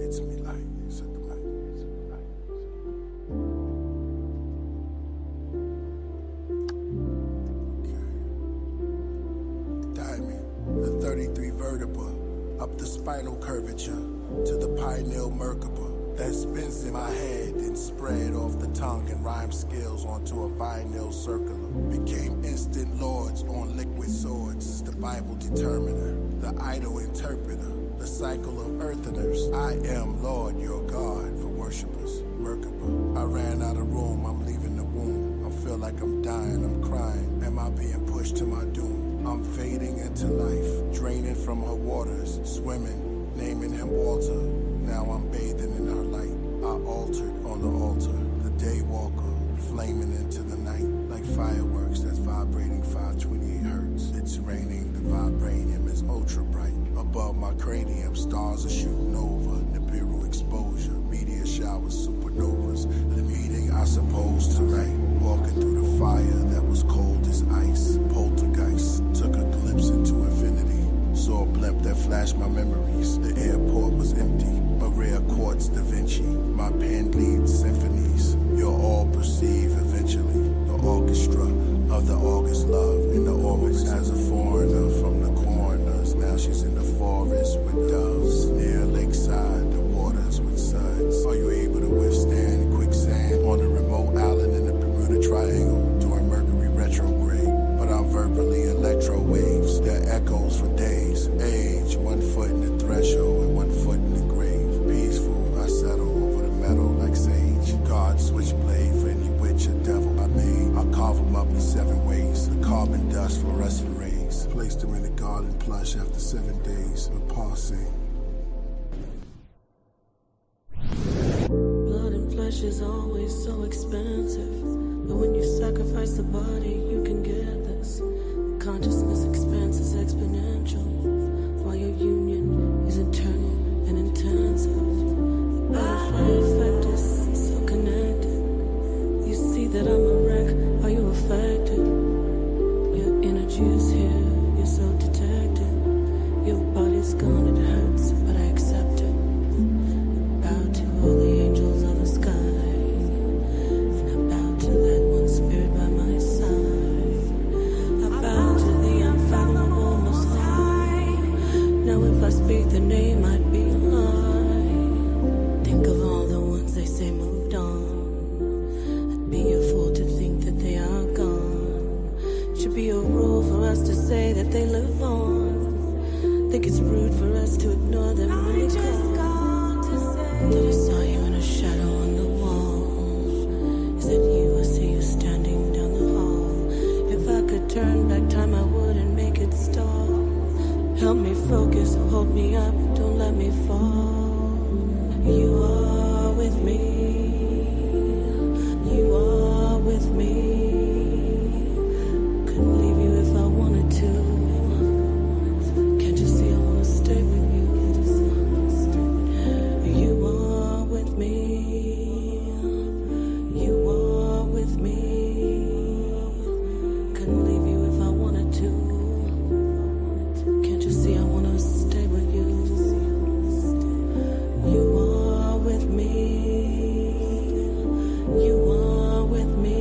it to me like, set the mic. Okay. Diamond, the 33 vertebra, up the spinal curvature to the pineal merkaba that spins in my head and spread off the tongue and rhyme skills onto a vinyl circular. Became instant lords on liquid swords, the Bible determiner, the idol interpreter, the cycle of eartheners. I am Lord your God for worshipers, Merkaba. I ran out of room, I'm leaving the womb. I feel like I'm dying, I'm crying. Am I being pushed to my doom? I'm fading into life, draining from her waters, swimming, naming him Walter. Now I'm bathing in her light. I altered on the altar, the day walker, flaming into the night like fireworks that's vibrating 528 hertz. It's raining, the vibranium is ultra bright. Above my cranium, stars are shooting over. Nibiru exposure, meteor showers, supernovas. The meeting I supposed to write. Walking through the fire that was cold as ice. Poltergeist, took a glimpse into infinity. Saw a blimp that flashed my memories. The airport was empty. A rare quartz Da Vinci. My pen leads symphonies. You'll all perceive eventually. The orchestra of the August love in the orbits as a foreigner from the corners. Now she's in the forest with doves. Near lakeside, the waters with suds. Are you able to withstand quicksand on a remote island in the Bermuda Triangle during Mercury retrograde? But I'm verbally electro waves that echoes for days. Age, 1 foot in the threshold and 1 foot in the grave. Peaceful, I settle over the metal like sage. God switchblade for any witch or devil I made. I carve them up in 7 ways. The carbon dust, fluorescent rays. Placed them in a garden plush after 7 days of parsing. Blood and flesh is always so expensive, but when you sacrifice the body, you can get this. Consciousness expanse is exponential, while your union is eternal and intensive. Butterfly effect is so connected. You see that I'm a wreck, are you affected? Your energy is here, you're so detected. Your body's gone, it hurts, but I accept it. Bow to all the angels of the sky, and I bow to that one spirit by my side. I bow to the unfathomable Most High. Now if I speak the name, I'd be a lie. Think of all the ones they say moved on. I'd be a fool to think that they are gone. Should be a rule for us to say that they live on. Think it's rude for us to ignore them when they're gone. Thought I saw you in a shadow on the wall. Is that you? I see you standing down the hall. If I could turn back time, I would and make it stop. Help me focus, hold me up, don't let me fall. You are with me. You are with me. Couldn't leave you if I wanted to. Can't you see I wanna stay with you? You are with me. You are with me. Couldn't leave you if I wanted to. Can't you see I wanna stay with you? You are with me. You are with me.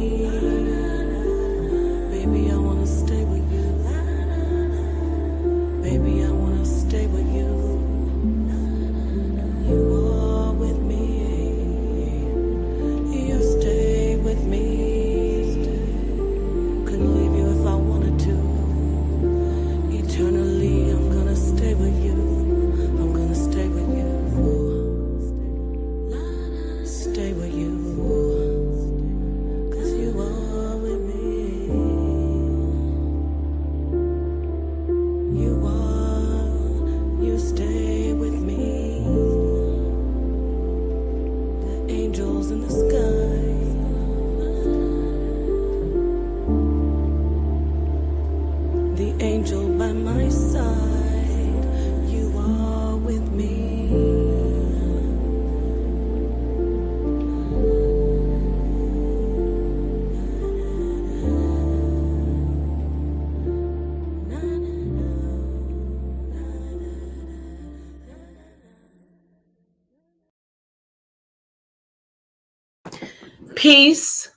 Baby, I wanna stay with you. Baby, I wanna stay with you. You are with me. You stay with me. Couldn't leave you if I wanted to. Eternally, I'm gonna stay with you. I'm gonna stay with you. Stay with you. 'Cause you are with me. You are, you stay with me. The angels in the sky. The angel by my side. You are with me. Peace.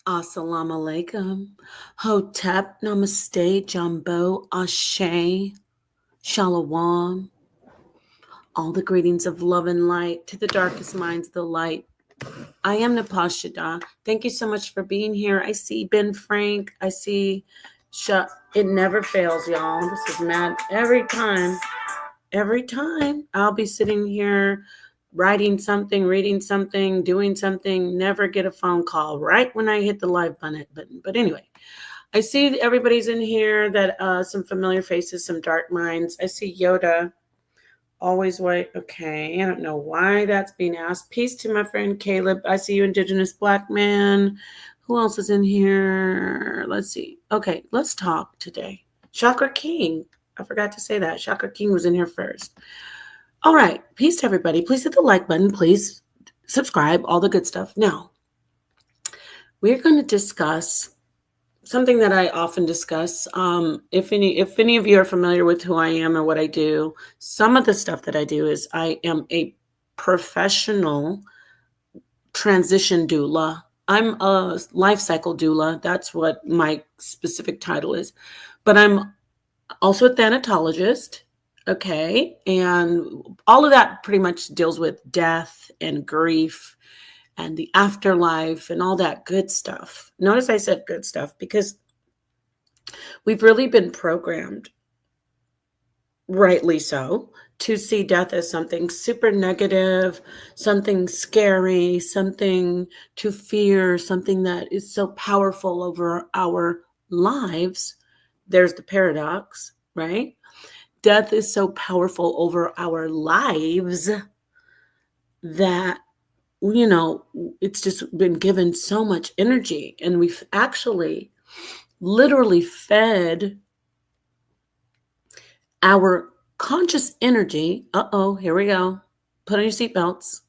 Assalamu alaikum. Hotep. Namaste. Jambo. Ashe. Shalom. All the greetings of love and light to the darkest minds, the light. I am Napashida. Thank you so much for being here. I see Ben Frank. I see It never fails, y'all. This is mad every time. Every time I'll be sitting here writing something, reading something, doing something, never get a phone call right when I hit the live button. But anyway, I see everybody's in here, that some familiar faces, some dark minds. I see Yoda. Always white. Okay. I don't know why that's being asked. Peace to my friend Caleb. I see you, Indigenous Black man. Who else is in here? Let's see. Okay, let's talk today. Chakra King. I forgot to say that. Chakra King was in here first. All right. Peace to everybody. Please hit the like button. Please subscribe. All the good stuff. Now, we're going to discuss something that I often discuss. If any of you are familiar with who I am or what I do, some of the stuff that I do is I am a professional transition doula. I'm a life cycle doula. That's what my specific title is. But I'm also a thanatologist. Okay. And all of that pretty much deals with death and grief and the afterlife and all that good stuff. Notice I said good stuff because we've really been programmed, rightly so, to see death as something super negative, something scary, something to fear, something that is so powerful over our lives. There's the paradox, right? Death is so powerful over our lives that, it's just been given so much energy, and we've actually literally fed our conscious energy. Here we go. Put on your seatbelts.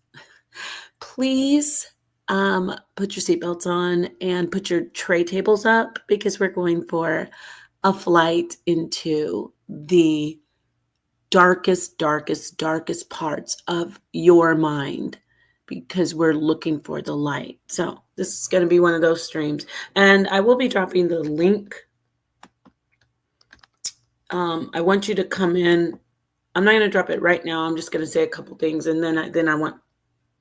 Please put your seatbelts on and put your tray tables up, because we're going for a flight into the darkest parts of your mind, because we're looking for the light. So this is going to be one of those streams, and I will be dropping the link. I want you to come in. I'm not going to drop it right now. I'm just going to say a couple things, and then I want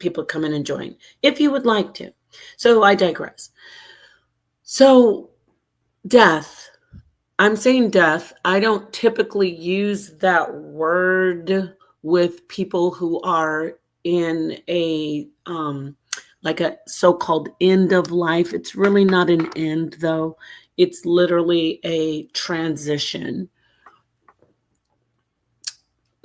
people to come in and join if you would like to. So I digress. So death. I'm saying death. I don't typically use that word with people who are in a like a so-called end of life. It's really not an end, though. It's literally a transition.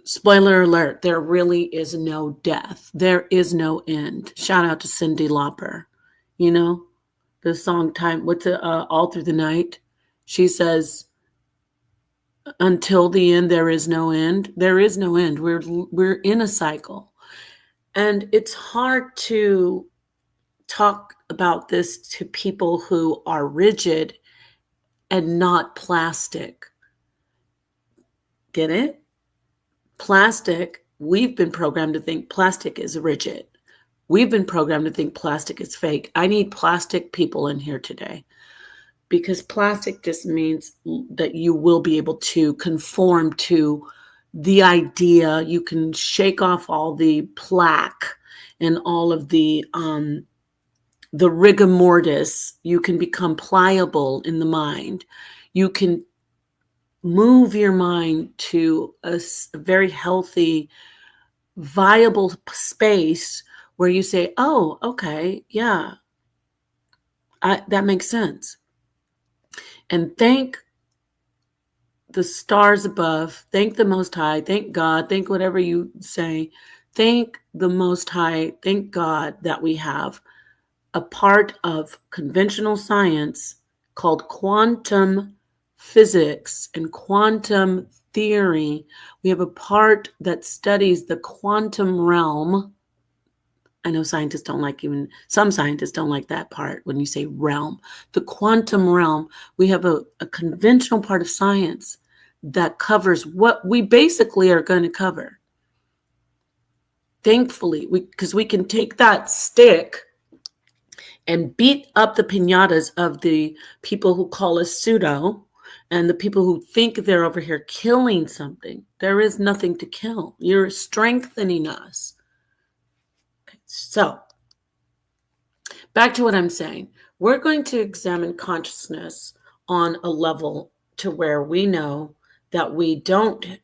Spoiler alert, there really is no death. There is no end. Shout out to Cyndi Lauper. You know, the song Time, what's it, All Through the Night? She says, until the end, there is no end. There is no end. We're in a cycle. And it's hard to talk about this to people who are rigid and not plastic. Get it? Plastic, we've been programmed to think plastic is rigid. We've been programmed to think plastic is fake. I need plastic people in here today, because plastic just means that you will be able to conform to the idea. You can shake off all the plaque and all of the rigor mortis. You can become pliable in the mind. You can move your mind to a very healthy, viable space where you say, oh, okay, yeah, that makes sense. And thank the stars above, thank the Most High, thank God, thank whatever you say, thank the Most High, thank God that we have a part of conventional science called quantum physics and quantum theory. We have a part that studies the quantum realm. I know scientists don't like, even some scientists don't like that part when you say realm. The quantum realm, we have a conventional part of science that covers what we basically are going to cover. Thankfully, because we can take that stick and beat up the piñatas of the people who call us pseudo and the people who think they're over here killing something. There is nothing to kill. You're strengthening us. Okay, so, back to what I'm saying. We're going to examine consciousness on a level to where we know that we don't,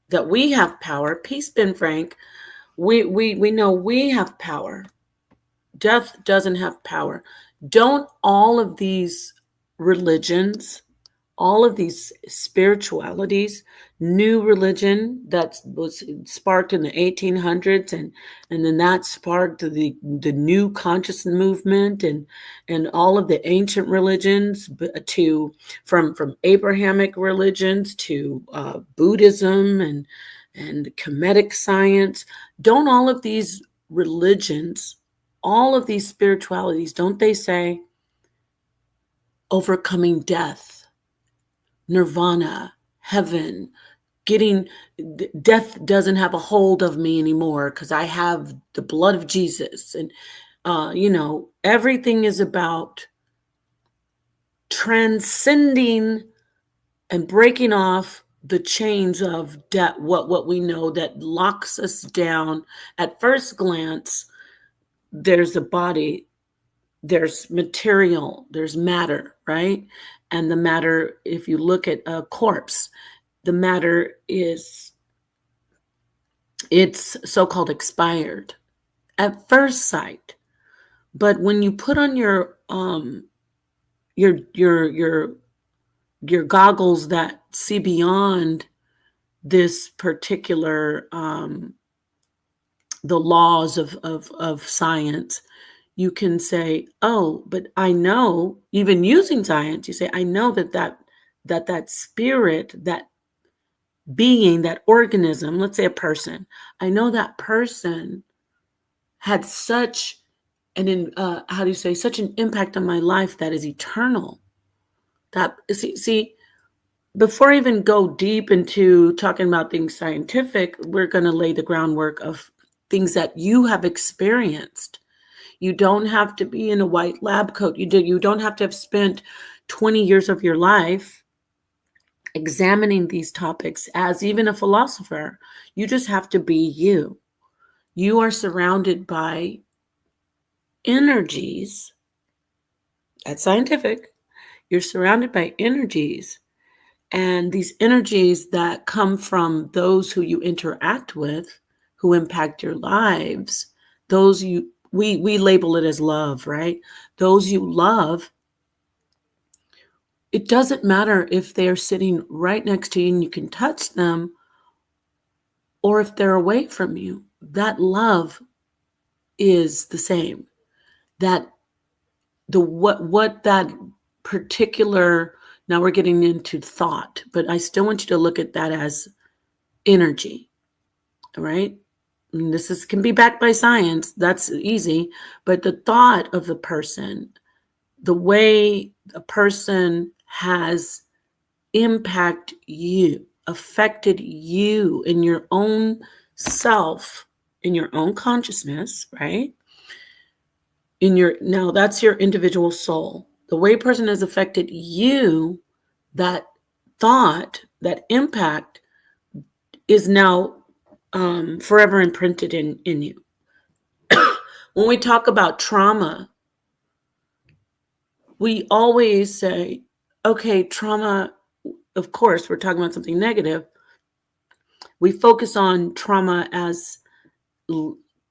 that we have power. Peace, Ben Frank. We know we have power. Death doesn't have power. Don't all of these religions, all of these spiritualities, new religion that was sparked in the 1800s, and then that sparked the new conscious movement, and all of the ancient religions, to from Abrahamic religions to Buddhism and Kemetic science. Don't all of these religions, all of these spiritualities, don't they say overcoming death, nirvana, heaven, getting death doesn't have a hold of me anymore because I have the blood of Jesus? And everything is about transcending and breaking off the chains of death, what we know that locks us down. At first glance, there's a body, there's material, there's matter, right? And the matter, if you look at a corpse, the matter it's so-called expired at first sight. But when you put on your goggles that see beyond this particular the laws of science, you can say, oh, but I know, even using science, you say, I know that spirit, that being, that organism, let's say a person, I know that person had such how do you say, such an impact on my life that is eternal. That see, before I even go deep into talking about things scientific, we're going to lay the groundwork of things that you have experienced. You don't have to be in a white lab coat. You don't have to have spent 20 years of your life examining these topics as even a philosopher. You just have to be you. You are surrounded by energies. That's scientific. You're surrounded by energies, and these energies that come from those who you interact with, who impact your lives, those we label it as love, right? Those you love, it doesn't matter if they're sitting right next to you and you can touch them, or if they're away from you. That love is the same. That what that particular, now we're getting into thought, but I still want you to look at that as energy, right? And this can be backed by science. That's easy. But the thought of the person, the way a person has impacted you, affected you in your own self, in your own consciousness, right? Now that's your individual soul. The way a person has affected you, that thought, that impact is now forever imprinted in you. When we talk about trauma, we always say, okay, trauma, of course, we're talking about something negative. We focus on trauma as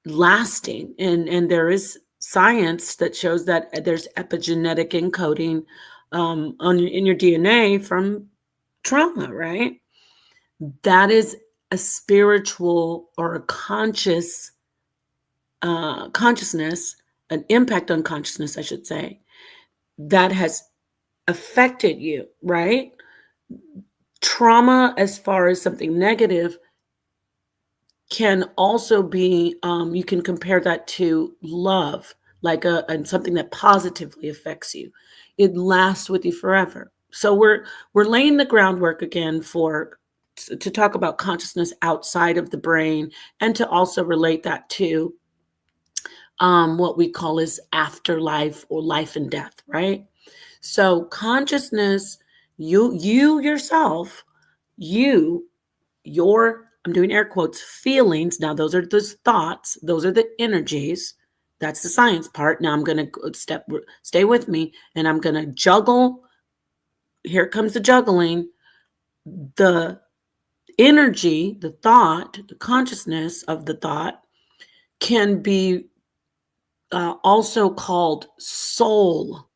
lasting, and there is science that shows that there's epigenetic encoding in your DNA from trauma, right? That is a spiritual or a consciousness, an impact on consciousness, I should say, that has affected you, right? Trauma, as far as something negative, can also be, you can compare that to love, like and something that positively affects you. It lasts with you forever. So we're laying the groundwork again to talk about consciousness outside of the brain, and to also relate that to what we call is afterlife or life and death, right? So consciousness, you yourself, you your, I'm doing air quotes, feelings. Now those are the thoughts, those are the energies. That's the science part. Now I'm going to stay with me, and I'm going to juggle. Here comes the juggling. The energy, the thought, the consciousness of the thought can be also called soul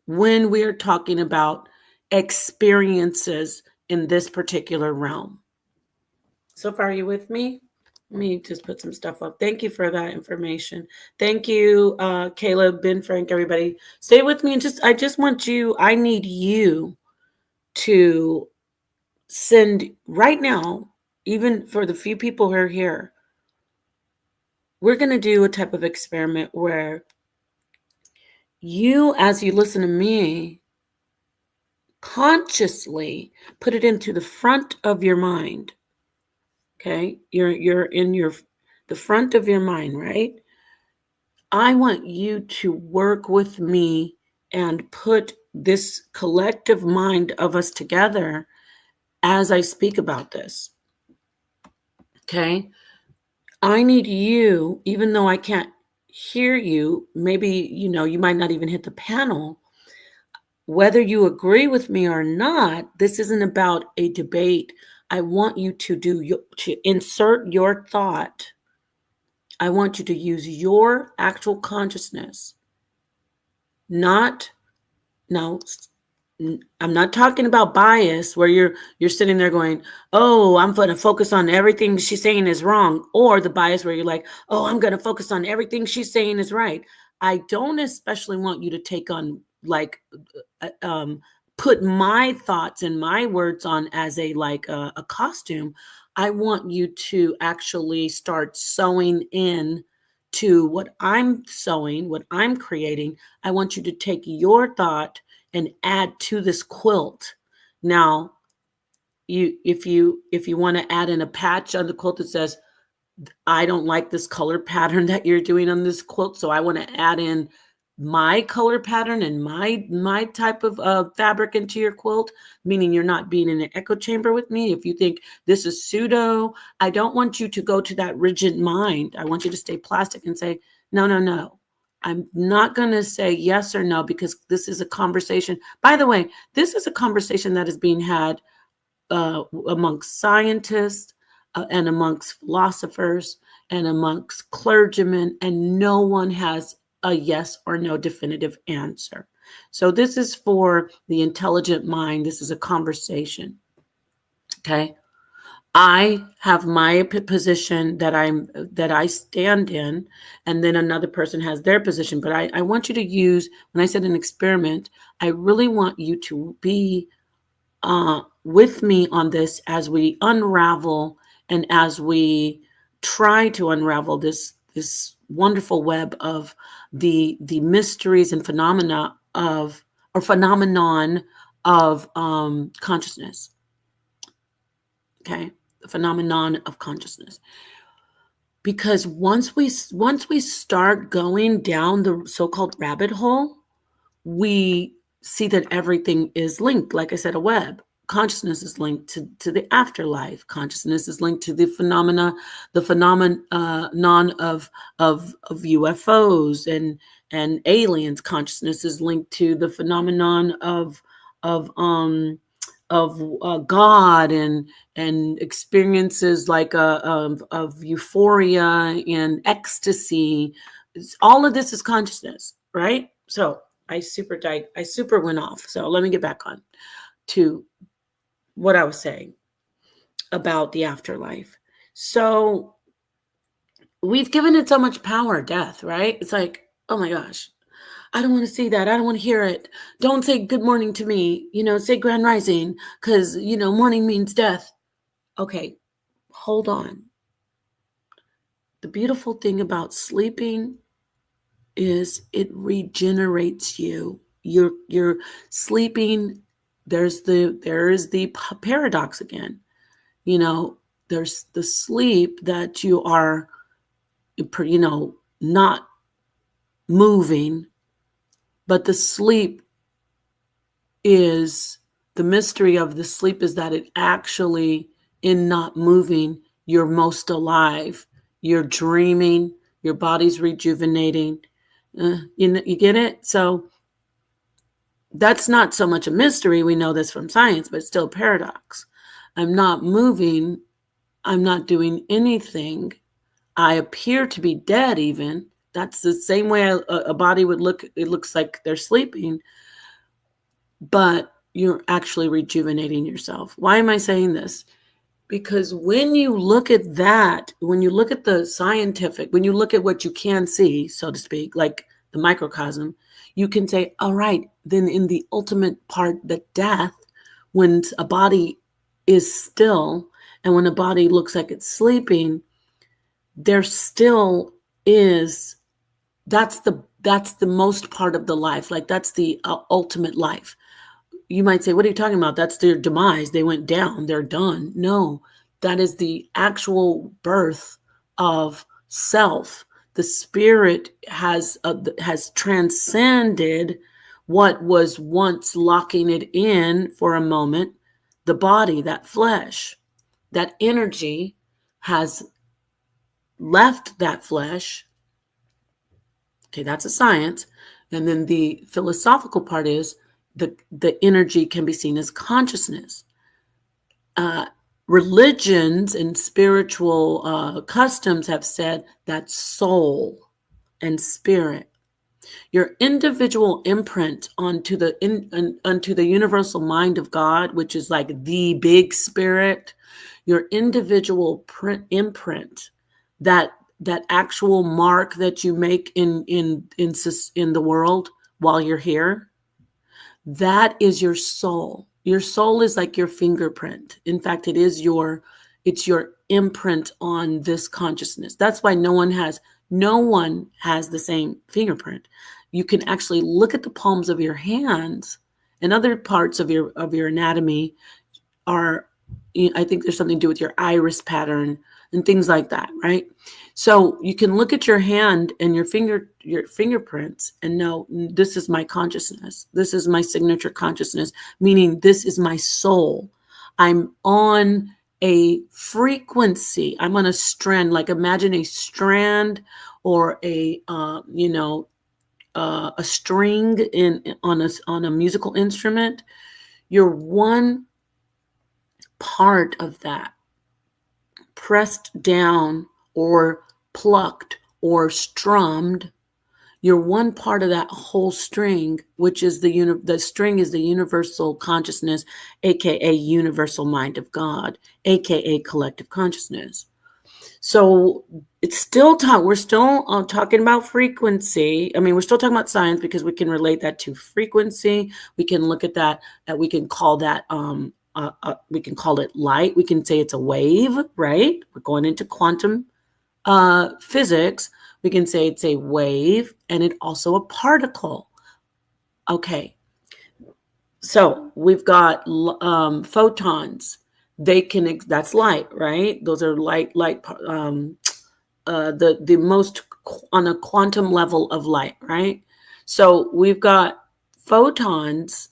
when we are talking about experiences in this particular realm. So far, are you with me? Let me just put some stuff up. Thank you for that information. Thank you, Caleb, Ben, Frank, everybody. Stay with me, and I just want you, I need you to send right now, even for the few people who are here, we're going to do a type of experiment where you, as you listen to me, consciously put it into the front of your mind. Okay, you're in the front of your mind, right? I want you to work with me and put this collective mind of us together as I speak about this. Okay, I need you, even though I can't hear you, maybe you might not even hit the panel. Whether you agree with me or not, this isn't about a debate. I want you to insert your thought. I want you to use your actual consciousness. Not now, I'm not talking about bias where you're sitting there going, "Oh, I'm going to focus on everything she's saying is wrong," or the bias where you're like, "Oh, I'm going to focus on everything she's saying is right." I don't especially want you to take on like put my thoughts and my words on as a costume. I want you to actually start sewing in to what I'm sewing, what I'm creating. I want you to take your thought and add to this quilt. Now, if you want to add in a patch on the quilt that says, I don't like this color pattern that you're doing on this quilt, so I want to add in my color pattern and my type of fabric into your quilt, meaning you're not being in an echo chamber with me. If you think this is pseudo, I don't want you to go to that rigid mind. I want you to stay plastic and say, no, no, no. I'm not going to say yes or no, because this is a conversation. By the way, this is a conversation that is being had amongst scientists and amongst philosophers and amongst clergymen, and no one has a yes or no definitive answer. So this is for the intelligent mind. This is a conversation. Okay. I have my position that I stand in, and then another person has their position. But I want you to use, when I said an experiment, I really want you to be with me on this as we unravel and as we try to unravel this wonderful web of the mysteries and phenomenon of consciousness. Okay, the phenomenon of consciousness. Because once we start going down the so-called rabbit hole, we see that everything is linked. Like I said, a web. Consciousness is linked to the afterlife. Consciousness is linked to the phenomenon of UFOs and aliens. Consciousness is linked to the phenomenon of God and experiences like of euphoria and ecstasy. All of this is consciousness, right? So I super went off. So let me get back on to what I was saying about the afterlife. So we've given it so much power, death, right? It's like, oh my gosh, I don't want to see that. I don't want to hear it. Don't say good morning to me. Say grand rising, because, morning means death. Okay, hold on. The beautiful thing about sleeping is it regenerates you. You're sleeping. There is the paradox again. There's the sleep that you are, not moving, but the sleep is the mystery of the sleep is that it actually, in not moving, you're most alive. You're dreaming, your body's rejuvenating. You get it? So that's not so much a mystery. We know this from science, but it's still a paradox. I'm not moving. I'm not doing anything. I appear to be dead, even. That's the same way a body would look. It looks like they're sleeping, but you're actually rejuvenating yourself. Why am I saying this? Because when you look at that, when you look at the scientific, when you look at what you can see, so to speak, like the microcosm, you can say, all right, then in the ultimate part, the death, when a body is still and when a body looks like it's sleeping, there still is, that's the most part of the life. Like that's the ultimate life. You might say, what are you talking about? That's their demise. They went down. They're done. No, that is the actual birth of self. The spirit has transcended what was once locking it in for a moment. The body, that flesh, that energy has left that flesh. Okay, that's a science. And then the philosophical part is the energy can be seen as consciousness. Uh, Religions and spiritual customs have said that soul and spirit, your individual imprint onto the universal mind of God, which is like the big spirit, your individual imprint, that that actual mark that you make in the world while you're here, that is your soul. Your soul is like your fingerprint. In fact, it's your imprint on this consciousness. That's why no one has the same fingerprint. You can actually look at the palms of your hands and other parts of your anatomy are, I think there's something to do with your iris pattern and things like that, right? So you can look at your hand and your fingerprints and know this is my consciousness. This is my signature consciousness, meaning this is my soul. I'm on a frequency. I'm on a strand. Like imagine a strand or a string on a musical instrument. You're one part of that, pressed down or plucked or strummed. You're one part of that whole string, which is the string is the universal consciousness, aka universal mind of God, aka collective consciousness. So it's still we're still talking about frequency. I mean, we're still talking about science because we can relate that to frequency. We can look at that, we can call that we can call it light. We can say it's a wave, right? We're going into quantum physics. We can say it's a wave and it also a particle. Okay, so we've got photons. That's light, right? Those are light. The most on a quantum level of light, right? So we've got photons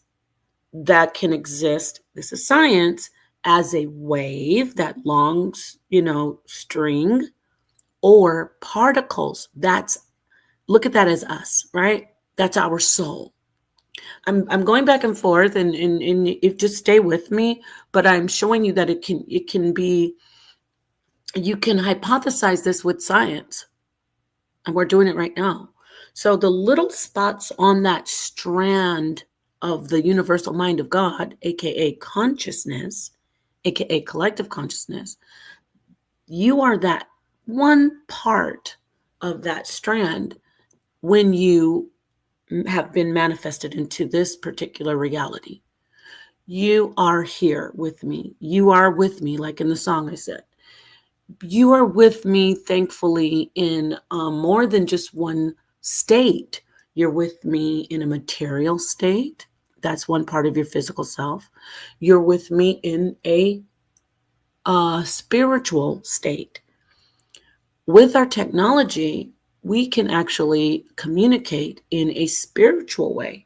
that can exist. This is science, as a wave, that long, string, or particles. Look at that as us, right? That's our soul. I'm going back and forth, and if just stay with me, but I'm showing you that it can be, you can hypothesize this with science, and we're doing it right now. So the little spots on that strand of the universal mind of God, aka consciousness, aka collective consciousness, you are that one part of that strand when you have been manifested into this particular reality. You are here with me. You are with me, like in the song I said. You are with me, thankfully, in more than just one state. You're with me in a material state. That's one part of your physical self. You're with me in a spiritual state. With our technology, we can actually communicate in a spiritual way.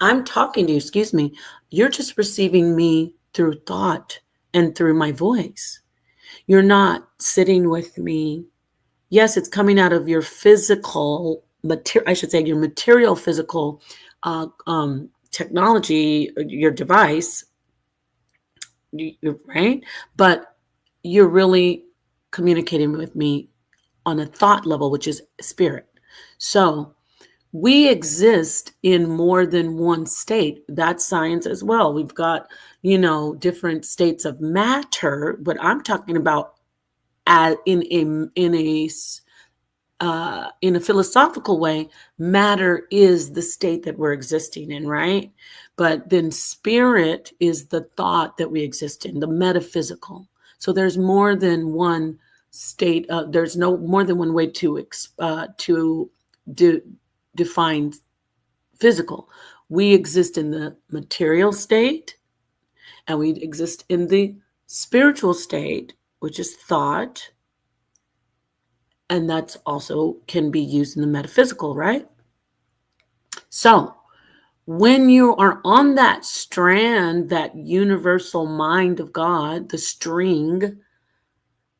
I'm talking to you, excuse me. You're just receiving me through thought and through my voice. You're not sitting with me. Yes, it's coming out of your physical material, I should say your material physical technology, your device, right? But you're really communicating with me on a thought level, which is spirit. So we exist in more than one state. That's science as well. We've got, different states of matter, but I'm talking about in a philosophical way, matter is the state that we're existing in, right? But then spirit is the thought that we exist in, the metaphysical. So there's more than one state. There's no more than one way to define physical. We exist in the material state, and we exist in the spiritual state, which is thought, and that's also can be used in the metaphysical, right? So when you are on that strand, that universal mind of God, the string,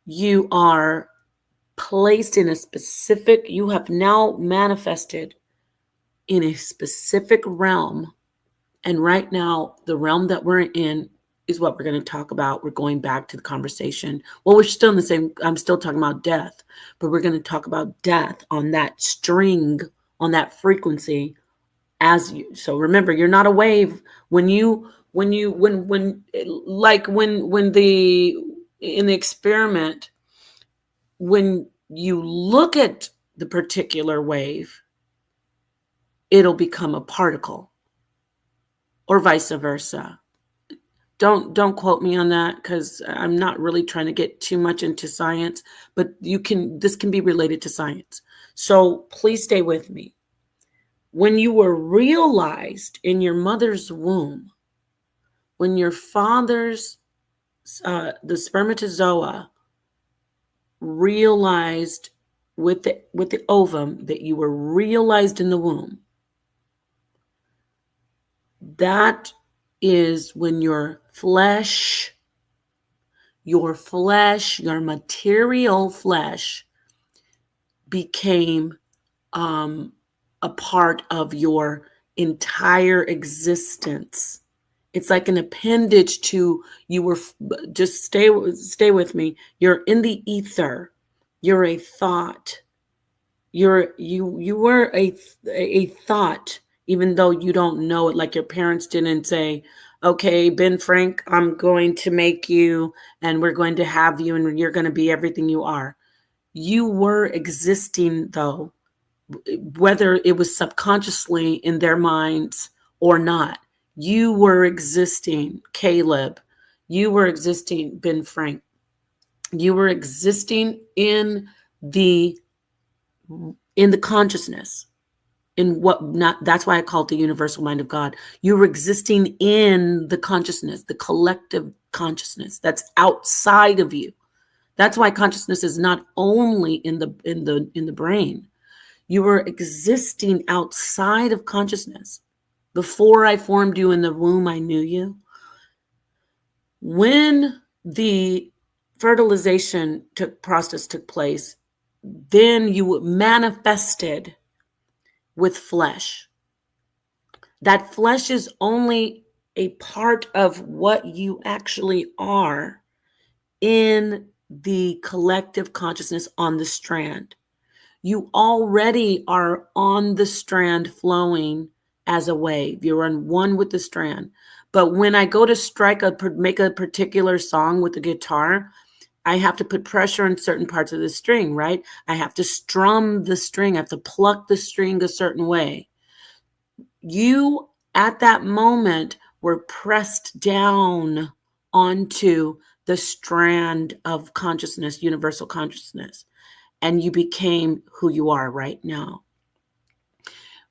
you are placed in a specific, you have now manifested in a specific realm. And right now, the realm that we're in is what we're going to talk about. We're going back to the conversation. Well, we're still in the same, I'm still talking about death, but we're going to talk about death on that string, on that frequency as you. So remember, you're not a wave. When the, in the experiment, when you look at the particular wave, it'll become a particle or vice versa. Don't quote me on that, because I'm not really trying to get too much into science, but this can be related to science. So please stay with me. When you were realized in your mother's womb, when your father's the spermatozoa realized with the ovum that you were realized in the womb, that is when your material flesh became a part of your entire existence. It's like an appendage to you. Were just stay with me. You're in the ether. You're a thought. You were a thought, even though you don't know it. Like your parents didn't say, "Okay, Ben Frank, I'm going to make you, and we're going to have you, and you're going to be everything you are." You were existing, though, whether it was subconsciously in their minds or not. You were existing, Caleb. You were existing, Ben Frank. You were existing the in the consciousness, in what not that's why I call it the universal mind of God. You were existing in the consciousness, the collective consciousness that's outside of you. That's why consciousness is not only in the brain. You were existing outside of consciousness. Before I formed you in the womb, I knew you. When the fertilization process took place, then you manifested with flesh. That flesh is only a part of what you actually are in the collective consciousness on the strand. You already are on the strand flowing as a wave. You're on one with the strand. But when I go to make a particular song with the guitar, I have to put pressure on certain parts of the string, right? I have to strum the string. I have to pluck the string a certain way. You, at that moment, were pressed down onto the strand of consciousness, universal consciousness, and you became who you are right now.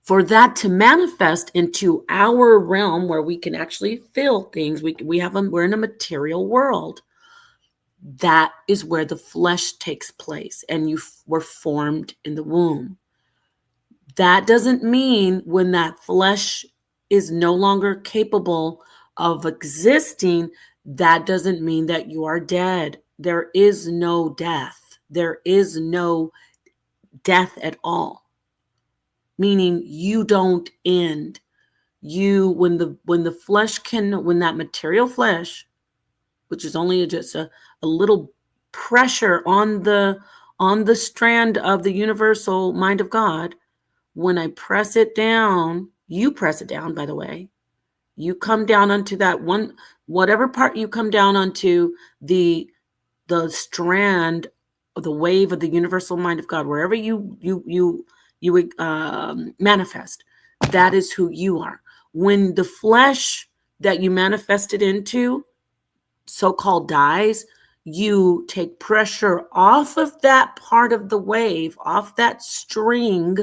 For that to manifest into our realm where we can actually feel things, we're in a material world. That is where the flesh takes place, and you were formed in the womb. That doesn't mean when that flesh is no longer capable of existing, that doesn't mean that you are dead. There is no death. There is no death at all, meaning you don't end. You, when the flesh can, when that material flesh, which is only just a little pressure on the strand of the universal mind of God, when I press it down, you press it down, by the way, you come down onto that one, whatever part you come down onto, the the strand of the wave of the universal mind of God, wherever you manifest, that is who you are. When the flesh that you manifested into so-called dies, you take pressure off of that part of the wave, off that string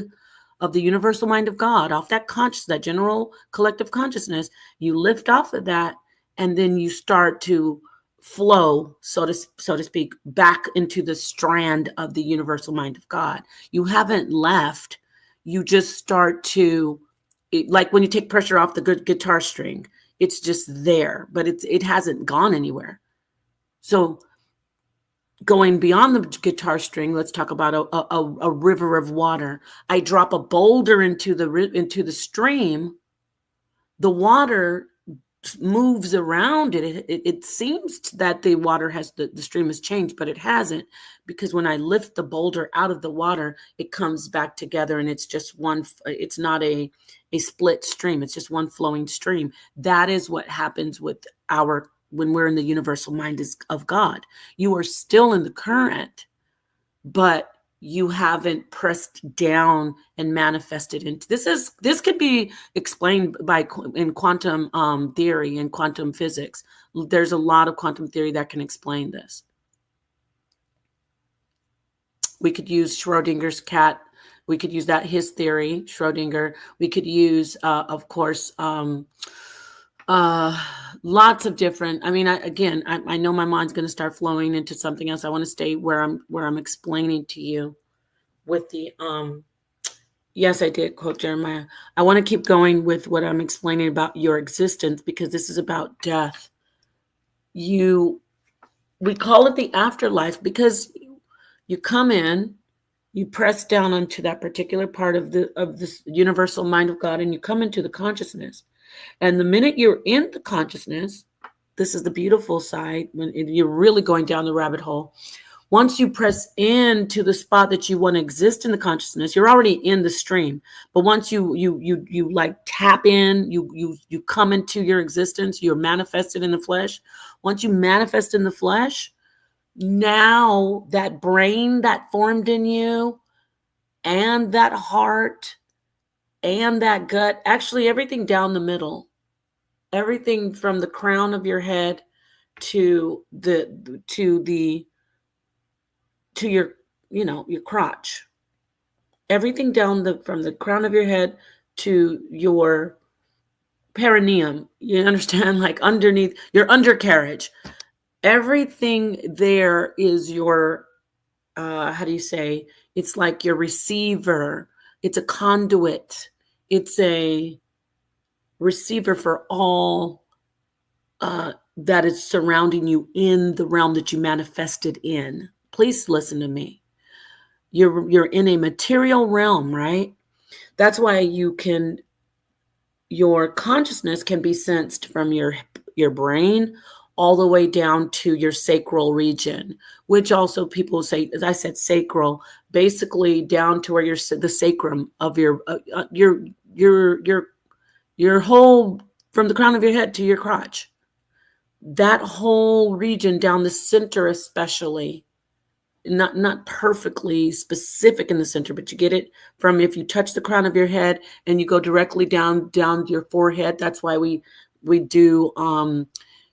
of the universal mind of God, off that conscious, that general collective consciousness. You lift off of that, and then you start to flow, so to speak, back into the strand of the universal mind of God. You haven't left. You just start to, like when you take pressure off the guitar string, it's just there, but it hasn't gone anywhere. So going beyond the guitar string, let's talk about a river of water. I drop a boulder into the stream. The water moves around it. It seems that the water has the stream has changed, but it hasn't, because when I lift the boulder out of the water, it comes back together, and it's just one. It's not a split stream. It's just one flowing stream. That is what happens with our, when we're in the universal mind of God. You are still in the current, but you haven't pressed down and manifested into this could be explained by in quantum theory and quantum physics. There's a lot of quantum theory that can explain this. We could use Schrodinger's cat. We could use that, his theory, Schrodinger. We could use, of course, lots of different. I mean, I know my mind's going to start flowing into something else. I want to stay where I'm explaining to you with the yes, I did quote Jeremiah. I want to keep going with what I'm explaining about your existence, because this is about death. We call it the afterlife because you come in, you press down onto that particular part of this universal mind of God, and you come into the consciousness. And the minute you're in the consciousness, this is the beautiful side, when you're really going down the rabbit hole. Once you press into the spot that you want to exist in the consciousness, you're already in the stream. But once you like tap in, you come into your existence, you're manifested in the flesh. Once you manifest in the flesh, now that brain that formed in you, and that heart, and that gut, actually everything down the middle, everything from the crown of your head to your, your crotch, everything down from the crown of your head to your perineum, you understand, like underneath your undercarriage, everything there is your, how do you say, it's like your receiver, it's a conduit, it's a receiver for all that is surrounding you in the realm that you manifested in. Please listen to me. You're in a material realm, right? That's why your consciousness can be sensed from your brain all the way down to your sacral region, which also people say, as I said, sacral, basically down to where the sacrum of your whole, from the crown of your head to your crotch, that whole region down the center, especially, not perfectly specific in the center, but you get it from, if you touch the crown of your head and you go directly down your forehead. That's why we do,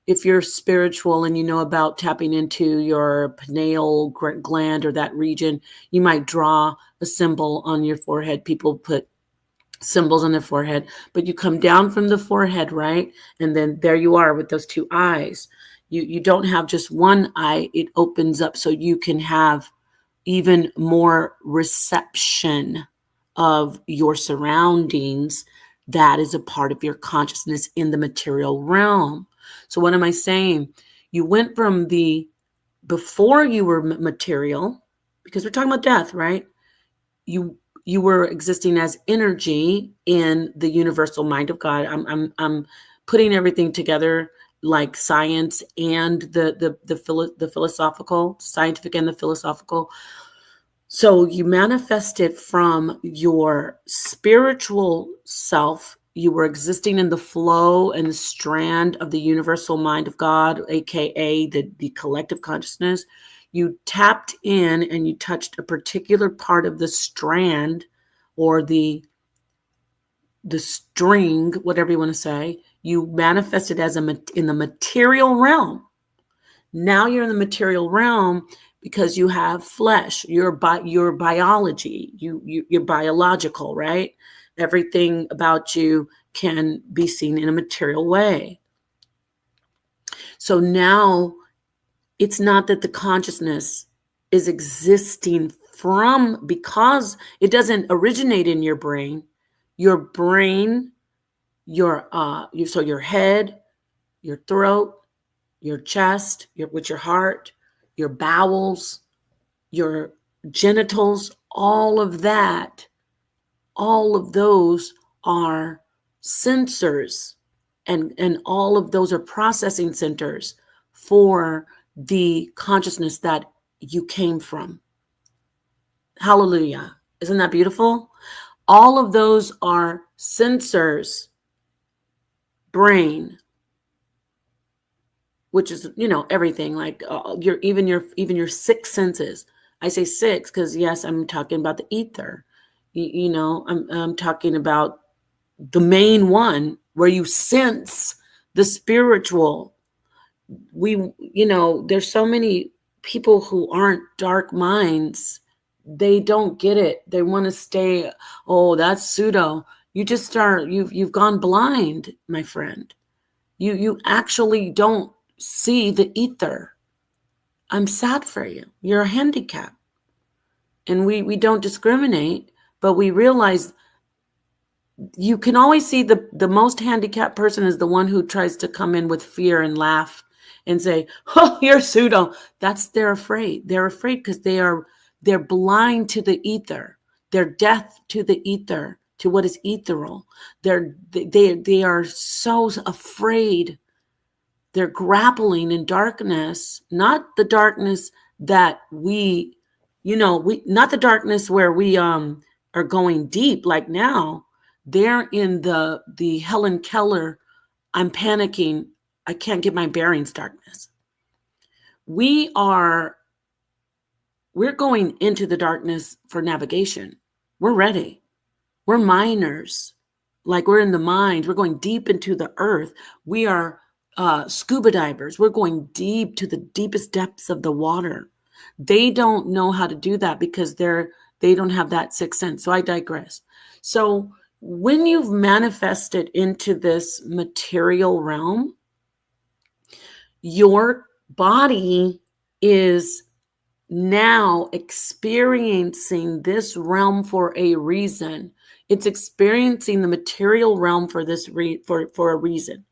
if you're spiritual and you know about tapping into your pineal gland or that region, you might draw a symbol on your forehead. People put symbols on their forehead, but you come down from the forehead, right? And then there you are with those two eyes. You don't have just one eye, it opens up so you can have even more reception of your surroundings. That is a part of your consciousness in the material realm. So what am I saying? You went from the before you were material, because we're talking about death, right? You were existing as energy in the universal mind of God. I'm putting everything together, like science and the philosophical, scientific and the philosophical. So you manifested from your spiritual self. You were existing in the flow and the strand of the universal mind of God, aka the collective consciousness. You tapped in and you touched a particular part of the strand, or the string, whatever you want to say. You manifested as in the material realm. Now you're in the material realm because you have flesh. Your biology. You're biological, right? Everything about you can be seen in a material way. So now it's not that the consciousness is existing from, because it doesn't originate in your brain. Your brain, so your head, your throat, your chest, with your heart, your bowels, your genitals, all of that, all of those are sensors, and all of those are processing centers for the consciousness that you came from. Hallelujah. Isn't that beautiful? All of those are sensors, brain, which is, everything, like your six senses. I say six because, yes, I'm talking about the ether. I'm talking about the main one where you sense the spiritual. There's so many people who aren't dark minds. They don't get it. They want to stay, oh, that's pseudo. You've gone blind, my friend. You actually don't see the ether. I'm sad for you. You're a handicap. And we don't discriminate, but we realize you can always see the most handicapped person is the one who tries to come in with fear and laugh and say, oh, you're pseudo. They're afraid. They're afraid because they're blind to the ether. They're deaf to the ether, to what is ethereal. They are so afraid. They're grappling in darkness, not the darkness that not the darkness where we are going deep like now. They're in the Helen Keller, I'm panicking, I can't get my bearings darkness. We're going into the darkness for navigation. We're ready. We're miners. Like we're in the mines. We're going deep into the earth. We are scuba divers. We're going deep to the deepest depths of the water. They don't know how to do that because they don't have that sixth sense. So I digress. So when you've manifested into this material realm, your body is now experiencing this realm for a reason. It's experiencing the material realm for for a reason.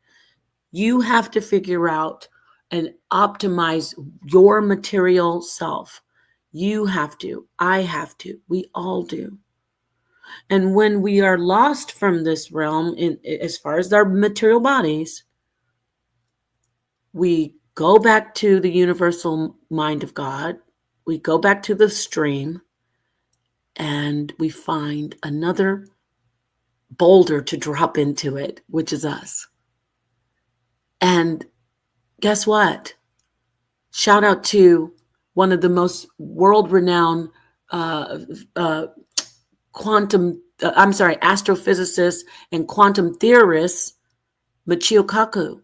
You have to figure out and optimize your material self. You have to. I have to. We all do. And when we are lost from this realm, as far as our material bodies, we go back to the universal mind of God. We go back to the stream, and we find another boulder to drop into it, which is us. And guess what? Shout out to one of the most world-renowned astrophysicists and quantum theorists, Michio Kaku.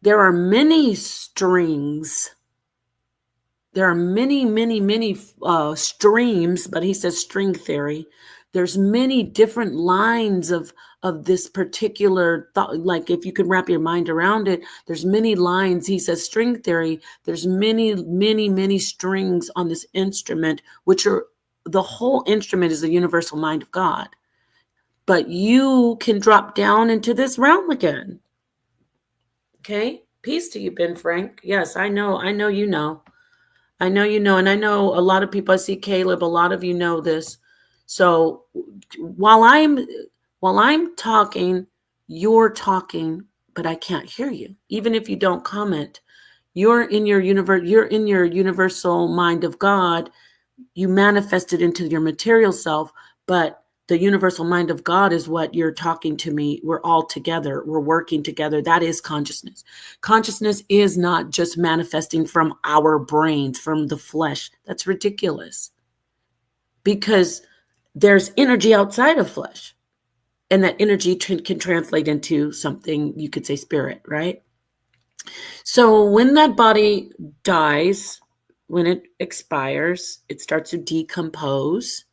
There are many strings. There are many, many, many streams, but he says string theory. There's many different lines of of this particular thought. Like if you could wrap your mind around it, there's many lines. He says string theory. There's many strings on this instrument, which are the whole instrument is the universal mind of God. But you can drop down into this realm again. Okay? Peace to you, Ben Frank. Yes, I know. I know you know. I know you know, and I know a lot of people. I see Caleb. A lot of you know this. So while I'm talking, you're talking, but I can't hear you. Even if you don't comment, you're in your universe. You're in your universal mind of God. You manifest it into your material self, but the universal mind of God is what you're talking to me. We're all together. We're working together. That is consciousness. Consciousness is not just manifesting from our brains, from the flesh. That's ridiculous because there's energy outside of flesh, and that energy can translate into something you could say spirit, right? So when that body dies, when it expires, it starts to decompose.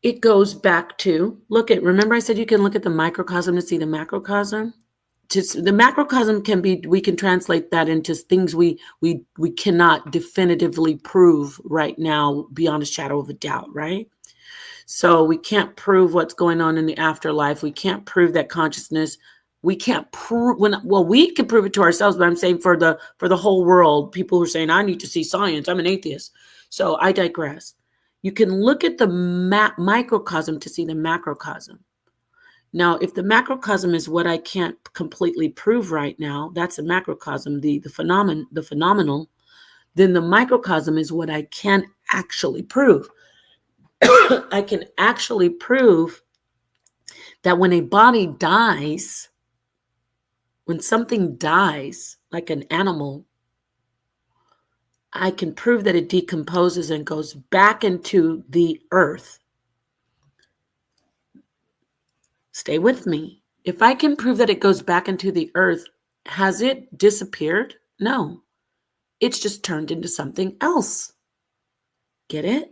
It goes back to remember I said you can look at the microcosm to see the macrocosm. Just the macrocosm can be, we can translate that into things we cannot definitively prove right now beyond a shadow of a doubt, right? So we can't prove what's going on in the afterlife. We can't prove that consciousness. We can't prove we can prove it to ourselves, but I'm saying for the whole world, people who are saying, I need to see science, I'm an atheist. So I digress. You can look at the microcosm to see the macrocosm. Now, if the macrocosm is what I can't completely prove right now, that's a macrocosm, the phenomenal, then the microcosm is what I can actually prove. I can actually prove that when a body dies, when something dies, like an animal, I can prove that it decomposes and goes back into the earth. Stay with me. If I can prove that it goes back into the earth, has it disappeared? No. It's just turned into something else. Get it?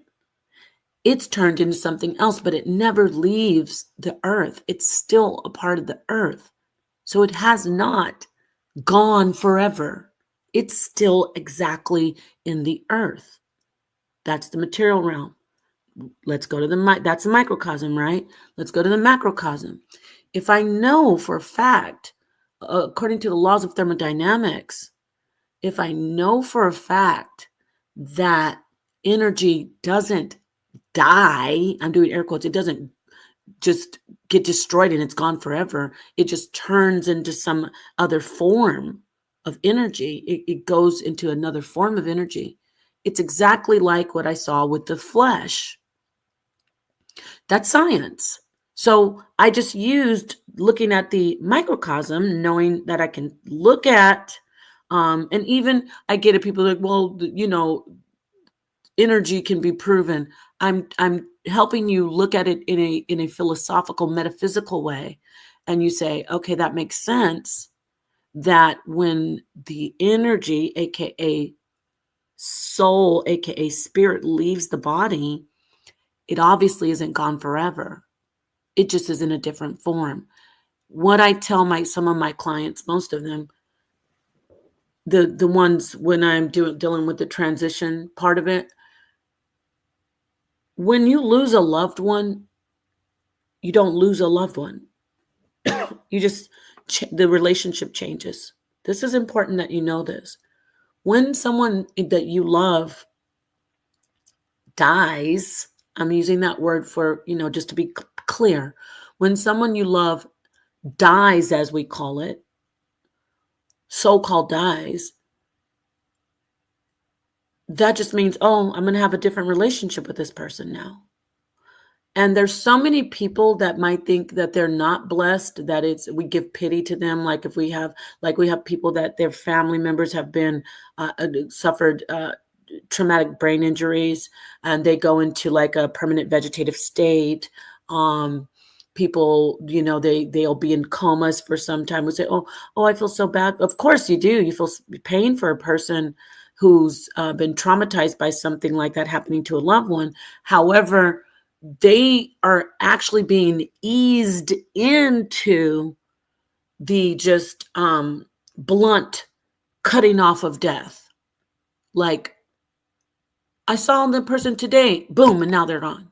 It's turned into something else, but it never leaves the earth. It's still a part of the earth. So it has not gone forever. It's still exactly in the earth. That's the material realm. Let's go to that's a microcosm, right? Let's go to the macrocosm. If I know for a fact, according to the laws of thermodynamics, if I know for a fact that energy doesn't die, I'm doing air quotes, it doesn't just get destroyed and it's gone forever. It just turns into some other form of energy. It goes into another form of energy. It's exactly like what I saw with the flesh. That's science. So I just used looking at the microcosm, knowing that I can look at, and even I get it. People are like, well, energy can be proven. I'm helping you look at it in a philosophical, metaphysical way, and you say, okay, that makes sense. That when the energy, aka soul, aka spirit, leaves the body, it obviously isn't gone forever. It just is in a different form. What I tell some of my clients, most of them, the ones when I'm dealing with the transition part of it, when you lose a loved one, you don't lose a loved one. You just, the relationship changes. This is important that you know this. When someone that you love dies, I'm using that word for, just to be clear. When someone you love dies, as we call it, so-called dies, that just means, oh, I'm going to have a different relationship with this person now. And there's so many people that might think that they're not blessed, that we give pity to them. Like if we have people that their family members have been suffered traumatic brain injuries, and they go into like a permanent vegetative state. People, they'll be in comas for some time. We say, oh, I feel so bad. Of course you do. You feel pain for a person who's been traumatized by something like that happening to a loved one. However, they are actually being eased into the just blunt cutting off of death. Like, I saw the person today, boom, and now they're gone.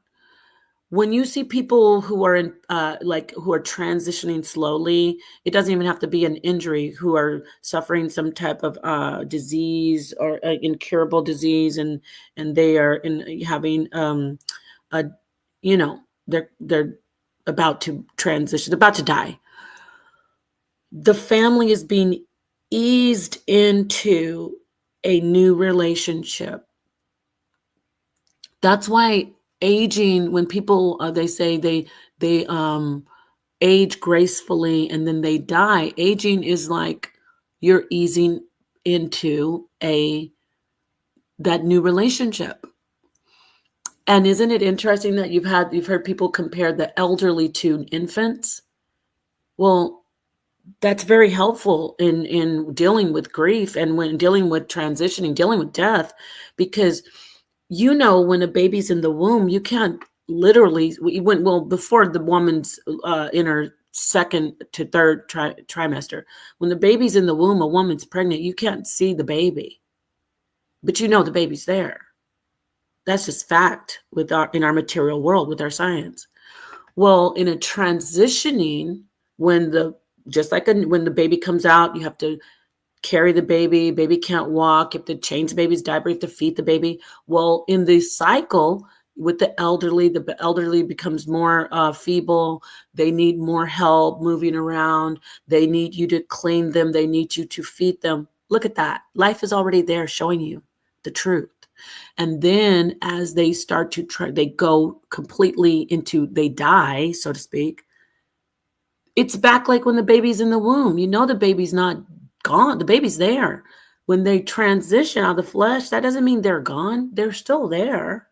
When you see people who are in who are transitioning slowly, it doesn't even have to be an injury, who are suffering some type of disease or incurable disease, and they are having a, you know, they're about to transition, they're about to die. The family is being eased into a new relationship. That's why aging, when people they say they age gracefully and then they die, aging is like you're easing into a that new relationship. And isn't it interesting that you've heard people compare the elderly to infants? Well, that's very helpful in dealing with grief and when dealing with transitioning, dealing with death, because when a baby's in the womb, you can't literally before the woman's in her second to third trimester, when the baby's in the womb, a woman's pregnant, you can't see the baby, but the baby's there. That's just fact in our material world with our science. Well, in a transitioning, when the just like when the baby comes out, you have to carry the baby can't walk, you have to change the baby's diaper, you have to feed the baby. Well, in the cycle with the elderly becomes more feeble. They need more help moving around. They need you to clean them. They need you to feed them. Look at that. Life is already there showing you the truth. And then as they start to they go completely they die, so to speak. It's back like when the baby's in the womb. The baby's not gone. The baby's there. When they transition out of the flesh, that doesn't mean they're gone. They're still there.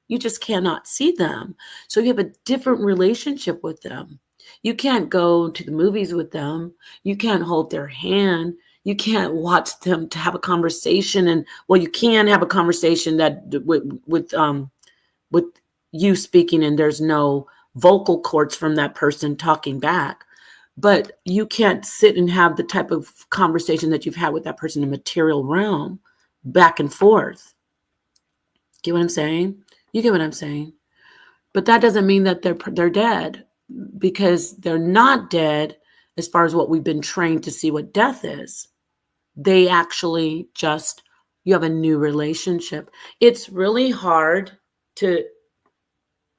You just cannot see them. So you have a different relationship with them. You can't go to the movies with them. You can't hold their hand. You can't watch them to have a conversation. And you can have a conversation that with you speaking, and there's no vocal cords from that person talking back. But you can't sit and have the type of conversation that you've had with that person in the material realm, back and forth. Get what I'm saying? You get what I'm saying? But that doesn't mean that they're dead, because they're not dead as far as what we've been trained to see what death is. They actually just, you have a new relationship. It's really hard to,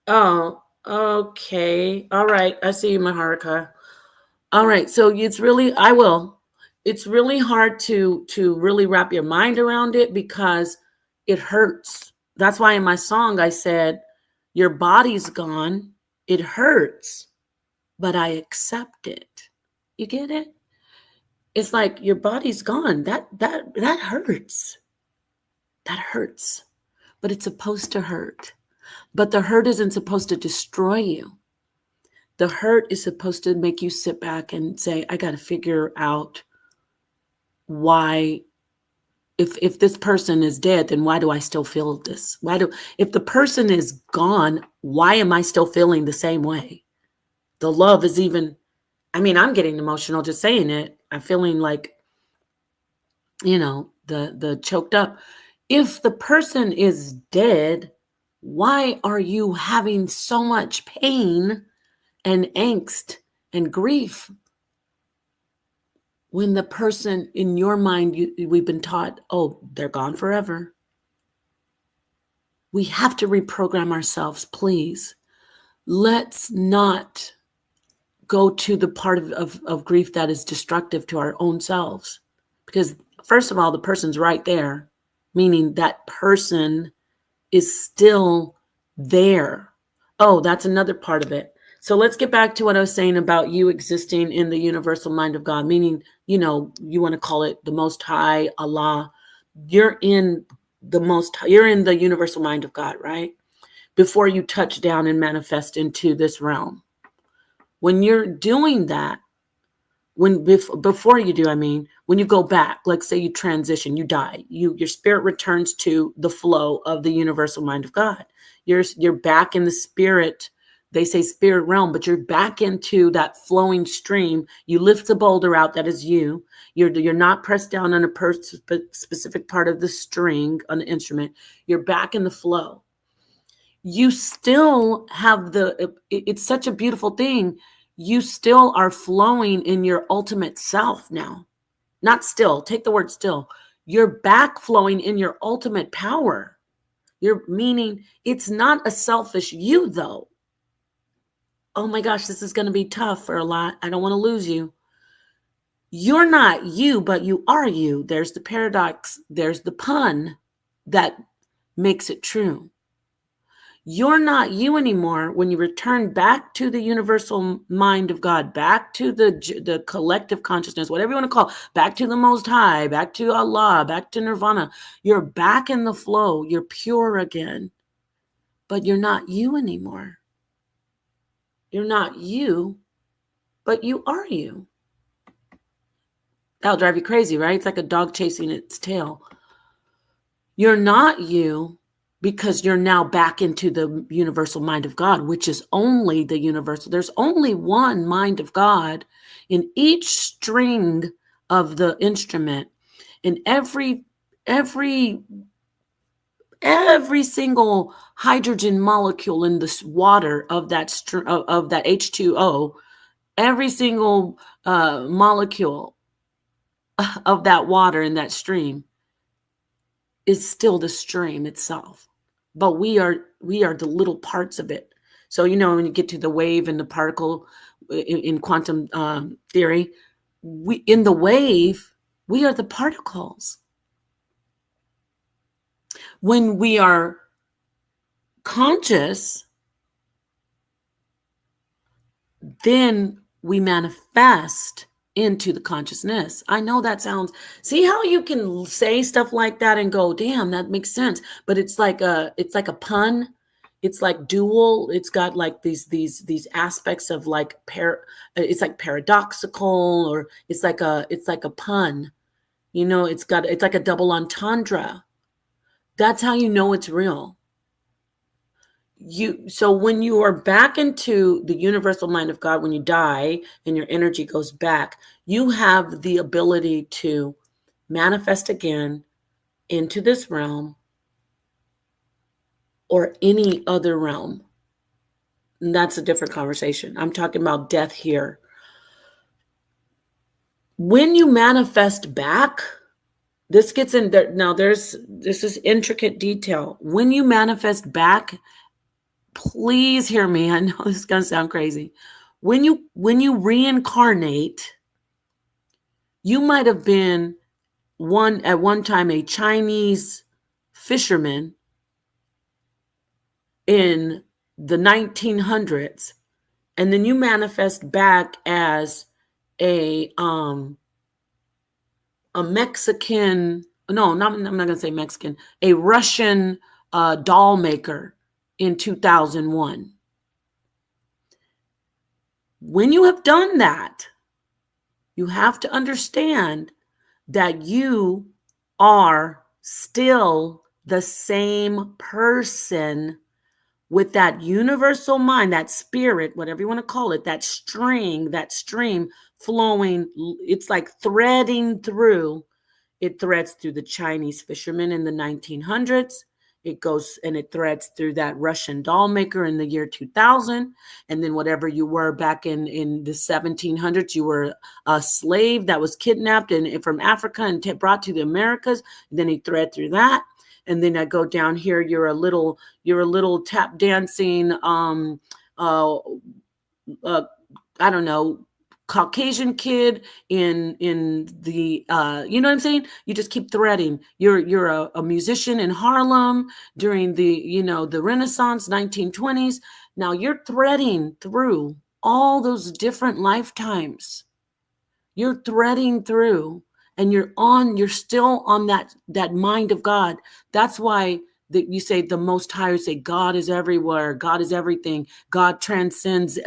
oh, okay. All right. I see you, Maharika. All right. So it's really hard to really wrap your mind around it, because it hurts. That's why in my song I said, your body's gone. It hurts, but I accept it. You get it? It's like your body's gone. That hurts. That hurts. But it's supposed to hurt. But the hurt isn't supposed to destroy you. The hurt is supposed to make you sit back and say, I got to figure out why, if this person is dead, then why do I still feel this? If the person is gone, why am I still feeling the same way? The love is I'm getting emotional just saying it. I'm feeling like, the choked up. If the person is dead, why are you having so much pain and angst and grief when the person in your mind, we've been taught, oh, they're gone forever? We have to reprogram ourselves, please. Let's not go to the part of grief that is destructive to our own selves. Because first of all, the person's right there, meaning that person is still there. Oh, that's another part of it. So let's get back to what I was saying about you existing in the universal mind of God, meaning, you want to call it the Most High, Allah. You're in the universal mind of God, right? Before you touch down and manifest into this realm. When you're doing that, Before you do, I mean, when you go back, like say you transition, you die, your spirit returns to the flow of the universal mind of God. You're back in the spirit. They say spirit realm, but you're back into that flowing stream. You lift the boulder out, that is you. You're not pressed down on a specific part of the string on the instrument. You're back in the flow. You still have it's such a beautiful thing. You still are flowing in your ultimate self now. Not still, take the word still. You're back flowing in your ultimate power. You're meaning it's not a selfish you, though. Oh my gosh, this is going to be tough for a lot. I don't want to lose you. You're not you, but you are you. There's the paradox. There's the pun that makes it true. You're not you anymore when you return back to the universal mind of God, back to the collective consciousness, whatever you want to call it, back to the Most High, back to Allah, back to Nirvana. You're back in the flow. You're pure again, but you're not you anymore. You're not you, but you are you. That'll drive you crazy, right? It's like a dog chasing its tail. You're not you because you're now back into the universal mind of God, which is only the universal. There's only one mind of God in each string of the instrument, in every single hydrogen molecule in the water of that of that H2O, every single molecule of that water in that stream is still the stream itself, but we are the little parts of it. So when you get to the wave and the particle in quantum theory, in the wave we are the particles. When we are conscious, then we manifest into the consciousness. I know that sounds, see how you can say stuff like that and go, damn, that makes sense. But it's like a pun. It's like dual. It's got like these aspects of like it's like paradoxical, or it's like a pun. It's like a double entendre. That's how you know it's real. So when you are back into the universal mind of God, when you die and your energy goes back, you have the ability to manifest again into this realm or any other realm. And that's a different conversation. I'm talking about death here. When you manifest back, this gets in there. Now this is intricate detail. When you manifest back, please hear me. I know this is going to sound crazy. When you reincarnate, you might have been at one time a Chinese fisherman in the 1900s, and then you manifest back as a Mexican. No, I'm not going to say Mexican. A Russian doll maker in 2001. When you have done that, you have to understand that you are still the same person with that universal mind, that spirit, whatever you want to call it, that stream flowing. It's like threading through. It threads through the Chinese fisherman in the 1900s. It goes and it threads through that Russian doll maker in the year 2000. And then whatever you were back in the 1700s, you were a slave that was kidnapped from Africa and brought to the Americas. And then he thread through that. And then I go down here, you're a little tap dancing, I don't know, Caucasian kid in the you know what I'm saying? You just keep threading. You're a musician in Harlem during the the Renaissance 1920s. Now you're threading through all those different lifetimes. You're threading through, and you're still on that mind of God. That's why you say the Most High, you say God is everywhere, God is everything, God transcends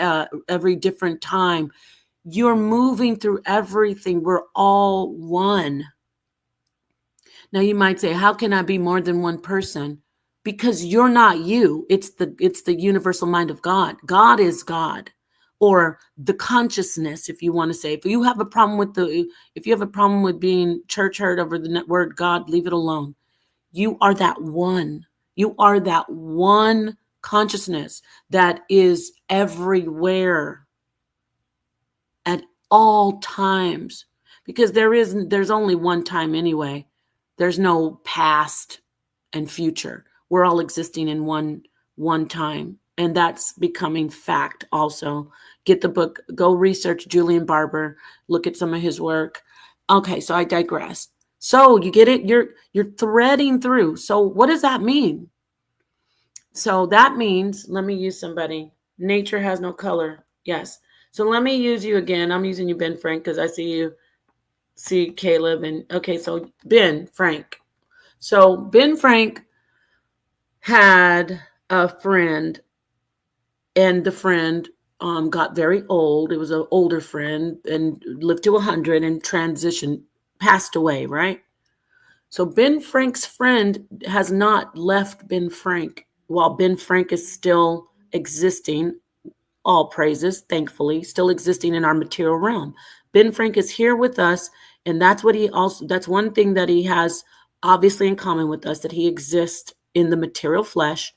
every different time. You're moving through everything. We're all one. Now you might say, how can I be more than one person? Because you're not you. It's the universal mind of God. God is God, or the consciousness, if you want to say. If you have a problem with being church hurt over the word God, leave it alone. You are that one. You are that one consciousness that is everywhere at all times, because there's only one time anyway. There's no past and future. We're all existing in one time, and that's becoming fact also. Get the book, go research Julian Barber, look at some of his work. Okay, so I digress. So you get it? You're threading through. So what does that mean? So that means, let me use somebody. Nature has no color. Yes. So let me use you again. I'm using you, Ben Frank, because I see Caleb. And okay, so Ben Frank. So Ben Frank had a friend, and the friend got very old. It was an older friend and lived to 100 and transitioned, passed away, right? So Ben Frank's friend has not left Ben Frank while Ben Frank is still existing. All praises, thankfully, still existing in our material realm. Ben Frank is here with us, and that's one thing that he has obviously in common with us, that he exists in the material flesh,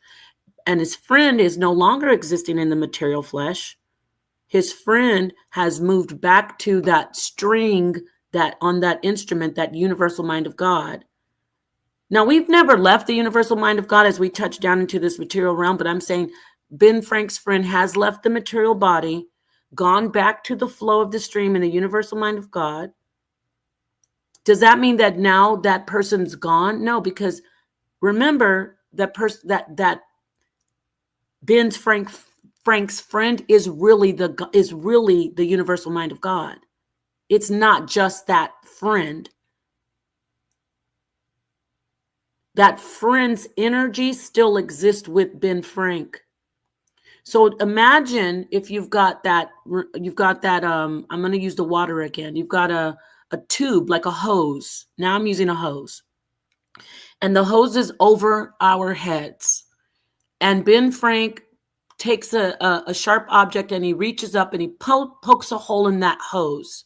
and his friend is no longer existing in the material flesh. His friend has moved back to that string, that on that instrument, that universal mind of God. Now, we've never left the universal mind of God as we touch down into this material realm, but I'm saying Ben Frank's friend has left the material body, gone back to the flow of the stream in the universal mind of God. Does that mean that now that person's gone? No, because remember that person, that Frank's friend is really the universal mind of God. It's not just that friend. That friend's energy still exists with Ben Frank. So imagine if you've got that, I'm going to use the water again. You've got a tube, like a hose. Now I'm using a hose. And the hose is over our heads. And Ben Frank takes a sharp object, and he reaches up and he pokes a hole in that hose.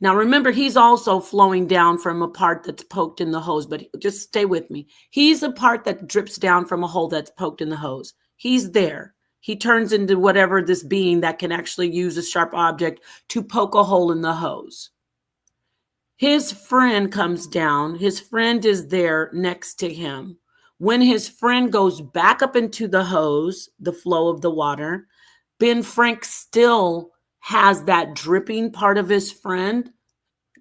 Now, remember, he's also flowing down from a part that's poked in the hose, but just stay with me. He's a part that drips down from a hole that's poked in the hose. He's there. He turns into whatever this being that can actually use a sharp object to poke a hole in the hose. His friend comes down. His friend is there next to him. When his friend goes back up into the hose, the flow of the water, Ben Frank still has that dripping part of his friend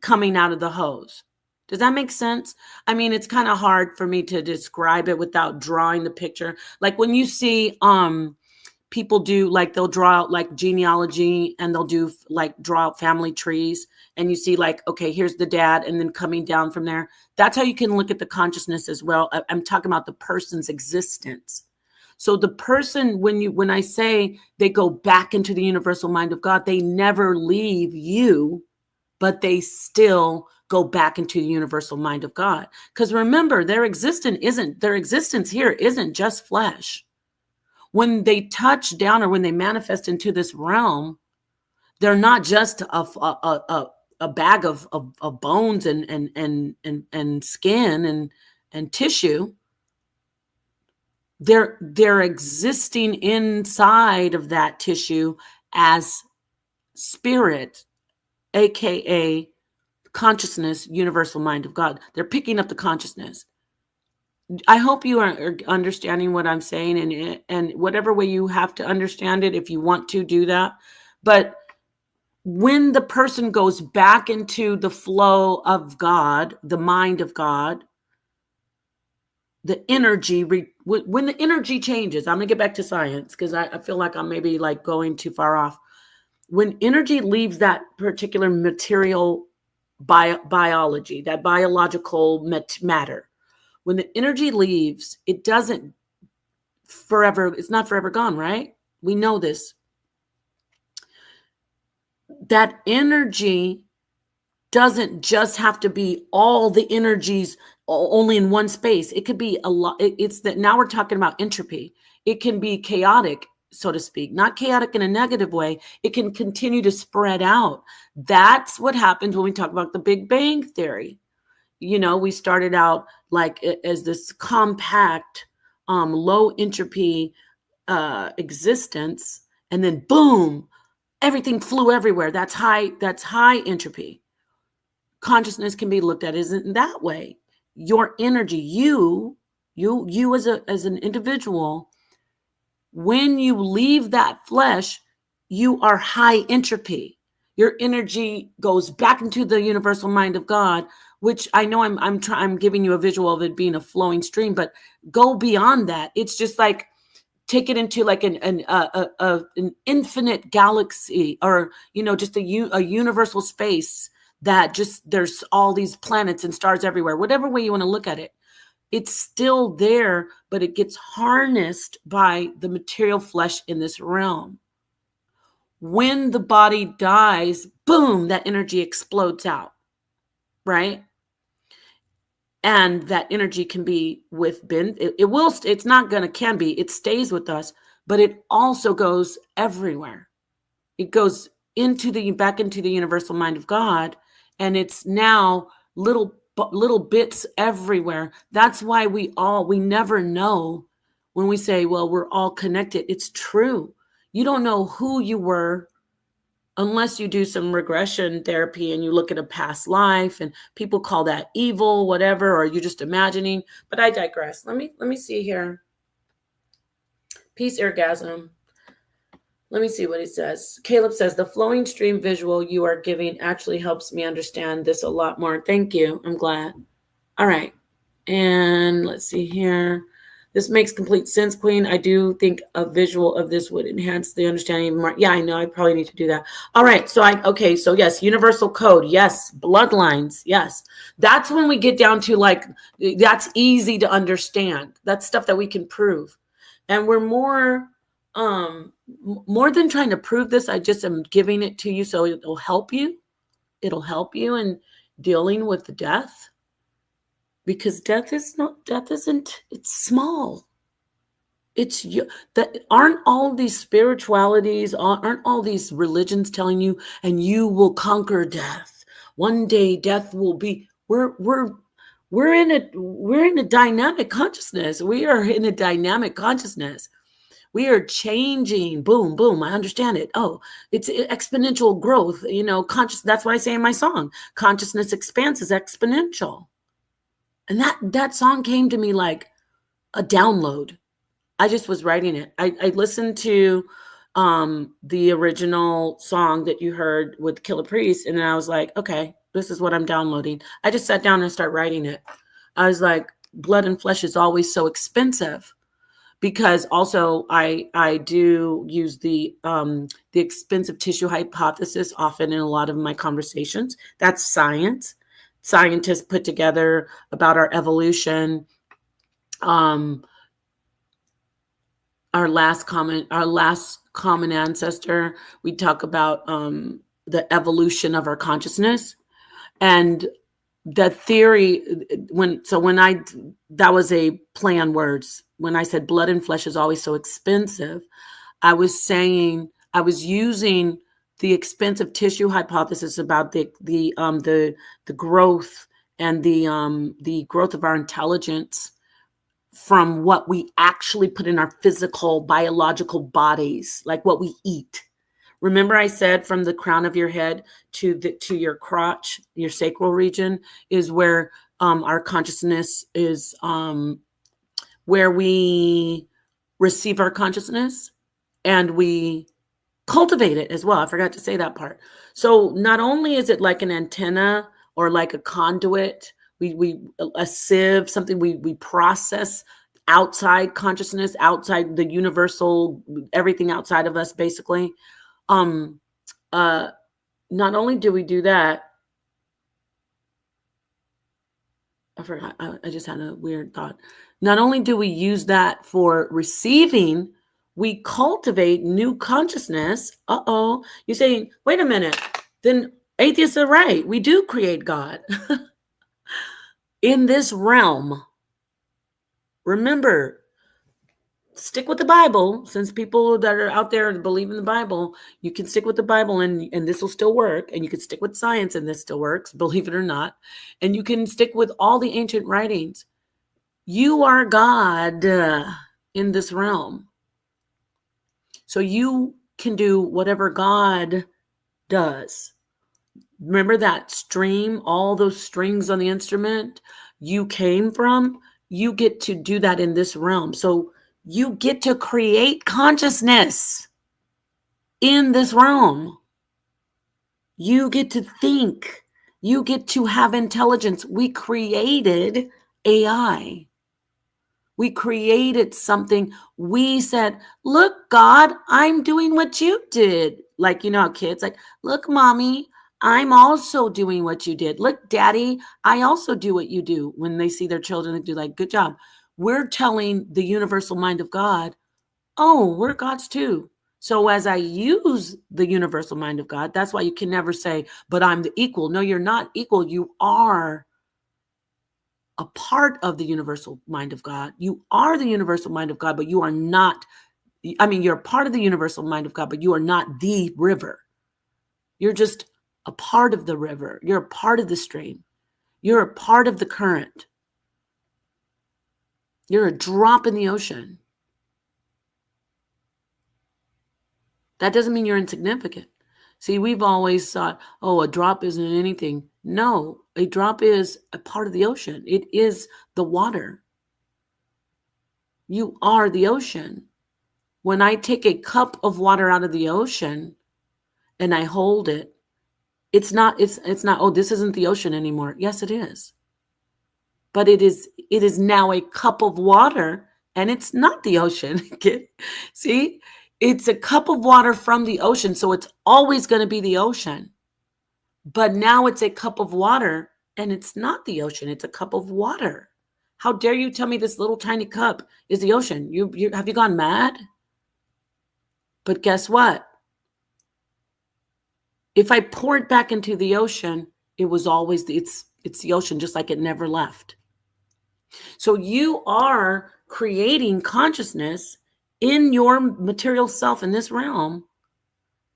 coming out of the hose. Does that make sense? I mean, it's kind of hard for me to describe it without drawing the picture. Like when you see people do, like they'll draw out like genealogy, and they'll do like draw out family trees, and you see like, okay, here's the dad, and then coming down from there. That's how you can look at the consciousness as well. I'm talking about the person's existence. So the person, when I say they go back into the universal mind of God, they never leave you, but they still go back into the universal mind of God. Because remember, their existence here isn't just flesh. When they touch down, or when they manifest into this realm, they're not just a bag of bones and skin and tissue. They're existing inside of that tissue as spirit, aka consciousness, universal mind of God. They're picking up the consciousness. I hope you are understanding what I'm saying, and whatever way you have to understand it, if you want to do that. But when the person goes back into the flow of God, the mind of God, the energy, when the energy changes, I'm going to get back to science because I feel like I'm maybe like going too far off. When energy leaves that particular material biology, that biological matter, when the energy leaves, it doesn't forever, it's not forever gone, right? We know this. that energy doesn't just have to be all the energies only in one space. It could be a lot. It's that now we're talking about entropy. It can be chaotic, so to speak, not chaotic in a negative way. It can continue to spread out. That's what happens when we talk about the Big Bang Theory. We started out like as this compact, low entropy existence, and then boom, everything flew everywhere. That's high entropy. Consciousness can be looked at as in that way. Your energy, you as an individual, when you leave that flesh, you are high entropy. Your energy goes back into the universal mind of God, which I know I'm giving you a visual of it being a flowing stream, but go beyond that. It's just like take it into like an infinite galaxy, or just a universal space, that just there's all these planets and stars everywhere. Whatever way you want to look at it, it's still there, but it gets harnessed by the material flesh in this realm. When the body dies, boom, that energy explodes out, right? And that energy can be with bin. It will. It's not gonna. Can be. It stays with us, but it also goes everywhere. It goes back into the universal mind of God, and it's now little bits everywhere. That's why we never know when we say, well, we're all connected. It's true. You don't know who you were unless you do some regression therapy and you look at a past life, and people call that evil, whatever, or you're just imagining. But I digress. Let me see here. Peace orgasm. Let me see what he says. Caleb says, the flowing stream visual you are giving actually helps me understand this a lot more. Thank you. I'm glad. All right. And let's see here. This makes complete sense, Queen. I do think a visual of this would enhance the understanding even more. Yeah, I know. I probably need to do that. All right. Okay. So yes, universal code. Yes. Bloodlines. Yes. That's when we get down to like, that's easy to understand. That's stuff that we can prove. And we're more than trying to prove this, I just am giving it to you so it'll help you. It'll help you in dealing with the death, because death isn't, it's small. It's you that aren't all these spiritualities, aren't all these religions telling you, and you will conquer death. One day death will be, we're in a dynamic consciousness. We are in a dynamic consciousness. We are changing. Boom, boom. I understand it. Oh, it's exponential growth. Conscious. That's what I say in my song. Consciousness expanse is exponential. And that song came to me like a download. I just was writing it. I listened to the original song that you heard with Killer Priest, and then I was like, okay, this is what I'm downloading. I just sat down and started writing it. I was like, blood and flesh is always so expensive. Because also I do use the expensive tissue hypothesis often in a lot of my conversations. That's science. Scientists put together about our evolution. Our last common ancestor. We talk about the evolution of our consciousness, and the theory that was a play on words. When I said blood and flesh is always so expensive, I was using the expensive tissue hypothesis about the growth and the growth of our intelligence from what we actually put in our physical biological bodies, like what we eat. Remember I said from the crown of your head to your crotch, your sacral region, is where our consciousness is, where we receive our consciousness and we cultivate it as well. I forgot to say that part. So not only is it like an antenna or like a conduit, we a sieve, something we process outside consciousness, outside the universal, everything outside of us, basically. Not only do we do that, I forgot, I just had a weird thought. Not only do we use that for receiving we cultivate new consciousness. You're saying, wait a minute, then atheists are right. We do create God in this realm. Remember, stick with the Bible. Since people that are out there believe in the Bible, you can stick with the Bible and this will still work. And you can stick with science and this still works, believe it or not. And you can stick with all the ancient writings. You are God in this realm. So you can do whatever God does. Remember that stream, all those strings on the instrument you came from? You get to do that in this realm. So you get to create consciousness in this realm. You get to think. You get to have intelligence. We created AI. We created something. We said, look, God, I'm doing what you did. Like, how kids like, look, mommy, I'm also doing what you did. Look, daddy, I also do what you do. When they see their children, they do like, good job. We're telling the universal mind of God, oh, we're God's too. So as I use the universal mind of God, that's why you can never say, but I'm the equal. No, you're not equal. You are a part of the universal mind of God. You are the universal mind of God, but you are not, you're a part of the universal mind of God, but you are not the river. You're just a part of the river. You're a part of the stream. You're a part of the current. You're a drop in the ocean. That doesn't mean you're insignificant. See, we've always thought, oh, a drop isn't anything. No, a drop is a part of the ocean. It is the water. You are the ocean. When I take a cup of water out of the ocean and I hold it, it's not, oh, this isn't the ocean anymore. Yes, it is. But it is now a cup of water and it's not the ocean. See, it's a cup of water from the ocean. So it's always going to be the ocean. But now it's a cup of water and it's not the ocean. It's a cup of water. How dare you tell me this little tiny cup is the ocean? Have you gone mad? But guess what? If I pour it back into the ocean, it was always it's the ocean, just like it never left. So you are creating consciousness in your material self in this realm.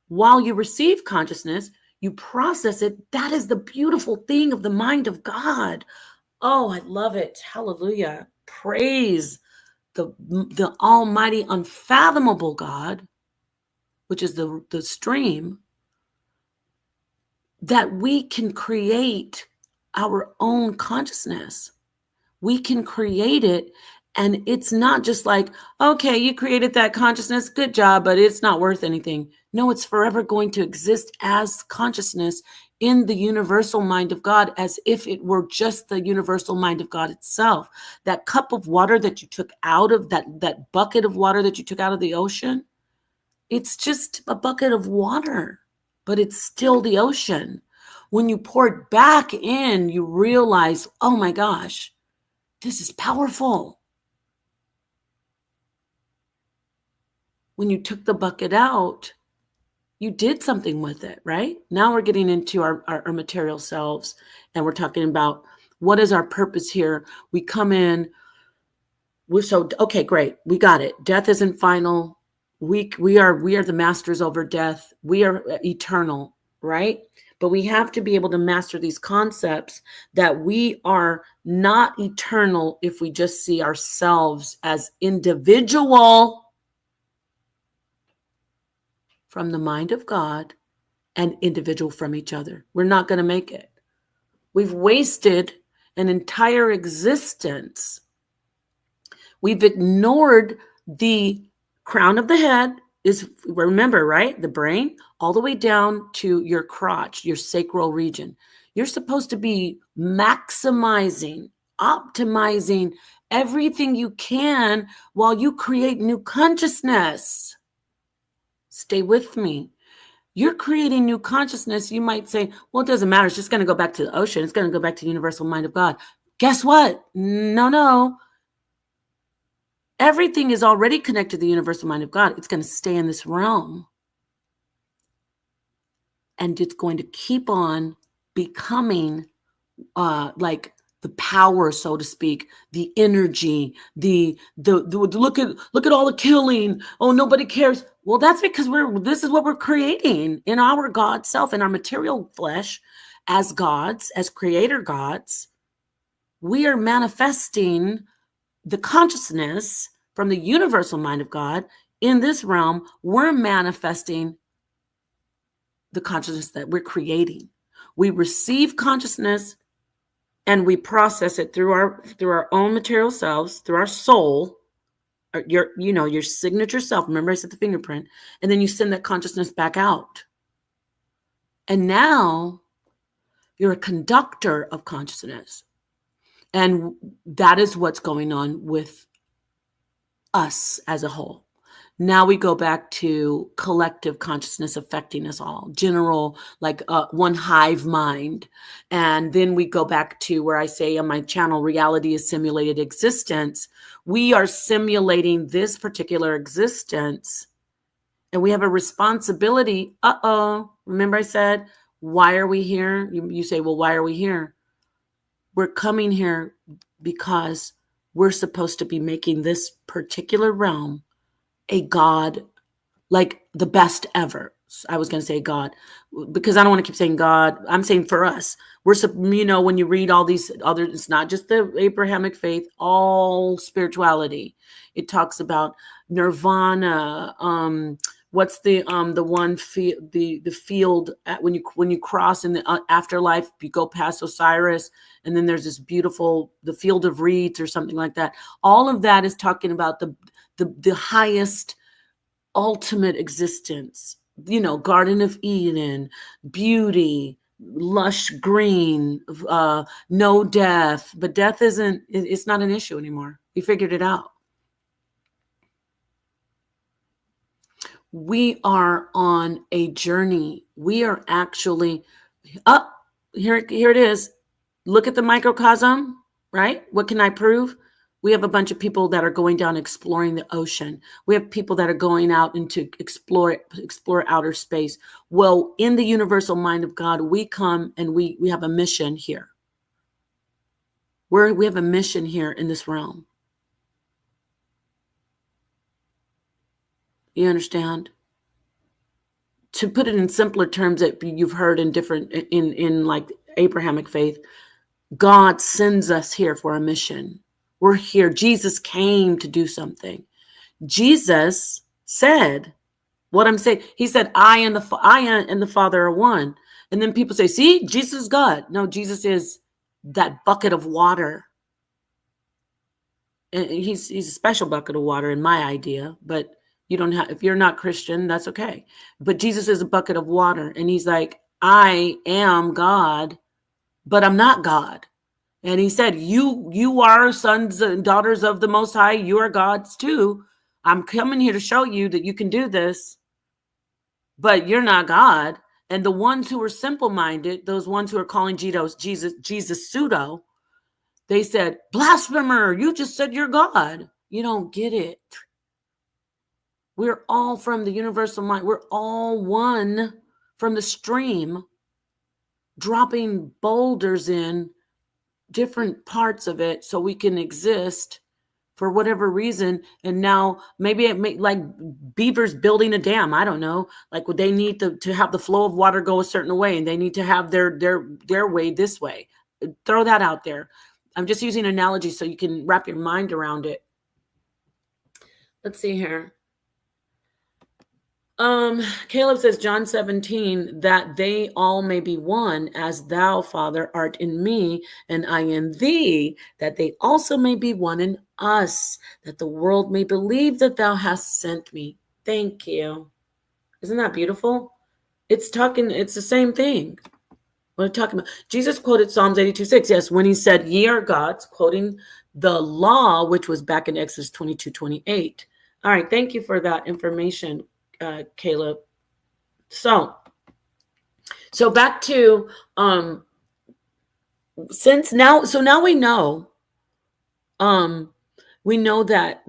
While you receive consciousness, you process it. That is the beautiful thing of the mind of God. Oh, I love it. Hallelujah. Praise the almighty, unfathomable God, which is the stream, that we can create our own consciousness. We can create it. And it's not just like, okay, you created that consciousness. Good job, but it's not worth anything. No, it's forever going to exist as consciousness in the universal mind of God, as if it were just the universal mind of God itself. That cup of water that you took out of that bucket of water that you took out of the ocean, it's just a bucket of water, but it's still the ocean. When you pour it back in, you realize, oh my gosh, this is powerful. When you took the bucket out, you did something with it, right? Now we're getting into our material selves and we're talking about what is our purpose here. We come in, okay, great. We got it. Death isn't final. We are the masters over death. We are eternal, right? But we have to be able to master these concepts that we are not eternal if we just see ourselves as individual from the mind of God and individual from each other. We're not going to make it. We've wasted an entire existence. We've ignored the crown of the head is, remember, right? The brain all the way down to your crotch, your sacral region. You're supposed to be maximizing, optimizing everything you can while you create new consciousness. Stay with me. You're creating new consciousness. You might say, well, it doesn't matter. It's just going to go back to the ocean. It's going to go back to the universal mind of God. Guess what? No. Everything is already connected to the universal mind of God. It's going to stay in this realm. And it's going to keep on becoming like the power, so to speak, the energy, the look at all the killing. Oh, nobody cares. Well, that's because this is what we're creating in our God self, in our material flesh, as gods, as creator gods. We are manifesting the consciousness from the universal mind of God in this realm. We're manifesting the consciousness that we're creating. We receive consciousness and we process it through our own material selves, through our soul, your signature self. Remember I said the fingerprint, and then you send that consciousness back out. And now you're a conductor of consciousness. And that is what's going on with us as a whole. Now we go back to collective consciousness affecting us all, general, like one hive mind. And then we go back to where I say on my channel, reality is simulated existence. We are simulating this particular existence, and we have a responsibility. Remember I said, why are we here? You say, well, why are we here? We're coming here because we're supposed to be making this particular realm a God, like the best ever. I was going to say God, because I don't want to keep saying God. I'm saying for us, when you read all these other, it's not just the Abrahamic faith, all spirituality. It talks about nirvana. What's the one the field when you cross in the afterlife, you go past Osiris, and then there's this beautiful, the field of reeds or something like that. All of that is talking about the highest ultimate existence, Garden of Eden, beauty, lush green, no death. But death it's not an issue anymore. We figured it out. We are on a journey. We are actually here it is. Look at the microcosm, right? What can I prove? We have a bunch of people that are going down exploring the ocean. We have people that are going out into explore outer space. Well, in the universal mind of God, we come and we have a mission here. We have a mission here in this realm. You understand? To put it in simpler terms that you've heard in different in like Abrahamic faith, God sends us here for a mission. We're here. Jesus came to do something. Jesus said what I'm saying. He said, I and the Father are one. And then people say, see, Jesus is God. No, Jesus is that bucket of water. And he's a special bucket of water in my idea, but you don't have, if you're not Christian, that's okay. But Jesus is a bucket of water. And he's like, I am God, but I'm not God. And he said, you are sons and daughters of the Most High. You are gods too. I'm coming here to show you that you can do this, but you're not God. And the ones who are simple-minded, those ones who are calling Jesus pseudo, they said, blasphemer, you just said you're God. You don't get it. We're all from the universal mind. We're all one from the stream, dropping boulders in different parts of it so we can exist for whatever reason. And now maybe it may, like beavers building a dam, I don't know, like would they need to have the flow of water go a certain way, and they need to have their way this way. Throw that out there. I'm just using an analogy so you can wrap your mind around it. Let's see here. Caleb says, John 17, that they all may be one, as thou, Father, art in me, and I in thee, that they also may be one in us, that the world may believe that thou hast sent me. Thank you. Isn't that beautiful? It's the same thing. What I'm talking about. Jesus quoted Psalms 82:6. Yes, when he said, ye are gods, quoting the law, which was back in Exodus 22:28. All right, thank you for that information, Caleb. So back to now we know We know that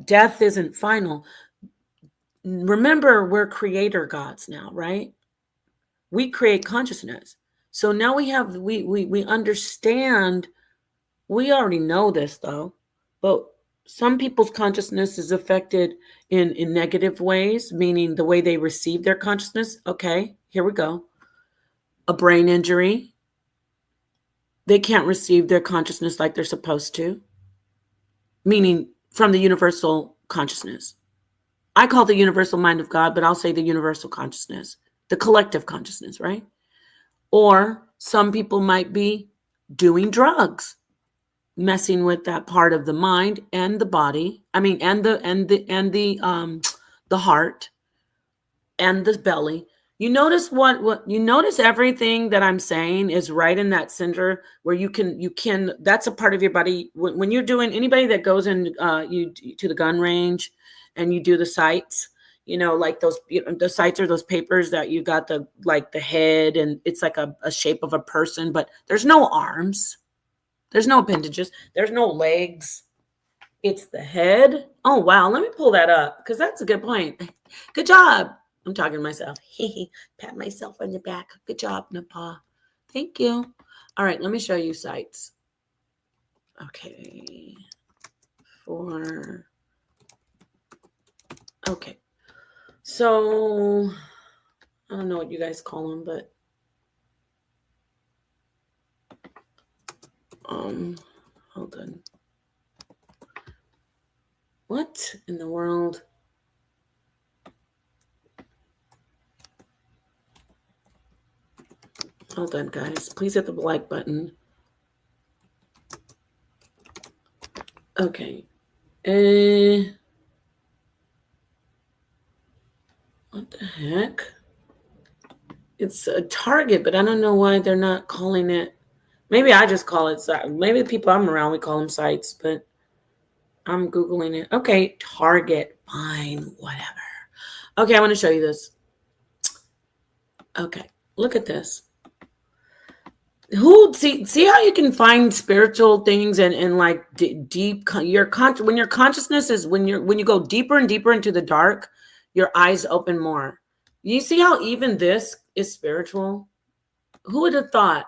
death isn't final. Remember, we're creator gods now, right? We create consciousness. So now we understand. We already know this though, but some people's consciousness is affected in negative ways, meaning the way they receive their consciousness. Okay, here we go. A brain injury. They can't receive their consciousness like they're supposed to, meaning from the universal consciousness. I call it the universal mind of God, but I'll say the universal consciousness, the collective consciousness, right? Or some people might be doing drugs, messing with that part of the mind and the body. I mean, the heart and the belly. You notice what you notice everything that I'm saying is right in that center where you can that's a part of your body when you're doing anybody that goes in you to the gun range and you do the sights, like those, the sights are those papers that you got the like the head and it's like a shape of a person, but there's no arms, there's no appendages, there's no legs. It's the head. Oh, wow. Let me pull that up because that's a good point. Good job. I'm talking to myself. Pat myself on the back. Good job, Napa. Thank you. All right, let me show you sites. Okay. Okay. So, I don't know what you guys call them, but hold on. What in the world? Hold on, guys. Please hit the like button. Okay. What the heck? It's a Target, but I don't know why they're not calling it. Maybe I just call it. Maybe the people I'm around, we call them sites, but I'm Googling it. Okay, Target. Fine, whatever. Okay, I want to show you this. Okay, look at this. See how you can find spiritual things and like deep when your consciousness is when you go deeper and deeper into the dark, your eyes open more. You see how even this is spiritual? Who would have thought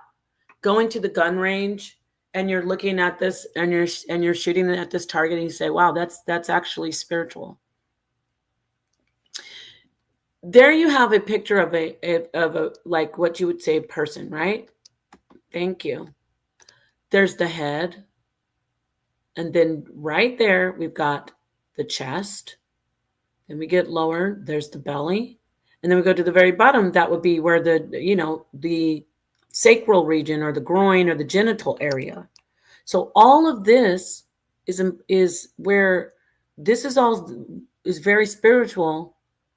going to the gun range and you're looking at this and you're shooting at this target and you say, wow, that's actually spiritual. There you have a picture of a like what you would say a person, right? Thank you. There's the head. And then right there, we've got the chest. Then we get lower, there's the belly. And then we go to the very bottom. That would be where the sacral region or the groin or the genital area. So all of this is where this is very spiritual.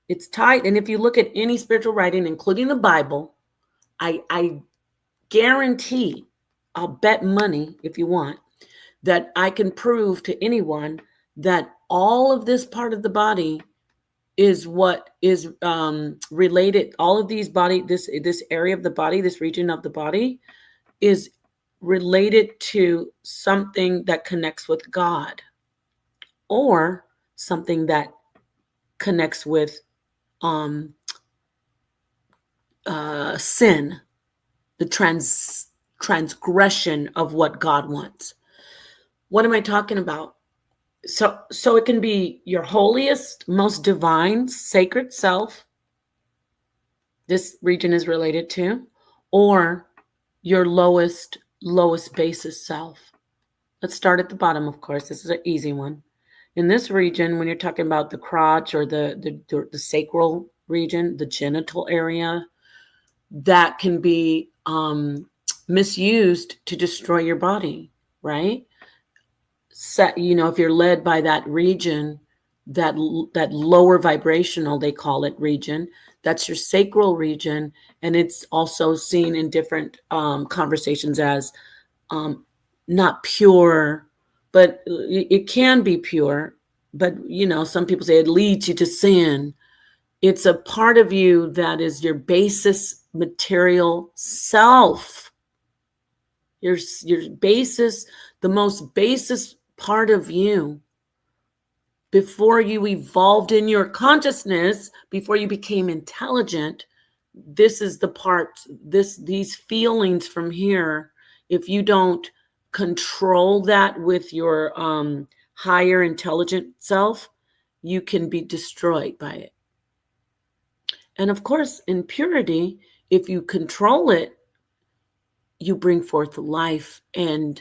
It's tied. And if you look at any spiritual writing, including the Bible, I guarantee, I'll bet money if you want, that I can prove to anyone that all of this part of the body is what is related. All of these this area of the body, this region of the body is related to something that connects with God or something that connects with sin, the transgression of what God wants. What am I talking about? So it can be your holiest, most divine, sacred self. This region is related to, or your lowest basis self. Let's start at the bottom, of course. This is an easy one. In this region, when you're talking about the crotch or the sacral region, the genital area, that can be misused to destroy your body, right? If you're led by that region, that lower vibrational, they call it region, that's your sacral region. And it's also seen in different conversations as not pure, but it can be pure. But, some people say it leads you to sin. It's a part of you that is your basis material self. Your basis, the most basis part of you before you evolved in your consciousness, before you became intelligent, this is the part, these feelings from here, if you don't control that with your higher intelligent self, you can be destroyed by it. And of course, in purity, if you control it, you bring forth life, and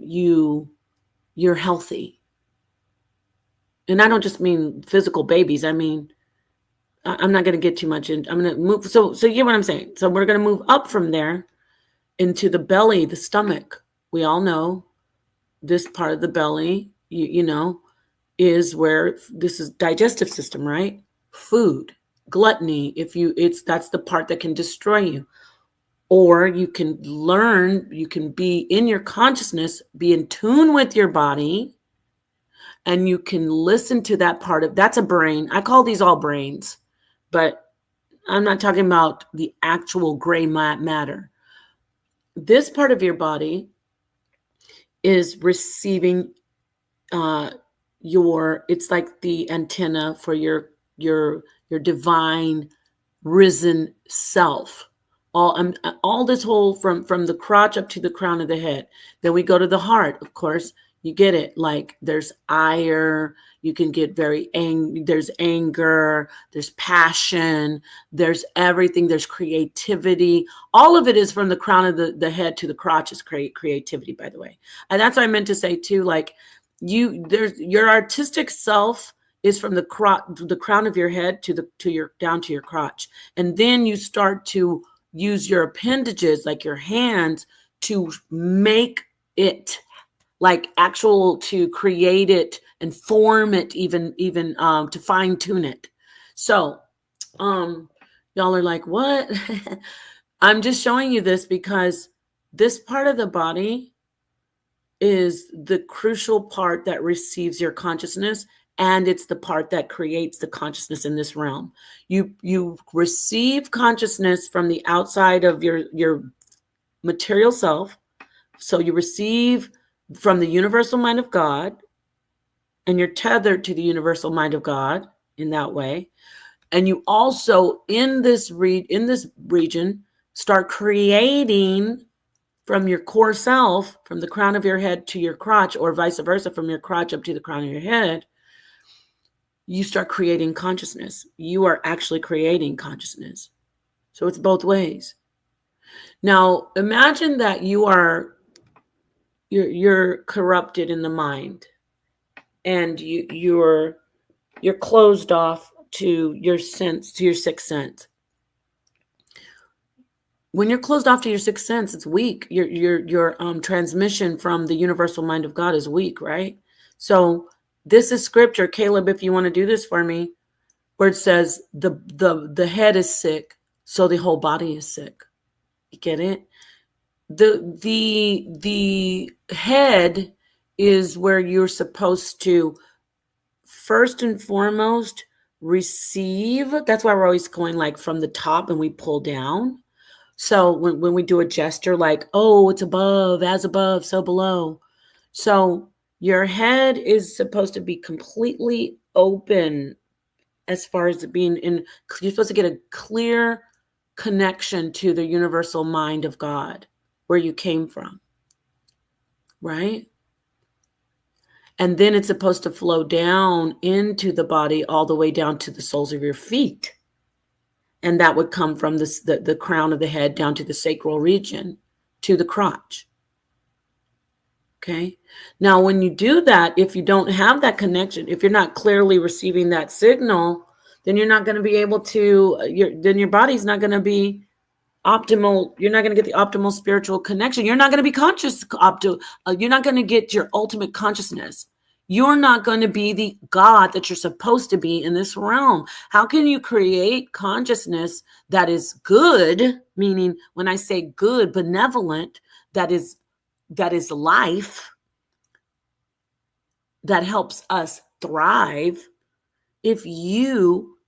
you're healthy. And I don't just mean physical babies. I mean, I'm not going to get too much in. I'm going to move. So you get what I'm saying. So we're going to move up from there into the belly, the stomach. We all know this part of the belly, you know, is where this is digestive system, right? Food, gluttony. That's the part that can destroy you. Or you can learn, you can be in your consciousness, be in tune with your body, and you can listen to that part of, that's a brain. I call these all brains, but I'm not talking about the actual gray matter. This part of your body is receiving it's like the antenna for your divine risen self. All this whole from the crotch up to the crown of the head. Then we go to the heart. Of course, you get it. Like there's ire. You can get very angry. There's anger. There's passion. There's everything. There's creativity. All of it is from the crown of the head to the crotch is creativity, by the way. And that's what I meant to say too. Like there's your artistic self is from the crown of your head to your down to your crotch, and then you start to use your appendages, like your hands, to make it like actual, to create it and form it, even to fine tune it. So y'all are like, what? I'm just showing you this because this part of the body is the crucial part that receives your consciousness, and it's the part that creates the consciousness in this realm. You receive consciousness from the outside of your material self. So you receive from the universal mind of God, and you're tethered to the universal mind of God in that way. And you also in this region start creating from your core self, from the crown of your head to your crotch, or vice versa, from your crotch up to the crown of your head. You start creating consciousness. You are actually creating consciousness. So it's both ways. Now, imagine that you're corrupted in the mind, and you're closed off to your sense, to your sixth sense. When you're closed off to your sixth sense, it's weak. Your transmission from the universal mind of God is weak, right? So this is scripture, Caleb, if you want to do this for me, where it says the head is sick, so the whole body is sick. You get it? The head is where you're supposed to first and foremost receive. That's why we're always going like from the top and we pull down. So when we do a gesture like, oh, it's above, as above, so below. So your head is supposed to be completely open as far as being in, you're supposed to get a clear connection to the universal mind of God, where you came from, right? And then it's supposed to flow down into the body all the way down to the soles of your feet. And that would come from the crown of the head down to the sacral region, to the crotch. Okay. Now, when you do that, if you don't have that connection, if you're not clearly receiving that signal, then you're not going to be able to, then your body's not going to be optimal. You're not going to get the optimal spiritual connection. You're not going to be conscious. You're not going to get your ultimate consciousness. You're not going to be the God that you're supposed to be in this realm. How can you create consciousness that is good? Meaning, when I say good, benevolent, that is life, that helps us thrive, if you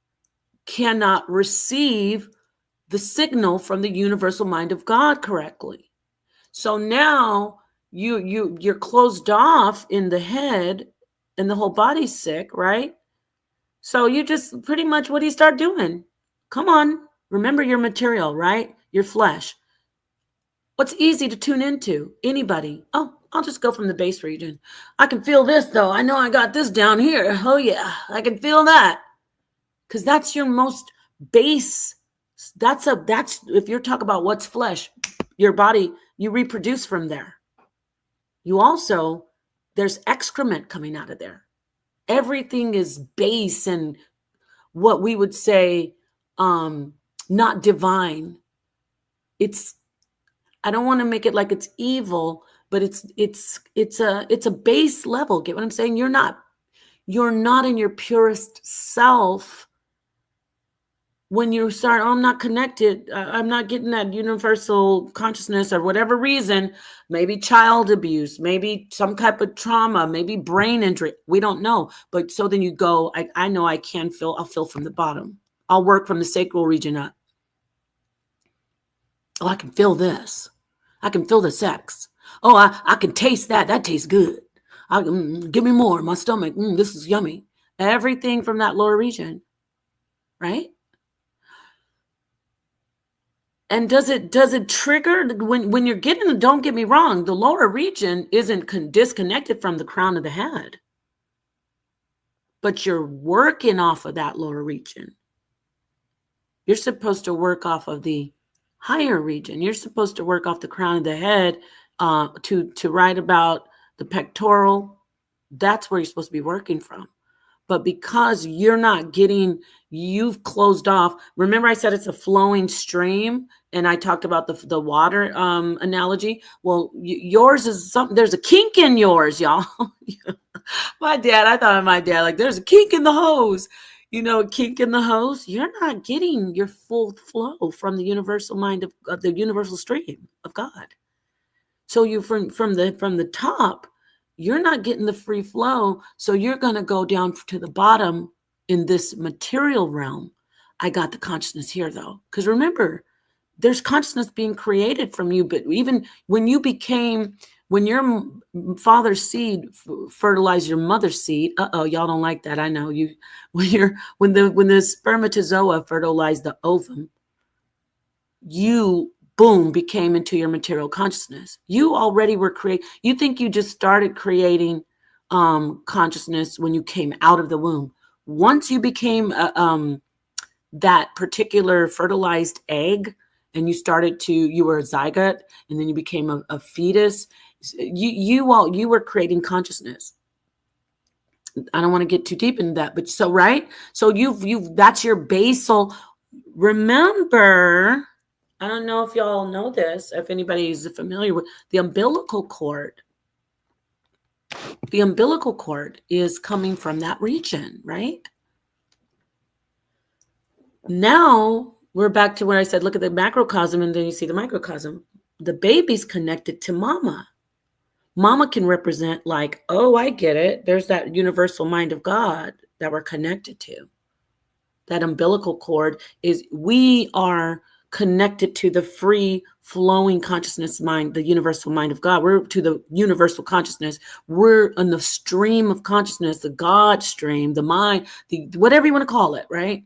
cannot receive the signal from the universal mind of God correctly. So now you're closed off in the head, and the whole body's sick, right? So you just pretty much, what do you start doing? Come on, remember your material, right? Your flesh. What's easy to tune into? Anybody. Oh, I'll just go from the base region. I can feel this though. I know I got this down here. Oh yeah, I can feel that. Because that's your most base. That's if you're talking about what's flesh, your body, you reproduce from there. You also, there's excrement coming out of there. Everything is base and what we would say not divine. It's, I don't want to make it like it's evil, but it's a base level. Get what I'm saying? You're not in your purest self when you start, oh, I'm not connected, I'm not getting that universal consciousness, or whatever reason, maybe child abuse, maybe some type of trauma, maybe brain injury, we don't know. But so then you go, I know I can feel, I'll feel from the bottom. I'll work from the sacral region up. Oh, I can feel this. I can feel the sex. Oh, I can taste that. That tastes good. Give me more. My stomach, this is yummy. Everything from that lower region, right? And does it trigger when you're getting, don't get me wrong, the lower region isn't disconnected from the crown of the head, but you're working off of that lower region. You're supposed to work off of the higher region. You're supposed to work off the crown of the head to write about the pectoral. That's where you're supposed to be working from. But because you're not getting, you've closed off. Remember I said it's a flowing stream, and I talked about the water analogy. Well, yours is something, there's a kink in yours, y'all. I thought of my dad, like there's a kink in the hose. A kink in the hose. You're not getting your full flow from the universal mind of the universal stream of God. So you from the top, you're not getting the free flow. So you're going to go down to the bottom in this material realm. I got the consciousness here though. Because remember, there's consciousness being created from you. But even when your father's seed fertilized your mother's seed, y'all don't like that. I know you, when the spermatozoa fertilized the ovum, you boom, became into your material consciousness. You already were you think you just started creating consciousness when you came out of the womb. Once you became that particular fertilized egg, and you were a zygote, and then you became a fetus, you were creating consciousness. I don't want to get too deep into that, but so, right? So that's your basal. Remember, I don't know if y'all know this, if anybody is familiar with the umbilical cord. The umbilical cord is coming from that region, right? Now we're back to where I said, look at the macrocosm, and then you see the microcosm. The baby's connected to mama. Mama can represent like, oh, I get it. There's that universal mind of God that we're connected to. That umbilical cord is, we are connected to the free flowing consciousness mind, the universal mind of God. We're to the universal consciousness. We're in the stream of consciousness, the God stream, the mind, whatever you want to call it, right?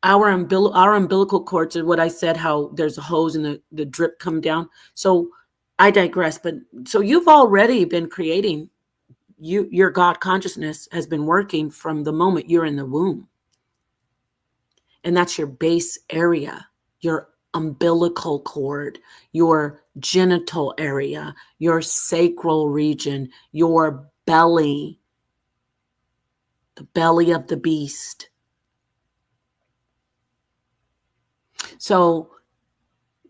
Our umbilical cords are what I said, how there's a hose and the drip come down. So I digress, but so you've already been creating, your God consciousness has been working from the moment you're in the womb. And that's your base area, your umbilical cord, your genital area, your sacral region, your belly, the belly of the beast. So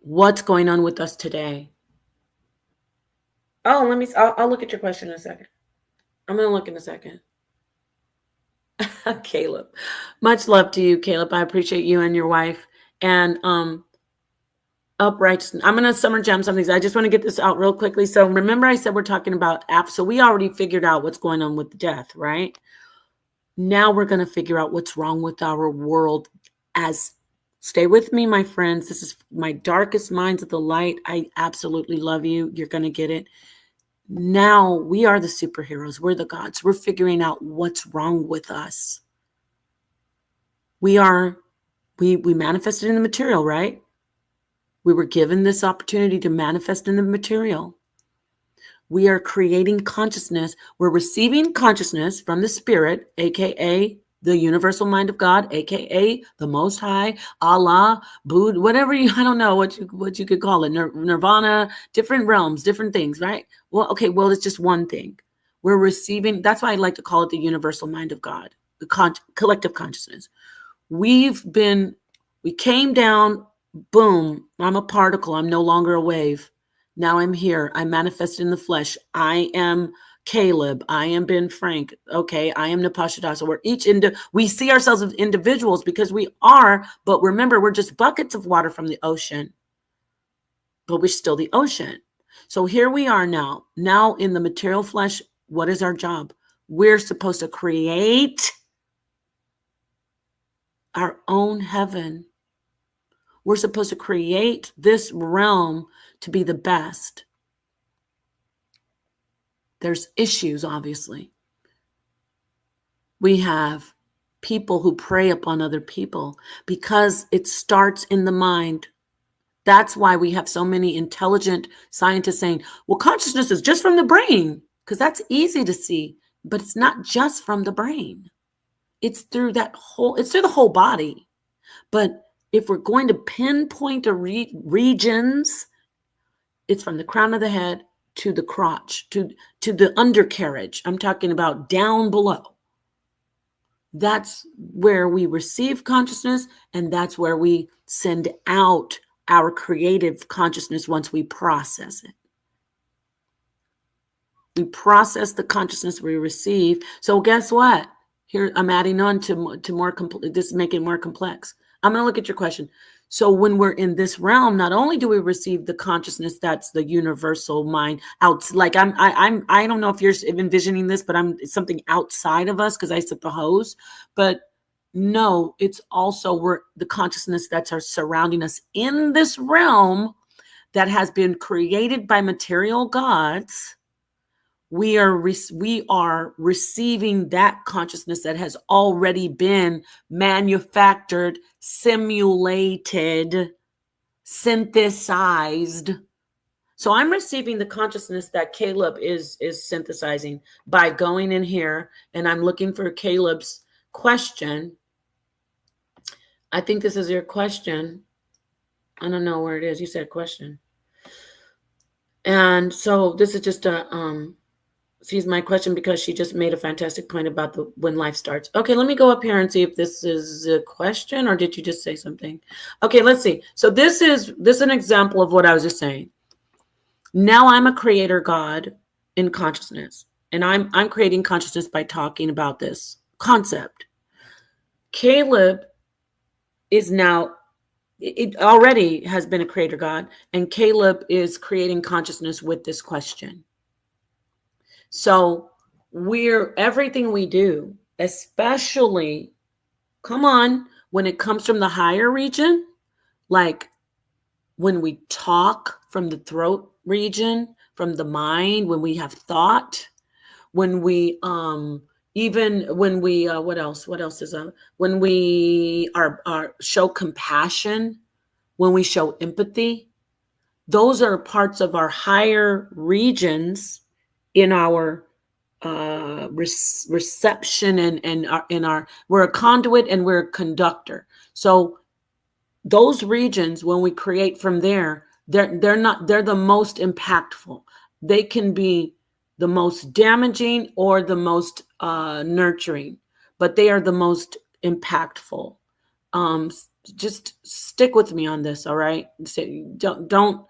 what's going on with us today? Oh, I'll look at your question in a second. I'm going to look in a second. Caleb, much love to you, Caleb. I appreciate you and your wife. And upright. I'm going to summer jam some of these. I just want to get this out real quickly. So remember I said we're talking about so we already figured out what's going on with death, right? Now we're going to figure out what's wrong with our world. Stay with me, my friends. This is my darkest minds of the light. I absolutely love you. You're going to get it. Now we are the superheroes. We're the gods. We're figuring out what's wrong with us. We manifested in the material, right? We were given this opportunity to manifest in the material. We are creating consciousness. We're receiving consciousness from the spirit, aka the universal mind of God, aka the Most High, Allah, Buddha, whatever I don't know what you could call it, Nirvana, different realms, different things, right? Well, okay, well, it's just one thing. We're receiving. That's why I like to call it the universal mind of God, the collective consciousness. We came down, boom, I'm a particle. I'm no longer a wave. Now I'm here. I manifest in the flesh. I am Caleb. I am Ben Frank. Okay. I am Napasha Dasa. We see ourselves as individuals because we are, but remember, we're just buckets of water from the ocean, but we're still the ocean. So here we are now. Now in the material flesh, what is our job? We're supposed to create our own heaven. We're supposed to create this realm to be the best. There's issues, obviously. We have people who prey upon other people because it starts in the mind. That's why we have so many intelligent scientists saying, well, consciousness is just from the brain, because that's easy to see, but it's not just from the brain. It's through the whole body. But if we're going to pinpoint the regions, it's from the crown of the head to the crotch, to the undercarriage. I'm talking about down below. That's where we receive consciousness, and that's where we send out our creative consciousness once we process it. We process the consciousness we receive. So guess what? Here, I'm adding on to more complete. This is making it more complex. I'm going to look at your question. So when we're in this realm, not only do we receive the consciousness that's the universal mind out, like I don't know if you're envisioning this, but it's something outside of us because I set the hose. But no, it's also the consciousness that's surrounding us in this realm that has been created by material gods. We are receiving that consciousness that has already been manufactured, simulated, synthesized. So I'm receiving the consciousness that Caleb is synthesizing by going in here, and I'm looking for Caleb's question. I think this is your question. I don't know where it is. You said question. And so this is just sees my question because she just made a fantastic point about when life starts. Okay, let me go up here and see if this is a question, or did you just say something? Okay, let's see. So this is an example of what I was just saying. Now I'm a creator God in consciousness, and I'm creating consciousness by talking about this concept. Caleb is now, it already has been a creator God, and Caleb is creating consciousness with this question. So everything we do, especially, come on, when it comes from the higher region, like when we talk from the throat region, from the mind, when we have thought, when we even when we what else is when we are show compassion, when we show empathy, those are parts of our higher regions in our reception and we're a conduit and we're a conductor. So those regions, when we create from there, they're the most impactful. They can be the most damaging or the most nurturing, but they are the most impactful. Just stick with me on this, all right? Don't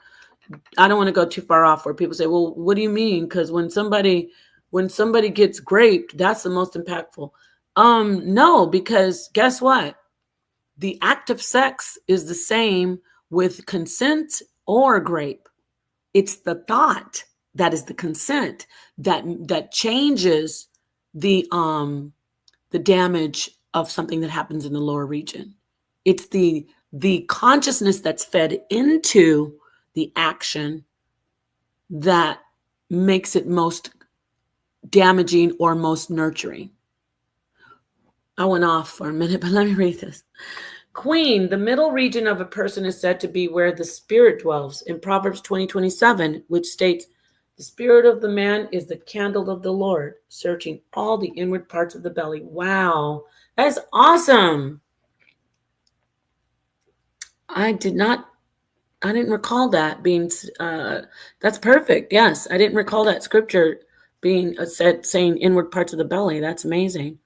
I don't want to go too far off where people say, well, what do you mean? Because when somebody gets raped, that's the most impactful. No, because guess what? The act of sex is the same with consent or grape. It's the thought that is the consent that changes the damage of something that happens in the lower region. It's the consciousness that's fed into the action that makes it most damaging or most nurturing. I went off for a minute, but let me read this. Queen, the middle region of a person is said to be where the spirit dwells in Proverbs 20:27, which states, the spirit of the man is the candle of the Lord, searching all the inward parts of the belly. Wow, that's awesome. I didn't recall that being, that's perfect. Yes, I didn't recall that scripture being saying inward parts of the belly. That's amazing.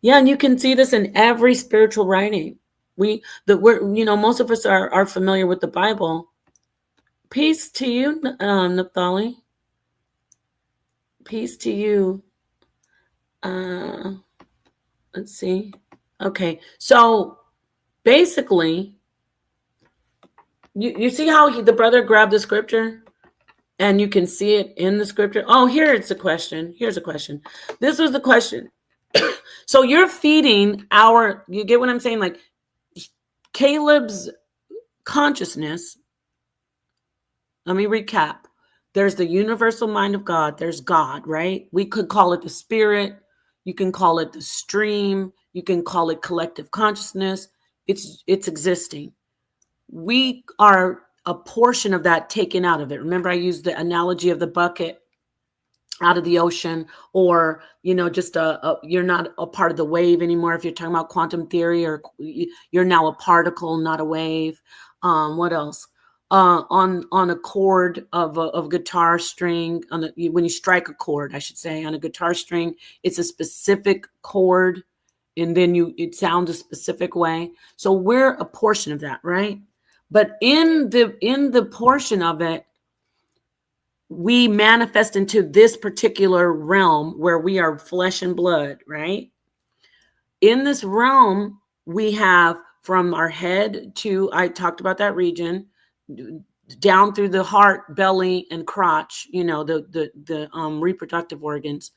Yeah, and you can see this in every spiritual writing. Most of us are familiar with the Bible. Peace to you, Naphtali. Peace to you. Let's see. Okay, so basically, you see how the brother grabbed the scripture, and you can see it in the scripture. Oh, here's a question. Here's a question. This was the question. So you're feeding you get what I'm saying? Like Caleb's consciousness. Let me recap. There's the universal mind of God. There's God, right? We could call it the spirit. You can call it the stream. You can call it collective consciousness. It's existing. We are a portion of that taken out of it. Remember, I used the analogy of the bucket out of the ocean, or just you're not a part of the wave anymore. If you're talking about quantum theory, or you're now a particle, not a wave. What else? On a chord of guitar string, when you strike a chord, I should say, on a guitar string, it's a specific chord, and then it sounds a specific way. So we're a portion of that, right? But in the portion of it, we manifest into this particular realm where we are flesh and blood, right? In this realm, we have from our head to, I talked about that region, down through the heart, belly, and crotch, the reproductive organs.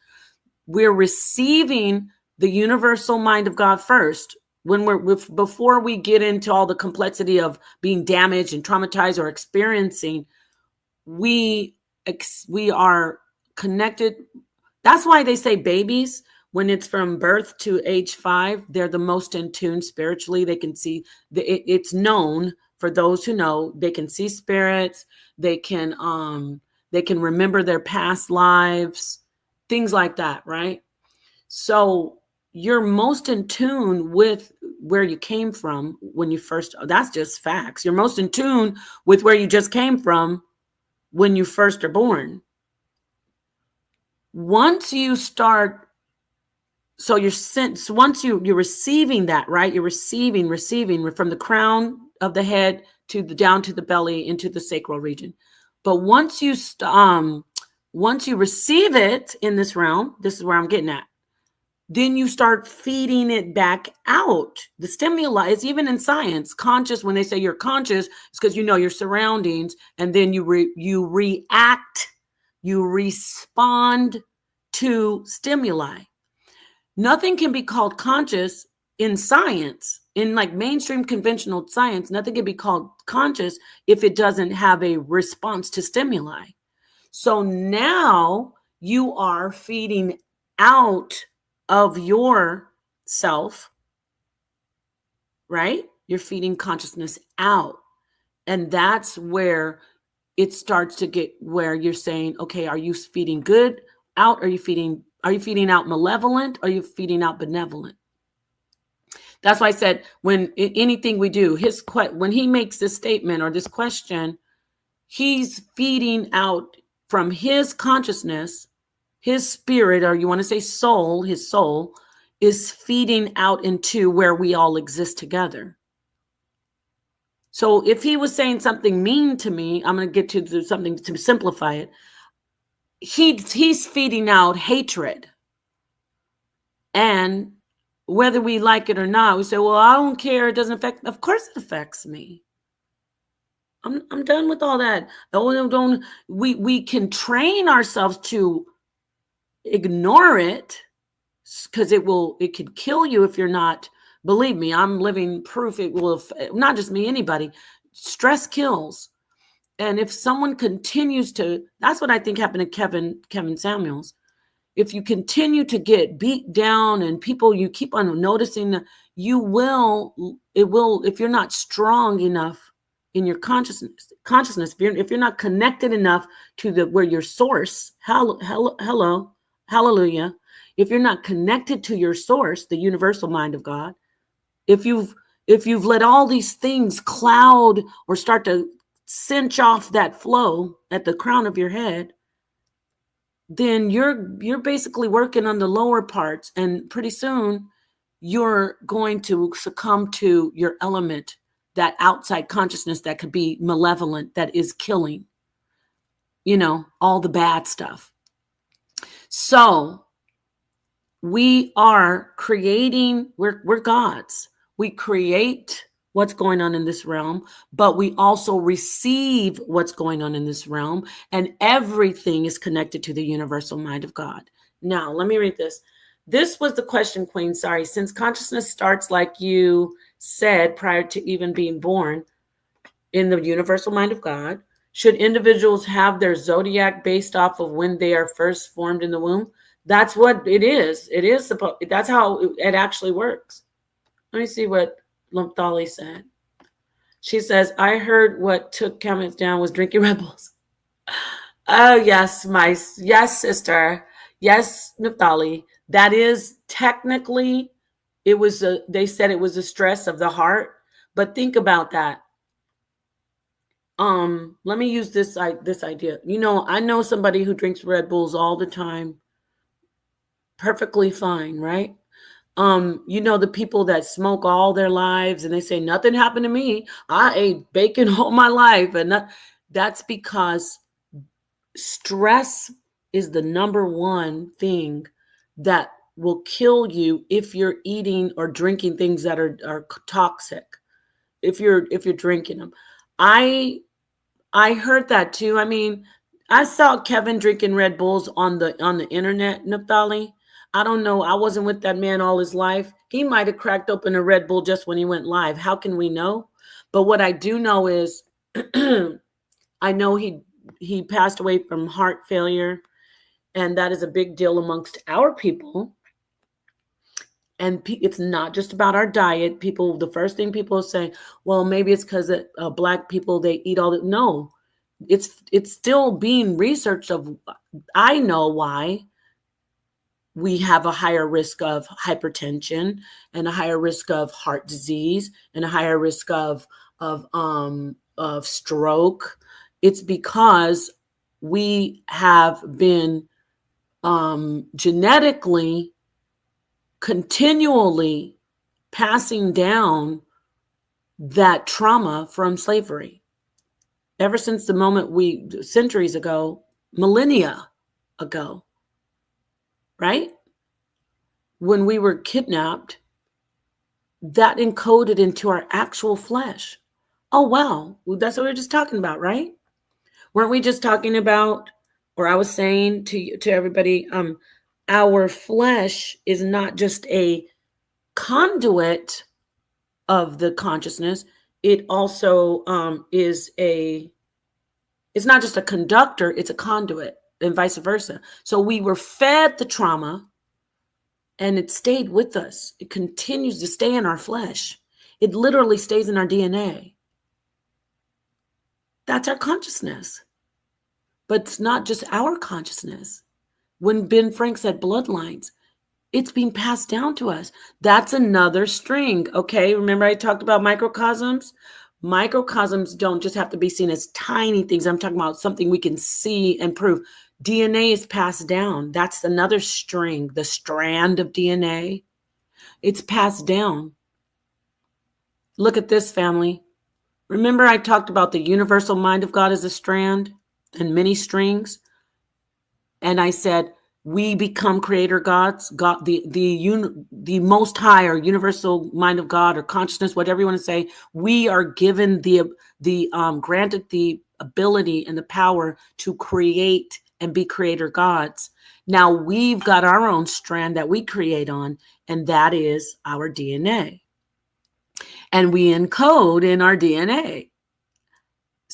We're receiving the universal mind of God first. Before we get into all the complexity of being damaged and traumatized or experiencing, we are connected. That's why they say babies, when it's from birth to age 5, they're the most in tune spiritually. They can see it's known, for those who know, they can see spirits. They can remember their past lives, things like that, right? So you're most in tune with where you came from when you first, that's just facts. You're most in tune with where you just came from when you first are born. Once you start, so once you're receiving that, right? You're receiving from the crown of the head down to the belly into the sacral region. But once you receive it in this realm, this is where I'm getting at, then you start feeding it back out. The stimuli is, even in science, conscious. When they say you're conscious, it's because you know your surroundings, and then you react, you respond to stimuli. Nothing can be called conscious in science, in like mainstream conventional science. Nothing can be called conscious if it doesn't have a response to stimuli. So now you are feeding out of your self, right? You're feeding consciousness out. And that's where it starts to get where you're saying, okay, are you feeding good out? Are you feeding out malevolent? Are you feeding out benevolent? That's why I said, when anything we do, when he makes this statement or this question, he's feeding out from his consciousness. His spirit, or you want to say soul, his soul is feeding out into where we all exist together. So if he was saying something mean to me, I'm going to get to something to simplify it. He's feeding out hatred. And whether we like it or not, we say, well, I don't care. It doesn't affect. Of course it affects me. I'm done with all that. We can train ourselves to ignore it, because it could kill you if you're not. Believe me, I'm living proof. It will, not just me, anybody. Stress kills. And if someone continues to, that's what I think happened to Kevin Samuels. If you continue to get beat down and people, you keep on noticing that it will, if you're not strong enough in your consciousness, if you're not connected enough to where your source, hello, hallelujah. If you're not connected to your source, the universal mind of God, if you've let all these things cloud or start to cinch off that flow at the crown of your head, then you're basically working on the lower parts, and pretty soon you're going to succumb to your element, that outside consciousness that could be malevolent, that is killing, all the bad stuff. So we are creating, we're gods. We create what's going on in this realm, but we also receive what's going on in this realm, and everything is connected to the universal mind of God. Now, let me read this. This was the question, Queen. Sorry. Since consciousness starts, like you said, prior to even being born, in the universal mind of God, should individuals have their zodiac based off of when they are first formed in the womb? That's what it is. It is supposed. That's how it actually works. Let me see what Lumpthali said. She says, I heard what took Kemet down was drinking Red Bulls. Oh, yes, yes, sister. Yes, Naphtali. That is technically, they said it was a stress of the heart. But think about that. Let me use this idea. I know somebody who drinks Red Bulls all the time. Perfectly fine, right? The people that smoke all their lives and they say nothing happened to me. I ate bacon all my life, and that's because stress is the number one thing that will kill you if you're eating or drinking things that are toxic. If you're drinking them, I heard that too. I mean, I saw Kevin drinking Red Bulls on the internet, Naphtali. I don't know. I wasn't with that man all his life. He might have cracked open a Red Bull just when he went live. How can we know? But what I do know is I know he passed away from heart failure, and that is a big deal amongst our people. And it's not just about our diet. The first thing people say, well, maybe it's because Black people, they eat all that. No, it's still being researched of, I know why we have a higher risk of hypertension and a higher risk of heart disease and a higher risk of stroke. It's because we have been genetically continually passing down that trauma from slavery ever since the moment centuries ago, millennia ago, right? When we were kidnapped, that encoded into our actual flesh. Oh, wow. That's what we were just talking about, right? Weren't we just talking about, or I was saying to everybody, our flesh is not just a conduit of the consciousness. It also it's not just a conductor, it's a conduit, and vice versa. So we were fed the trauma and it stayed with us. It continues to stay in our flesh. It literally stays in our DNA. That's our consciousness. But it's not just our consciousness. When Ben Frank said bloodlines, it's being passed down to us. That's another string. Okay. Remember I talked about microcosms? Microcosms don't just have to be seen as tiny things. I'm talking about something we can see and prove. DNA is passed down. That's another string, the strand of DNA. It's passed down. Look at this, family. Remember I talked about the universal mind of God as a strand and many strings? And I said, we become creator gods, God, the most high or universal mind of God or consciousness, whatever you want to say. We are given granted the ability and the power to create and be creator gods. Now we've got our own strand that we create on, and that is our DNA. And we encode in our DNA.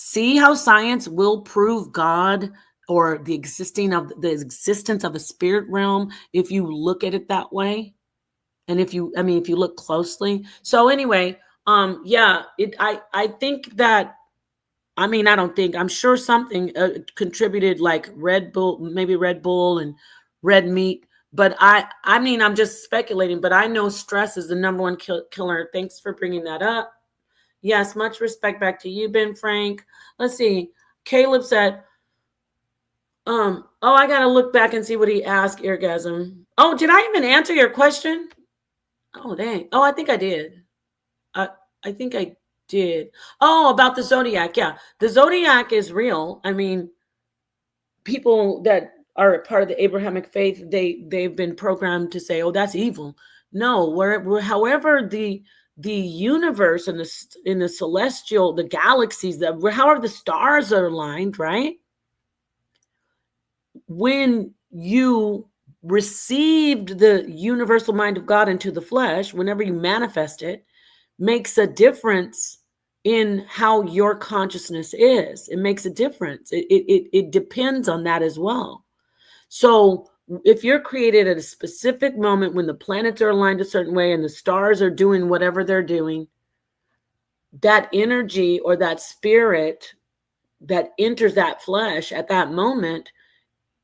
See how science will prove God or the existence of a spirit realm if you look at it that way. And if you look closely. So anyway, yeah, I think that, I don't think, I'm sure something contributed, like Red Bull, maybe Red Bull and red meat. But I'm just speculating, but I know stress is the number one killer. Thanks for bringing that up. Yes, much respect back to you, Ben Frank. Let's see. Caleb said, oh, I got to look back and see what he asked, Orgasm. Oh, did I even answer your question? Oh, dang. Oh, I think I did. I, I think I did. Oh, about the zodiac. Yeah. The zodiac is real. People that are part of the Abrahamic faith, they've been programmed to say, "Oh, that's evil." No, however the universe and in the celestial, the galaxies, however the stars are aligned, right? When you received the universal mind of God into the flesh, whenever you manifest it, makes a difference in how your consciousness is. It makes a difference. It depends on that as well. So if you're created at a specific moment when the planets are aligned a certain way and the stars are doing whatever they're doing, that energy or that spirit that enters that flesh at that moment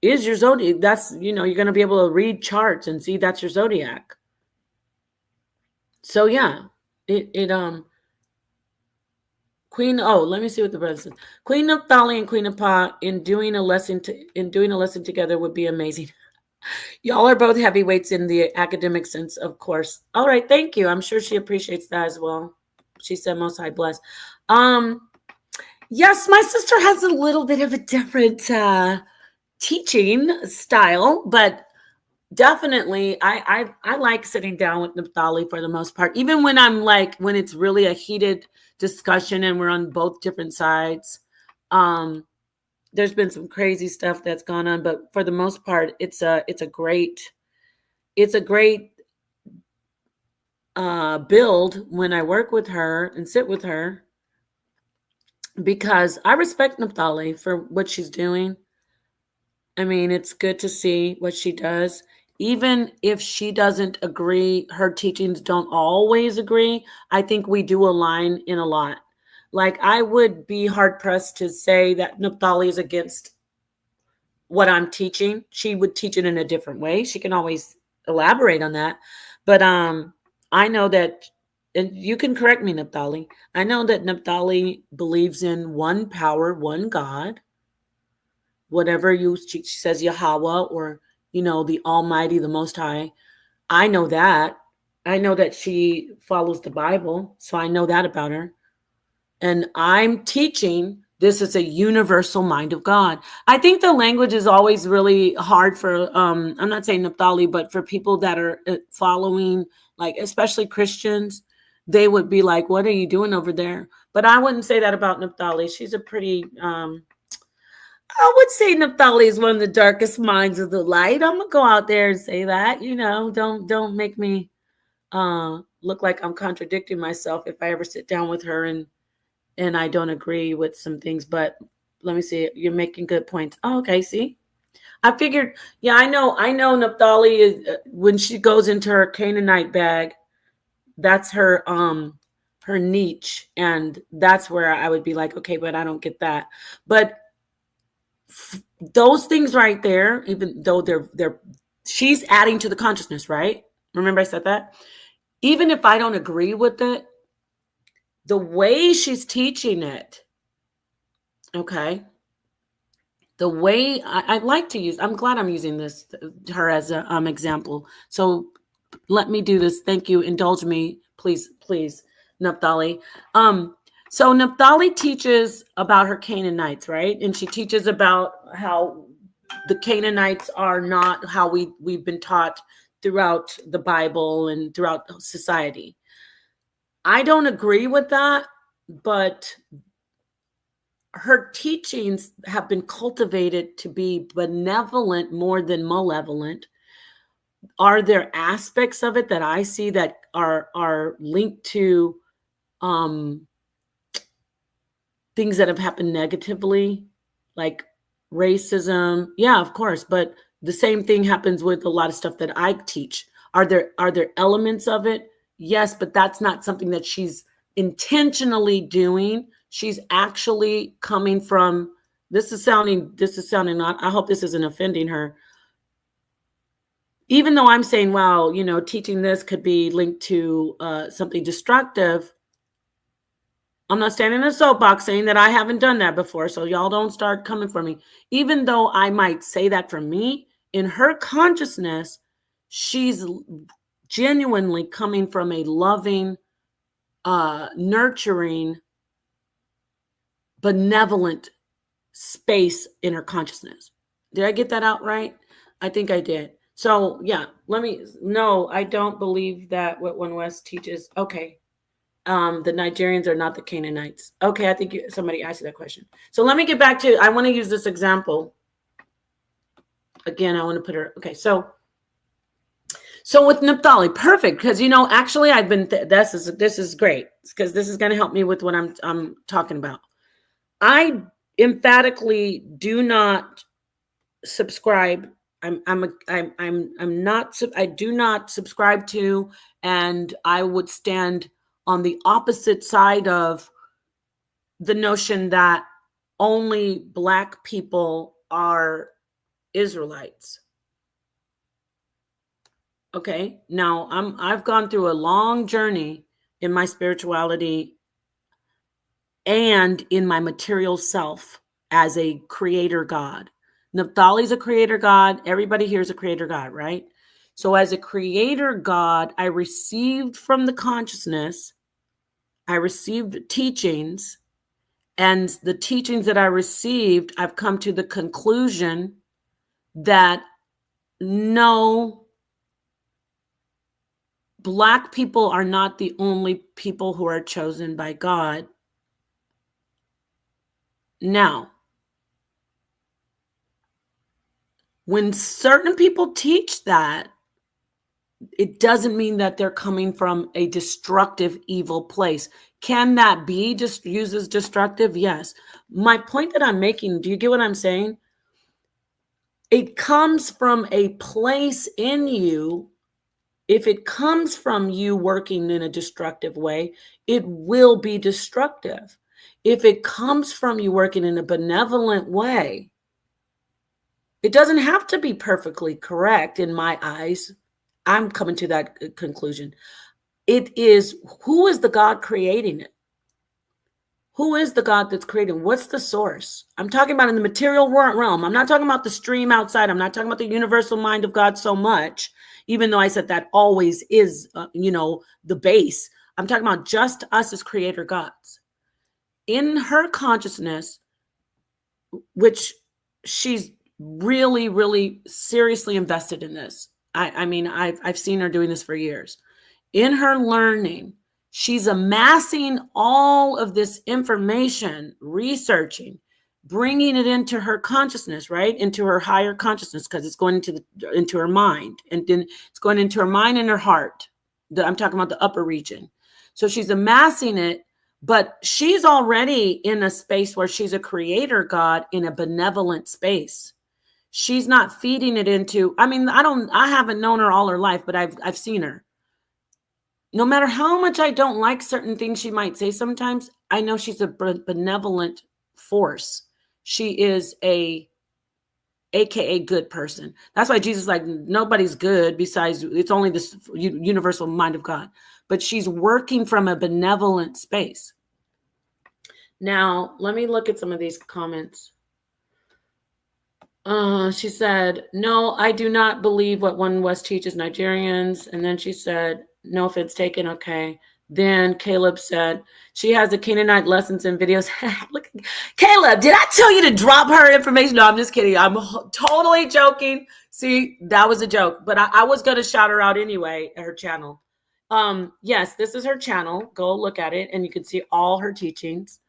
is your zodiac. That's, you're going to be able to read charts and see that's your zodiac. So yeah, it Queen, oh, let me see what the brother says. Queen of Thali and Queen of Pa in doing a lesson together would be amazing. Y'all are both heavyweights in the academic sense, of course. All right, thank you. I'm sure she appreciates that as well. She said, "Most High bless." Yes, my sister has a little bit of a different teaching style, but definitely, I like sitting down with Naphtali for the most part, even when when it's really a heated discussion and we're on both different sides. There's been some crazy stuff that's gone on, but for the most part, it's a great build when I work with her and sit with her, because I respect Naphtali for what she's doing. It's good to see what she does. Even if she doesn't agree, her teachings don't always agree. I think we do align in a lot. Like, I would be hard pressed to say that Naphtali is against what I'm teaching. She would teach it in a different way. She can always elaborate on that. But I know that, and you can correct me, Naphtali. I know that Naphtali believes in one power, one God. Whatever she says, Yahweh, or the Almighty, the Most High. I know that. I know that she follows the Bible, so I know that about her. And I'm teaching this is a universal mind of God. I think the language is always really hard for, I'm not saying Naphtali, but for people that are following, like especially Christians, they would be like, "What are you doing over there?" But I wouldn't say that about Naphtali. She's a pretty, I would say Naphtali is one of the darkest minds of the light. I'm gonna go out there and say that. Don't make me look like I'm contradicting myself if I ever sit down with her and I don't agree with some things. But let me see. You're making good points. Oh, okay. See, I figured. Yeah, I know. Naphtali is when she goes into her Canaanite bag. That's her niche, and that's where I would be like, okay, but I don't get that. But those things right there, even though she's adding to the consciousness, right? Remember I said that? Even if I don't agree with it, the way she's teaching it, okay, the way I like to use, I'm glad I'm using her as an example. So let me do this. Thank you. Indulge me, please, Naphtali. So Naphtali teaches about her Canaanites, right? And she teaches about how the Canaanites are not how we've been taught throughout the Bible and throughout society. I don't agree with that, but her teachings have been cultivated to be benevolent more than malevolent. Are there aspects of it that I see that are linked to things that have happened negatively, like racism. Yeah, of course, but the same thing happens with a lot of stuff that I teach. Are there elements of it? Yes, but that's not something that she's intentionally doing. She's actually coming from, this is sounding not, I hope this isn't offending her. Even though I'm saying, wow, teaching this could be linked to something destructive, I'm not standing in a soapbox saying that I haven't done that before, so y'all don't start coming for me. Even though I might say that for me, in her consciousness, she's genuinely coming from a loving, nurturing, benevolent space in her consciousness. Did I get that out right? I think I did. So yeah, no, I don't believe that what One West teaches. Okay. The Nigerians are not the Canaanites. Okay, I think somebody asked you that question. So let me get back to, I want to use this example. Again, I want to put her, okay, so with Naphtali, perfect, because actually I've been, this is great, because this is going to help me with what I'm talking about. I emphatically do not subscribe. I do not subscribe to, and I would stand on the opposite side of the notion that only Black people are Israelites. Okay, now I've gone through a long journey in my spirituality and in my material self as a creator God. Naphtali's a creator God. Everybody here is a creator God, right? So as a creator God, I received from the consciousness, I received teachings, and the teachings that I received, I've come to the conclusion that no, Black people are not the only people who are chosen by God. Now, when certain people teach that, it doesn't mean that they're coming from a destructive, evil place. Can that be just used as destructive? Yes. My point that I'm making, do you get what I'm saying? It comes from a place in you. If it comes from you working in a destructive way, it will be destructive. If it comes from you working in a benevolent way, it doesn't have to be perfectly correct in my eyes. I'm coming to that conclusion. It is, who is the God creating it? Who is the God that's creating? What's the source? I'm talking about in the material realm. I'm not talking about the stream outside. I'm not talking about the universal mind of God so much, even though I said that always is, the base. I'm talking about just us as creator gods. In her consciousness, which she's really, really seriously invested in this. I've seen her doing this for years. In her learning, she's amassing all of this information, researching, bringing it into her consciousness, right? Into her higher consciousness, because it's going into her mind, and then it's going into her mind and her heart. I'm talking about the upper region. So she's amassing it, but she's already in a space where she's a creator God in a benevolent space. She's not feeding it into, I haven't known her all her life, but I've seen her. No matter how much I don't like certain things she might say sometimes, I know she's a benevolent force. She is AKA good person. That's why Jesus is like, nobody's good besides, it's only this universal mind of God. But she's working from a benevolent space. Now, let me look at some of these comments. She said, no, I do not believe what One West teaches Nigerians. And then she said, no offense taken. Okay. Then Caleb said, she has the Canaanite lessons and videos. Look, Caleb, did I tell you to drop her information? No, I'm just kidding. I'm totally joking. See, that was a joke, but I was going to shout her out anyway at her channel. Yes, this is her channel. Go look at it and you can see all her teachings.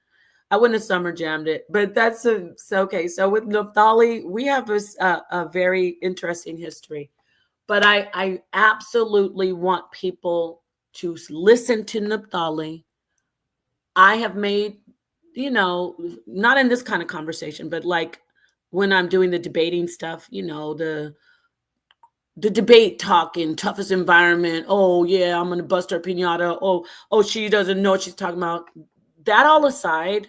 I wouldn't have summer jammed it, but that's okay. So with Naphtali, we have a very interesting history, but I absolutely want people to listen to Naphtali. I have made, you know, not in this kind of conversation, but like when I'm doing the debating stuff, you know, the debate talking, toughest environment. Oh yeah, I'm gonna bust her pinata. Oh, she doesn't know what she's talking about. That all aside,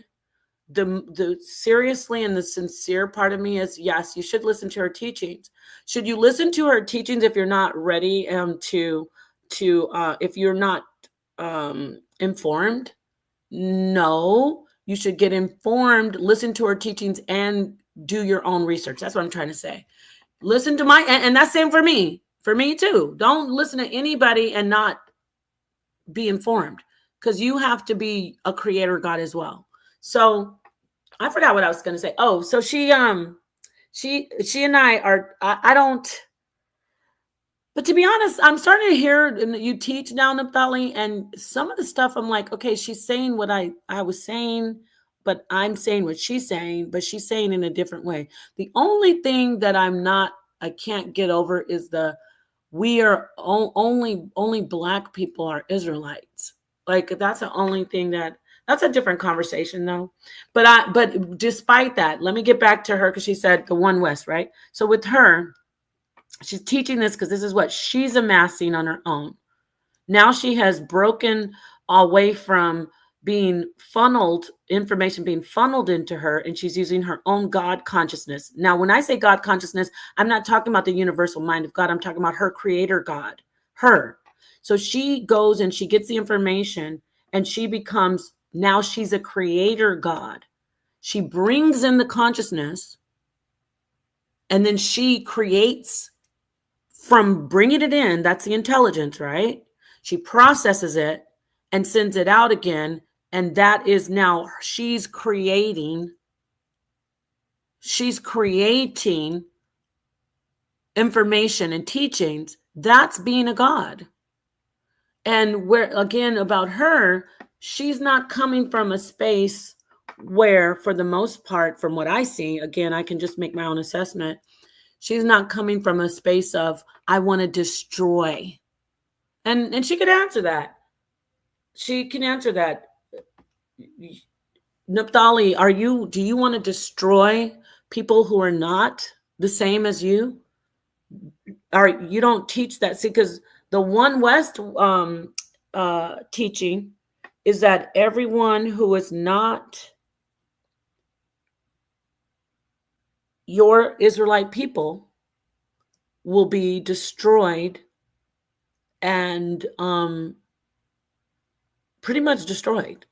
the seriously and the sincere part of me is yes, you should listen to her teachings. Should you listen to her teachings if you're not ready to if you're not informed? No, you should get informed, listen to her teachings, and do your own research. That's what I'm trying to say. Listen to and that's same for me. For me too. Don't listen to anybody and not be informed, because you have to be a creator God as well. So I forgot what I was going to say. Oh, so she and I are. I don't. But to be honest, I'm starting to hear you teach now, Naphtali, and some of the stuff I'm like, okay, she's saying what I was saying, but I'm saying what she's saying, but she's saying in a different way. The only thing that I can't get over is we are only black people are Israelites. Like that's the only thing that's a different conversation though. But despite that, let me get back to her because she said the one West, right? So with her, she's teaching this because this is what she's amassing on her own. Now she has broken away from being information being funneled into her, and she's using her own God consciousness. Now, when I say God consciousness, I'm not talking about the universal mind of God. I'm talking about her creator God, her. So she goes and she gets the information and now she's a creator God. She brings in the consciousness and then she creates from bringing it in. That's the intelligence, right? She processes it and sends it out again. And that is now she's creating information and teachings. That's being a God. And where, again, about her, she's not coming from a space where, for the most part, from what I see, again, I can just make my own assessment. She's not coming from a space of, I want to destroy. And she could answer that. She can answer that. Naphtali, do you want to destroy people who are not the same as you? You don't teach that. See, because the One West teaching is that everyone who is not your Israelite people will be destroyed and pretty much destroyed.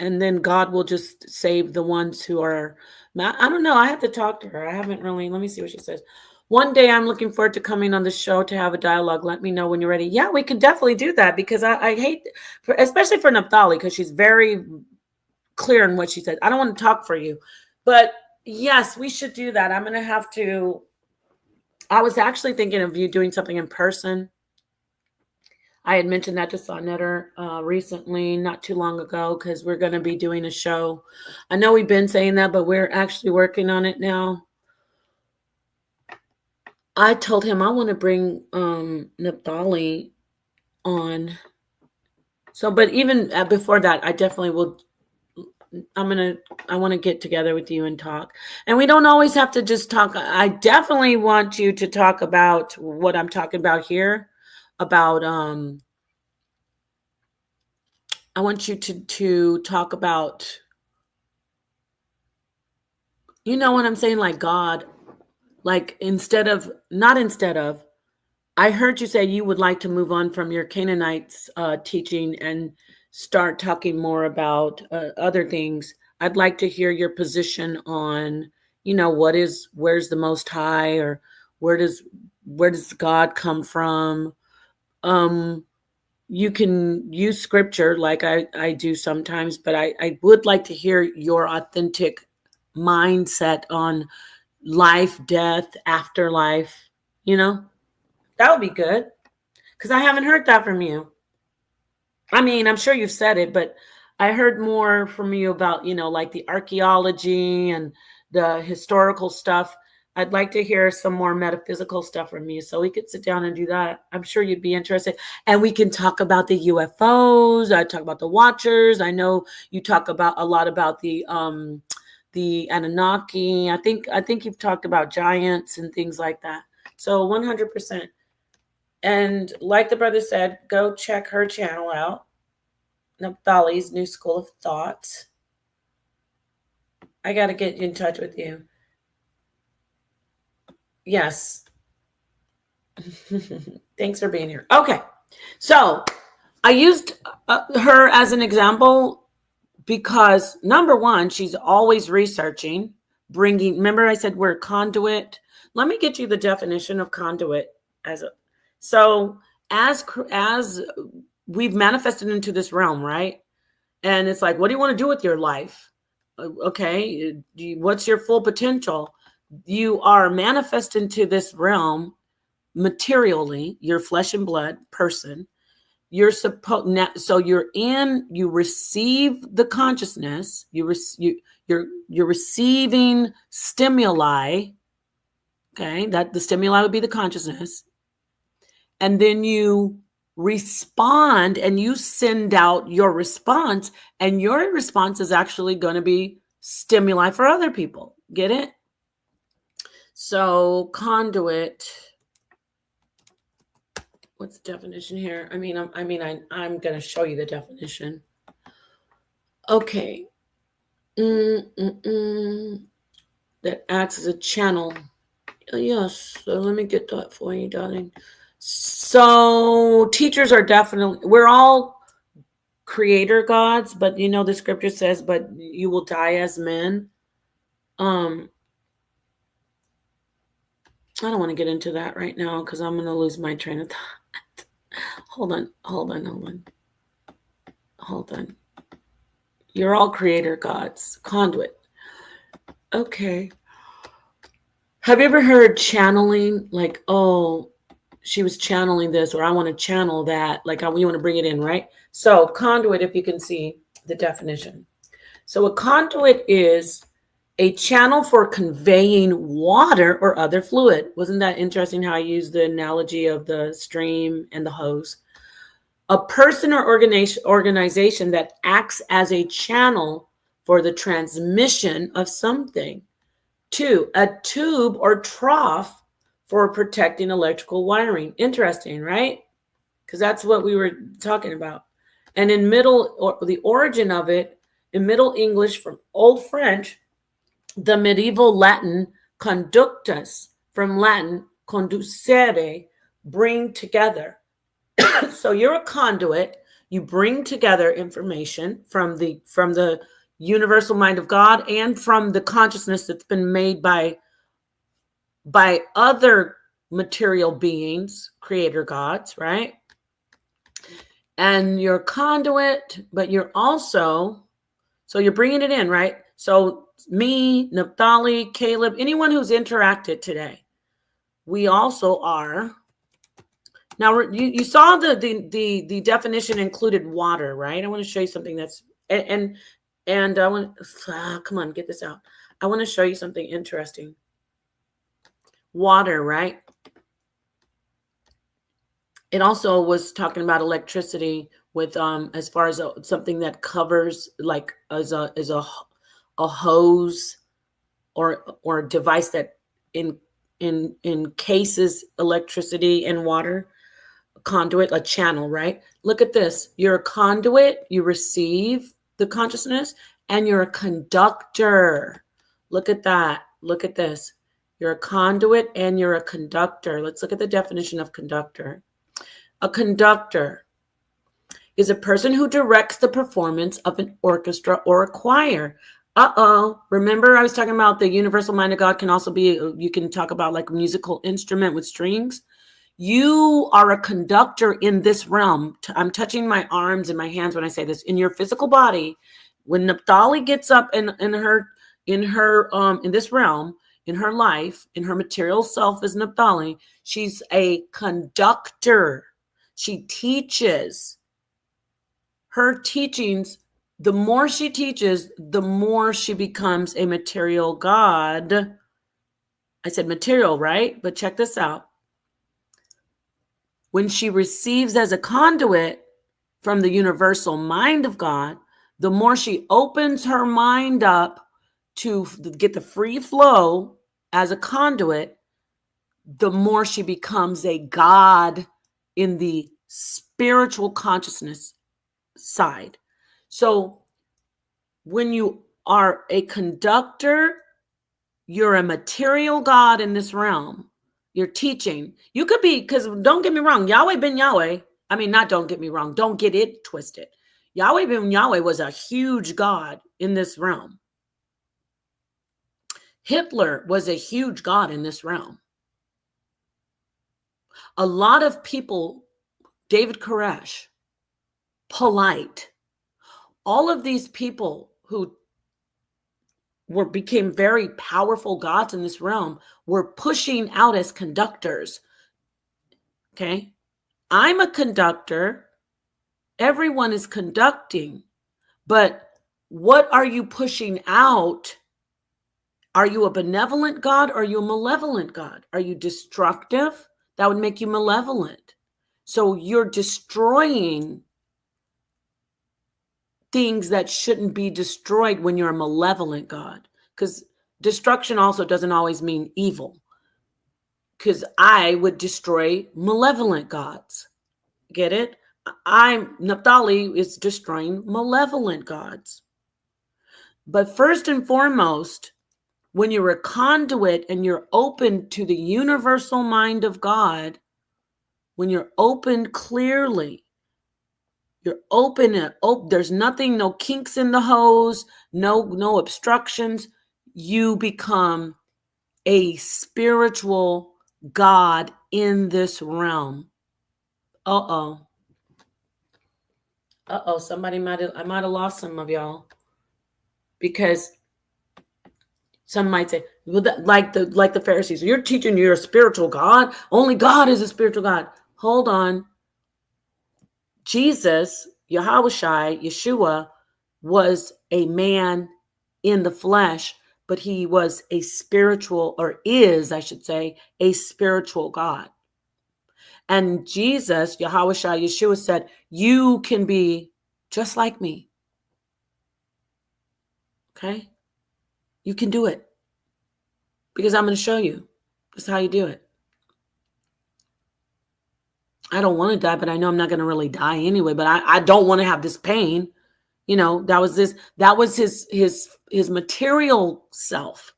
And then God will just save the ones who are, I don't know. I have to talk to her. I haven't really, let me see what she says. One day I'm looking forward to coming on the show to have a dialogue. Let me know when you're ready. Yeah, we could definitely do that because I hate, especially for Naphtali, because she's very clear in what she said. I don't want to talk for you, but yes, we should do that. I'm going to have to, I was actually thinking of you doing something in person. I had mentioned that to Sonetter recently, not too long ago, because we're going to be doing a show. I know we've been saying that, but we're actually working on it now. I told him I want to bring Naphtali on. So, but even before that, I definitely will. I want to get together with you and talk. And we don't always have to just talk. I definitely want you to talk about what I'm talking about here, about I want you to talk about, you know what I'm saying, like God, like I heard you say you would like to move on from your Canaanites teaching and start talking more about other things. I'd like to hear your position on, where's the Most High, or where does God come from? You can use scripture like I do sometimes, but I would like to hear your authentic mindset on life, death, afterlife, that would be good because I haven't heard that from you. I mean, I'm sure you've said it, but I heard more from you about, like the archaeology and the historical stuff. I'd like to hear some more metaphysical stuff from you, so we could sit down and do that. I'm sure you'd be interested, and we can talk about the UFOs. I talk about the Watchers. I know you talk about a lot about the Anunnaki. I think you've talked about giants and things like that. So 100%. And like the brother said, go check her channel out, Naphtali's New School of Thought. I got to get in touch with you. Yes. Thanks for being here. Okay. So I used her as an example because number one, she's always researching, bringing, remember I said we're a conduit. Let me get you the definition of conduit so as we've manifested into this realm, right? And it's like, what do you want to do with your life? Okay. What's your full potential? You are manifest into this realm materially, your flesh and blood person. You're supposed, so you're in, you receive the consciousness, you're receiving stimuli. Okay, that the stimuli would be the consciousness, and then you respond and you send out your response, and your response is actually going to be stimuli for other people. Get it? So conduit, what's the definition here? I'm going to show you the definition. Okay. That acts as a channel. Yes. So let me get that for you, darling. So teachers are definitely, we're all creator gods, but you know, the scripture says, but you will die as men. I don't want to get into that right now because I'm going to lose my train of thought. Hold on. You're all creator gods. Conduit. Okay. Have you ever heard channeling? Like, oh, she was channeling this, or I want to channel that. Like, you want to bring it in, right? So conduit, if you can see the definition. So a conduit is a channel for conveying water or other fluid. Wasn't that interesting how I used the analogy of the stream and the hose? A person or organization that acts as a channel for the transmission of something. 2, a tube or trough for protecting electrical wiring. Interesting, right? Because that's what we were talking about. And in the origin of it, in Middle English from Old French, the medieval Latin conductus, from Latin conducere, bring together. So you're a conduit. You bring together information from the universal mind of God and from the consciousness that's been made by other material beings, creator gods, right? And you're a conduit, but you're also, so you're bringing it in, right? So me, Naphtali, Caleb, anyone who's interacted today, we also are. Now you saw the definition included water, right? I want to show you something that's and I want, come on, get this out. I want to show you something interesting. Water, right? It also was talking about electricity with as far as something that covers, like as a hose or a device that encases electricity and water. Conduit, a channel, right? Look at this. You're a conduit, you receive the consciousness, and you're a conductor. Look at that. Look at this. You're a conduit and you're a conductor. Let's look at the definition of conductor. A conductor is a person who directs the performance of an orchestra or a choir. Remember I was talking about the universal mind of God can also be, you can talk about like a musical instrument with strings. You are a conductor in this realm. I'm touching my arms and my hands when I say this. In your physical body, when Naphtali gets up in this realm, in her life, in her material self as Naphtali, she's a conductor. She teaches. Her teachings, the more she teaches, the more she becomes a material god I said material, right? But check this out. When she receives as a conduit from the universal mind of God, the more she opens her mind up to get the free flow as a conduit, the more she becomes a God in the spiritual consciousness side. So when you are a conductor, you're a material God in this realm. You're teaching. You could be, because don't get me wrong, Yahweh ben Yahweh. I mean, not don't get me wrong. Don't get it twisted. Yahweh ben Yahweh was a huge God in this realm. Hitler was a huge God in this realm. A lot of people, David Koresh, Polite, all of these people who became very powerful gods in this realm were pushing out as conductors. Okay. I'm a conductor. Everyone is conducting. But what are you pushing out? Are you a benevolent God or are you a malevolent God? Are you destructive? That would make you malevolent. So you're destroying things that shouldn't be destroyed when you're a malevolent God. Because destruction also doesn't always mean evil. Because I would destroy malevolent gods. Get it? Naphtali is destroying malevolent gods. But first and foremost, when you're a conduit and you're open to the universal mind of God, when you're open clearly, you're open and there's nothing, no kinks in the hose, no obstructions. You become a spiritual God in this realm. Uh-oh. I might have lost some of y'all. Because some might say, well, like the Pharisees, you're teaching you're a spiritual God. Only God is a spiritual God. Hold on. Jesus, Yeshua, was a man in the flesh, but he was a spiritual, or is, I should say, a spiritual God. And Jesus, Yeshua said, you can be just like me. Okay? You can do it. Because I'm going to show you. This is how you do it. I don't want to die, but I know I'm not going to really die anyway. But I don't want to have this pain. You know, that was his material self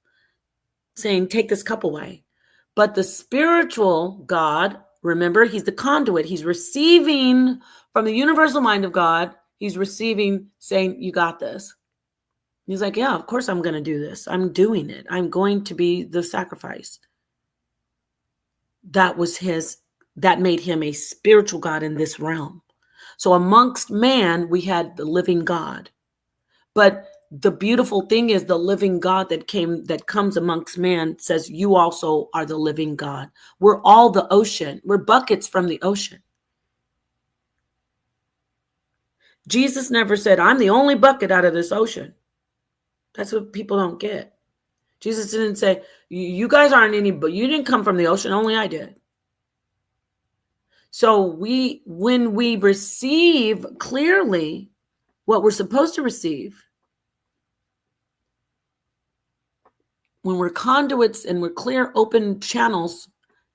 saying, take this cup away. But the spiritual God, remember, he's the conduit. He's receiving from the universal mind of God. He's receiving, saying, you got this. He's like, yeah, of course I'm going to do this. I'm doing it. I'm going to be the sacrifice. That made him a spiritual God in this realm. So amongst man, we had the living God. But the beautiful thing is the living God that comes amongst man says, you also are the living God. We're all the ocean. We're buckets from the ocean. Jesus never said, I'm the only bucket out of this ocean. That's what people don't get. Jesus didn't say, you guys aren't any, but you didn't come from the ocean, only I did. So when we receive clearly what we're supposed to receive, when we're conduits and we're clear, open channels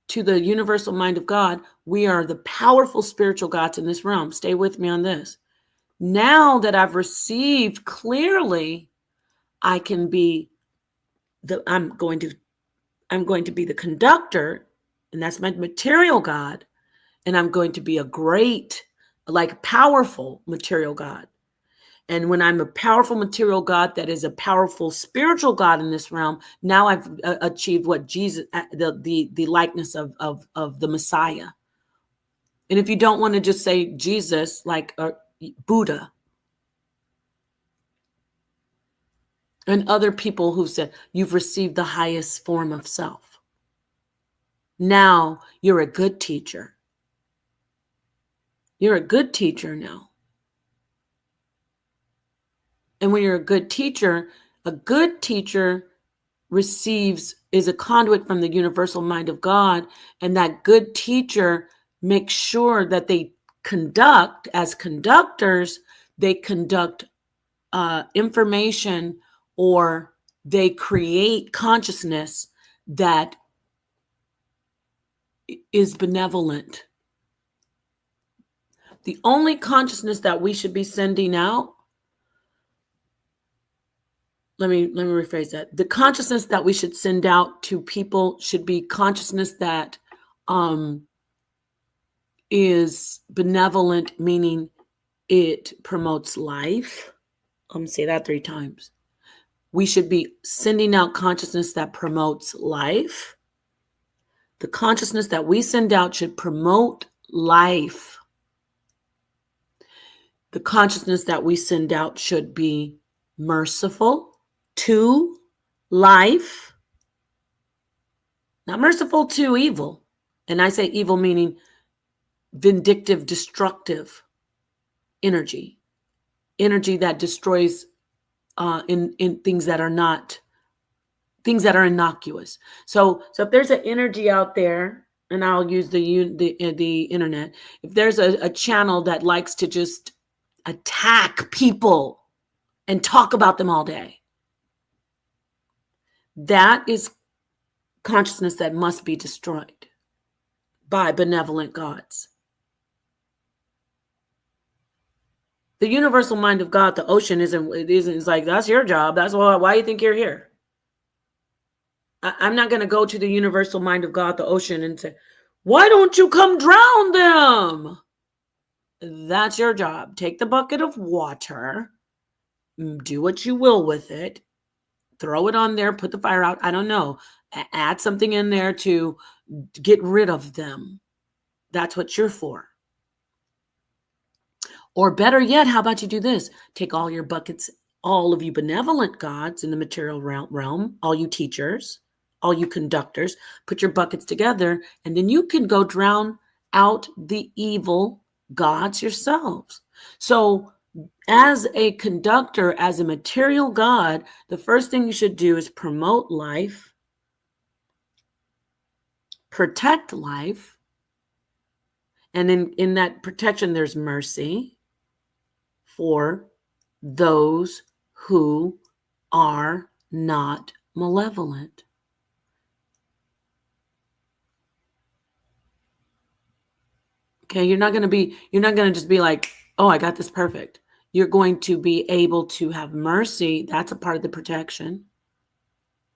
to the universal mind of God, we are the powerful spiritual gods in this realm. Stay with me on this. Now that I've received clearly, I can be I'm going to be the conductor, and that's my material God. And I'm going to be a great, like powerful material God. And when I'm a powerful material God that is a powerful spiritual God in this realm, now I've achieved what Jesus, the likeness of the Messiah. And if you don't want to just say Jesus, like Buddha, and other people who said you've received the highest form of self. Now you're a good teacher. You're a good teacher now. And when you're a good teacher is a conduit from the universal mind of God, and that good teacher makes sure that they conduct, as conductors, they conduct information, or they create consciousness that is benevolent. The only consciousness that we should be sending out, let me rephrase that. The consciousness that we should send out to people should be consciousness that is benevolent, meaning it promotes life. I'm gonna say that 3 times. We should be sending out consciousness that promotes life. The consciousness that we send out should promote life. The consciousness that we send out should be merciful to life, not merciful to evil. And I say evil meaning vindictive, destructive energy that destroys in things that are not, things that are innocuous. So if there's an energy out there, and I'll use the internet, if there's a channel that likes to just attack people and talk about them all day, that is consciousness that must be destroyed by benevolent gods. The universal mind of God, the ocean, isn't like, that's your job. That's why you think you're here. I'm not going to go to the universal mind of God, the ocean, and say, why don't you come drown them? That's your job. Take the bucket of water, do what you will with it, throw it on there, put the fire out. I don't know. Add something in there to get rid of them. That's what you're for. Or better yet, how about you do this? Take all your buckets, all of you benevolent gods in the material realm, all you teachers, all you conductors, put your buckets together, and then you can go drown out the evil gods yourselves. So as a conductor, as a material god, the first thing you should do is promote life, protect life, and in that protection, there's mercy for those who are not malevolent. Okay, you're not going to just be like, oh, I got this perfect. You're going to be able to have mercy. That's a part of the protection,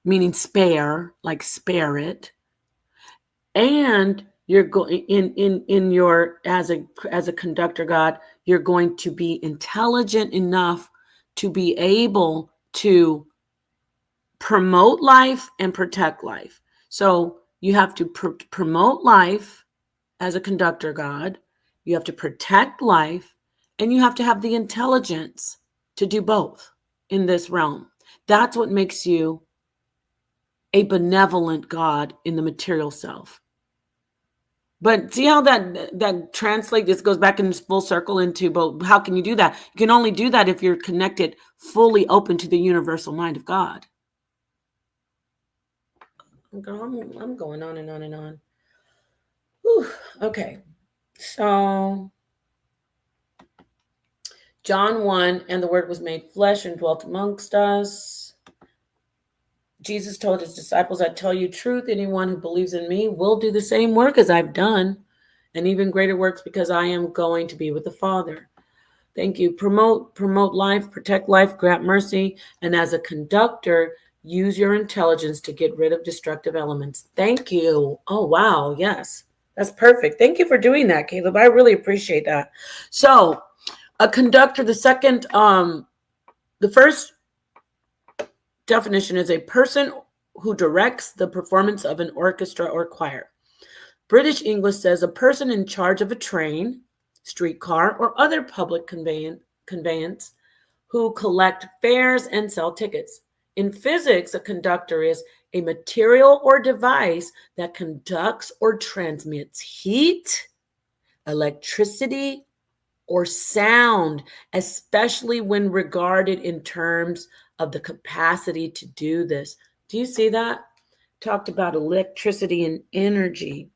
meaning spare, like spare it. And you're going in your, as a conductor god, you're going to be intelligent enough to be able to promote life and protect life. So you have to promote life as a conductor god, you have to protect life, and you have to have the intelligence to do both in this realm. That's what makes you a benevolent god in the material self. But see how that translates, this goes back in this full circle into, but how can you do that? You can only do that if you're connected, fully open to the universal mind of God. I'm going on and on and on. Whew. Okay. So John 1, and the word was made flesh and dwelt amongst us. Jesus told his disciples, I tell you truth, anyone who believes in me will do the same work as I've done, and even greater works, because I am going to be with the Father. Thank you. Promote life, protect life, grant mercy, and as a conductor, use your intelligence to get rid of destructive elements. Thank you. Oh, wow. Yes, that's perfect. Thank you for doing that, Caleb. I really appreciate that. So a conductor, the first definition is a person who directs the performance of an orchestra or choir. British English says a person in charge of a train, streetcar, or other public conveyance who collect fares and sell tickets. In physics, a conductor is a material or device that conducts or transmits heat, electricity, or sound, especially when regarded in terms of the capacity to do this. Do you see that? Talked about electricity and energy.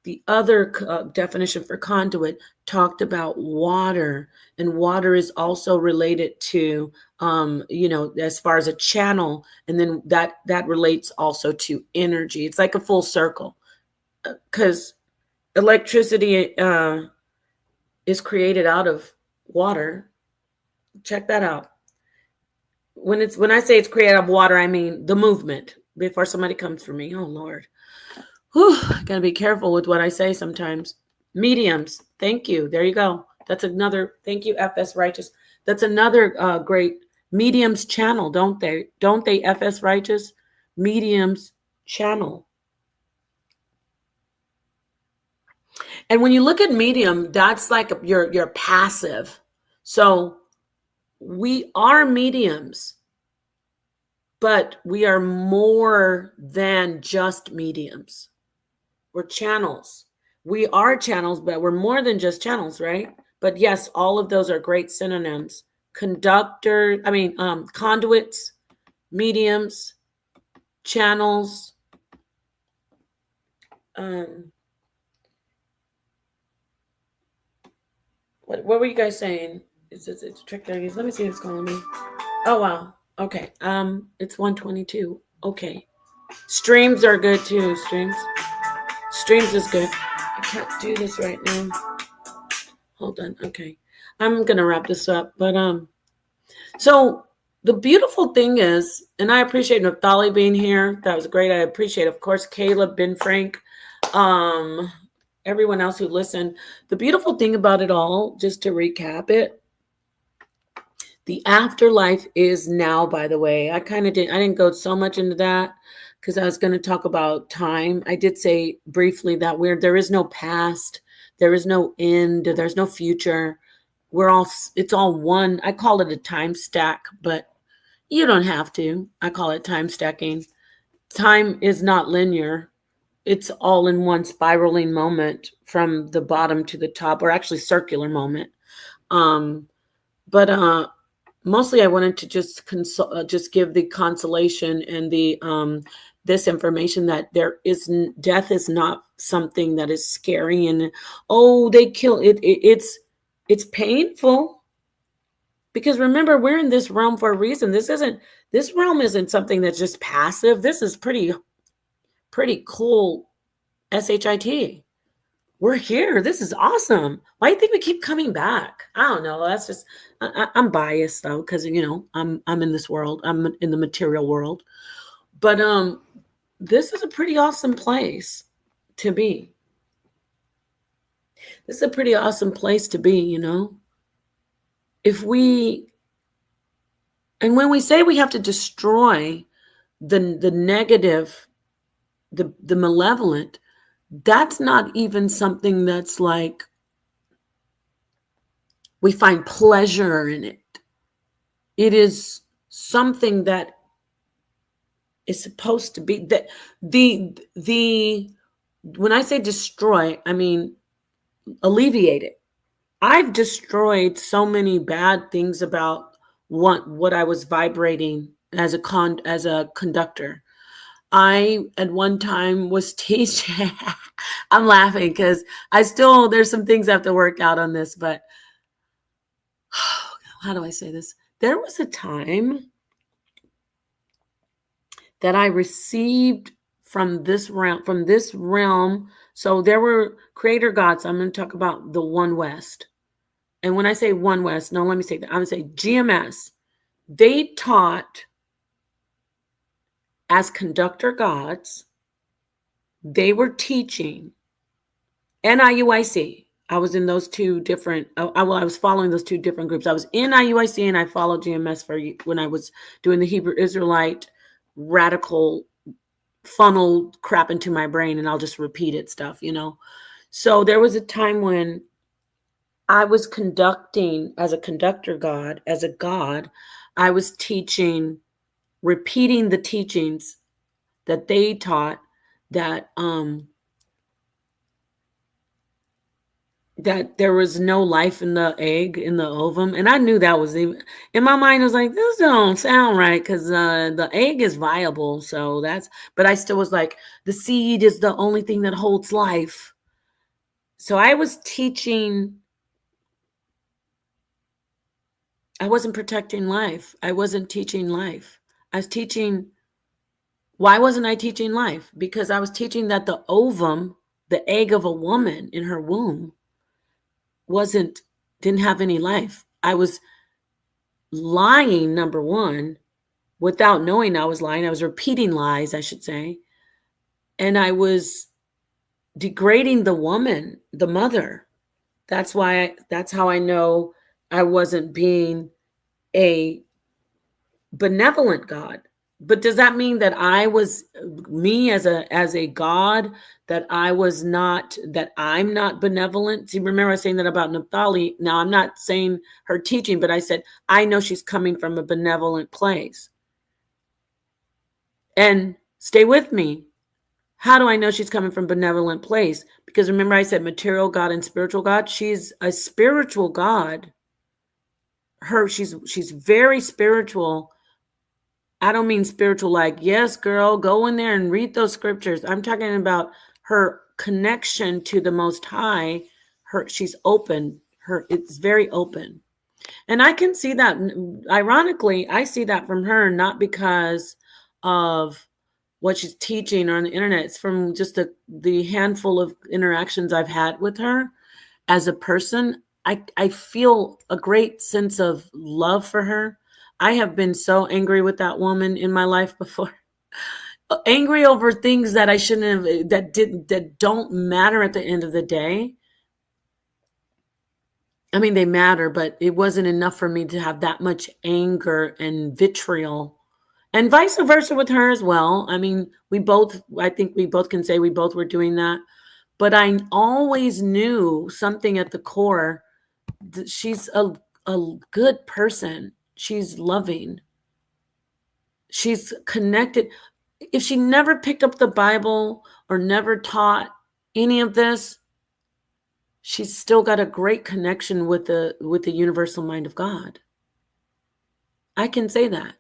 The other definition for conduit talked about water, and water is also related to, as far as a channel, and then that relates also to energy. It's like a full circle because electricity is created out of water. Check that out. When I say it's created out of water, I mean the movement. Before somebody comes for me, oh Lord. Whew, I gotta be careful with what I say sometimes. Mediums. Thank you. There you go. That's another. Thank you, FS Righteous. That's another great mediums channel, don't they? Don't they, FS Righteous? Mediums channel. And when you look at medium, that's like your passive. So we are mediums, but we are more than just mediums. We're channels. We are channels, but we're more than just channels, right? But yes, all of those are great synonyms. Conduits, mediums, channels. What were you guys saying? It's a trick there. Let me see what's calling me. Oh wow. Okay. It's 122. Okay. Streams are good too. Streams is good. I can't do this right now. Hold on. Okay. I'm gonna wrap this up. But so the beautiful thing is, and I appreciate Naftali being here. That was great. I appreciate, of course, Caleb, Ben Frank, everyone else who listened. The beautiful thing about it all, just to recap it, the afterlife is now, by the way. I didn't go so much into that because I was going to talk about time. I did say briefly that there is no past, there is no end, there's no future. It's all one. I call it a time stack, but you don't have to. I call it time stacking. Time is not linear. It's all in one spiraling moment from the bottom to the top, or actually circular moment. But mostly I wanted to just give the consolation and the this information that death is not something that is scary and they kill it. It's painful because remember, we're in this realm for a reason. This realm isn't something that's just passive. This is pretty cool. SHIT. We're here. This is awesome. Why do you think we keep coming back? I don't know. That's just I'm biased though, because I'm in this world. I'm in the material world. But this is a pretty awesome place to be. This is a pretty awesome place to be, and when we say we have to destroy the negative, the malevolent, that's not even something that's like we find pleasure in it. It is something that is supposed to be that the when I say destroy, I mean alleviate it. I've destroyed so many bad things about what I was vibrating as a conductor. I at one time was teaching. I'm laughing because there's some things I have to work out on this, but how do I say this? There was a time that I received from this realm. So there were creator gods. I'm going to talk about the One West. And when I say One West, no, let me say that. I'm going to say GMS. They taught as conductor gods. They were teaching NIUIC. I was in those two different, I was following those two different groups. I was in IUIC and I followed GMS when I was doing the Hebrew Israelite radical funnel crap into my brain, and I'll just repeat it stuff, So there was a time when I was conducting as a conductor god, as a god, I was teaching, repeating the teachings that they taught that that there was no life in the egg, in the ovum. And I knew that was even in my mind. I was like, this don't sound right, because the egg is viable. So that's, but I still was like, the seed is the only thing that holds life. So I was teaching, I wasn't protecting life. I wasn't teaching life. I was teaching, why wasn't I teaching life? Because I was teaching that the ovum, the egg of a woman in her womb, wasn't, didn't have any life. I was lying, number one, without knowing I was lying. I was repeating lies, I should say. And I was degrading the woman, the mother. That's how I know I wasn't being a benevolent God. But does that mean that I was, me as a God, that I was not, that I'm not benevolent? See, remember I was saying that about Naphtali. Now I'm not saying her teaching, but I said I know she's coming from a benevolent place. And stay with me. How do I know she's coming from a benevolent place? Because remember I said material God and spiritual God. She's a spiritual God. She's very spiritual. I don't mean spiritual like, yes, girl, go in there and read those scriptures. I'm talking about her connection to the Most High. She's open. It's very open. And I can see that, ironically, I see that from her, not because of what she's teaching or on the internet. It's from just the handful of interactions I've had with her as a person. I feel a great sense of love for her. I have been so angry with that woman in my life before. Angry over things that I shouldn't have, that don't matter at the end of the day. I mean, they matter, but it wasn't enough for me to have that much anger and vitriol, and vice versa with her as well. I mean, I think we both can say we both were doing that. But I always knew something at the core that she's a good person. She's loving. She's connected. If she never picked up the Bible or never taught any of this, she's still got a great connection with the universal mind of God. I can say that.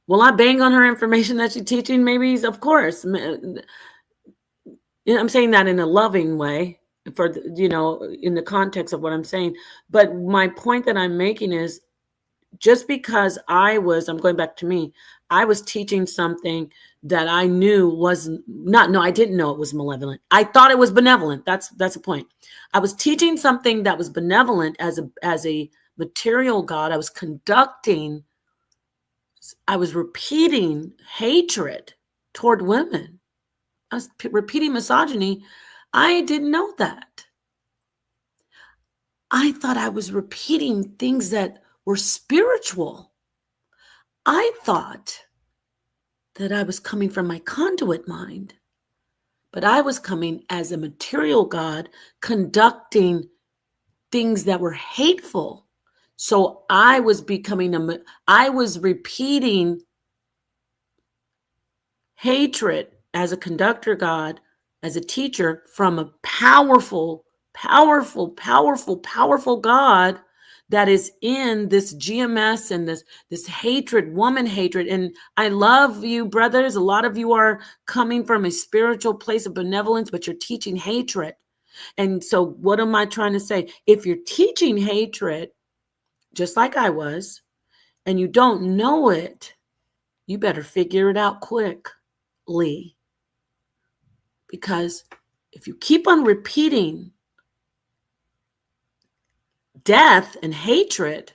Will I bang on her information that she's teaching? Maybe, of course. I'm saying that in a loving way, for in the context of what I'm saying. But my point that I'm making is, just because I'm going back to me, I was teaching something that I knew was not, no, I didn't know it was malevolent. I thought it was benevolent. That's the point. I was teaching something that was benevolent as a material God. I was repeating hatred toward women. I was repeating misogyny. I didn't know that. I thought I was repeating things that were spiritual. I thought that I was coming from my conduit mind, but I was coming as a material God, conducting things that were hateful. So I was repeating hatred as a conductor God, as a teacher, from a powerful, powerful, powerful, powerful God that is in this GMS and this hatred, woman hatred. And I love you, brothers. A lot of you are coming from a spiritual place of benevolence, but you're teaching hatred. And so what am I trying to say? If you're teaching hatred, just like I was, and you don't know it, you better figure it out quickly. Because if you keep on repeating death and hatred,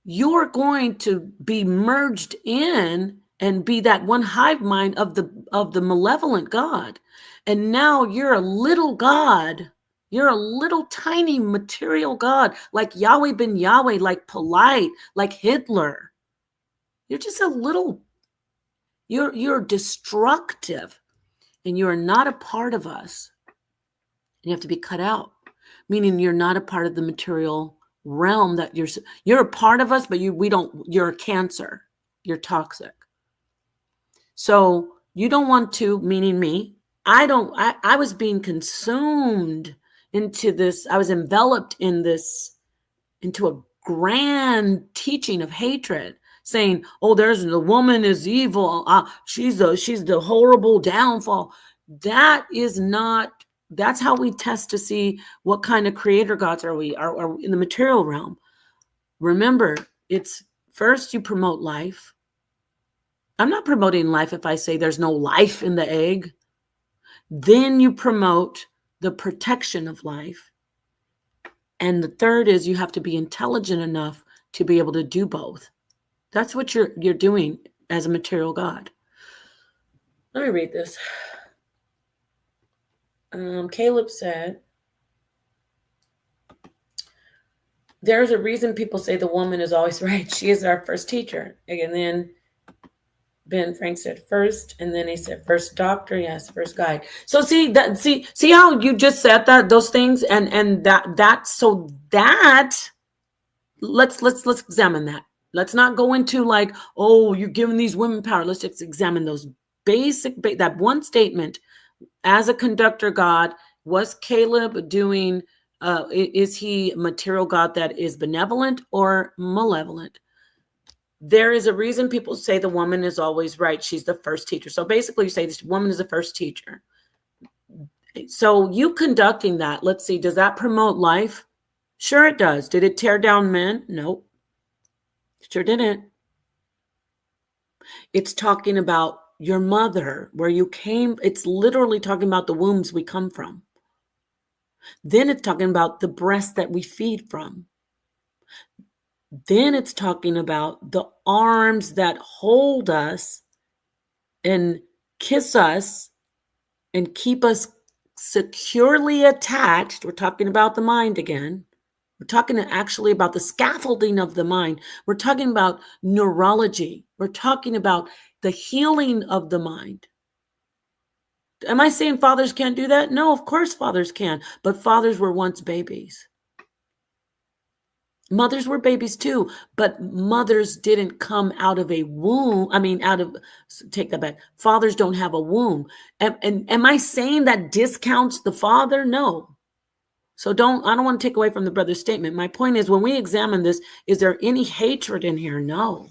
you're going to be merged in and be that one hive mind of the malevolent God. And now you're a little God. You're a little tiny material God, like Yahweh ben Yahweh, like polite, like Hitler. You're just a little, you're destructive, and you are not a part of us. And you have to be cut out, meaning you're not a part of the material realm, that you're a part of us, but you're a cancer. You're toxic. So you don't want to, meaning me, I was being consumed into this. I was enveloped in this, into a grand teaching of hatred, saying, "Oh, there's the woman is evil. She's the horrible downfall." That is not. That's how we test to see what kind of creator gods are we are in the material realm. Remember, it's first you promote life. I'm not promoting life if I say there's no life in the egg. Then you promote the protection of life. And the third is you have to be intelligent enough to be able to do both. That's what you're doing as a material god. Let me read this. Caleb said, there's a reason people say the woman is always right. She is our first teacher. And then Ben Frank said first, and then he said first doctor, yes, first guide. So see how you just said that those things, and that so that let's examine that. Let's not go into like, oh, you're giving these women power. Let's just examine those that one statement. As a conductor god, was Caleb doing? Is he material god that is benevolent or malevolent? There is a reason people say the woman is always right. She's the first teacher. So basically you say this woman is the first teacher. So you conducting that, let's see, does that promote life? Sure it does. Did it tear down men? Nope. Sure didn't. It's talking about your mother, where you came. It's literally talking about the wombs we come from. Then it's talking about the breast that we feed from. Then it's talking about the arms that hold us and kiss us and keep us securely attached. We're talking about the mind again. We're talking actually about the scaffolding of the mind. We're talking about neurology. We're talking about the healing of the mind. Am I saying fathers can't do that? No, of course fathers can. But fathers were once babies. Mothers were babies too, but mothers didn't come out of a womb. Take that back. Fathers don't have a womb. And am I saying that discounts the father? No. So I don't want to take away from the brother's statement. My point is, when we examine this, is there any hatred in here? No,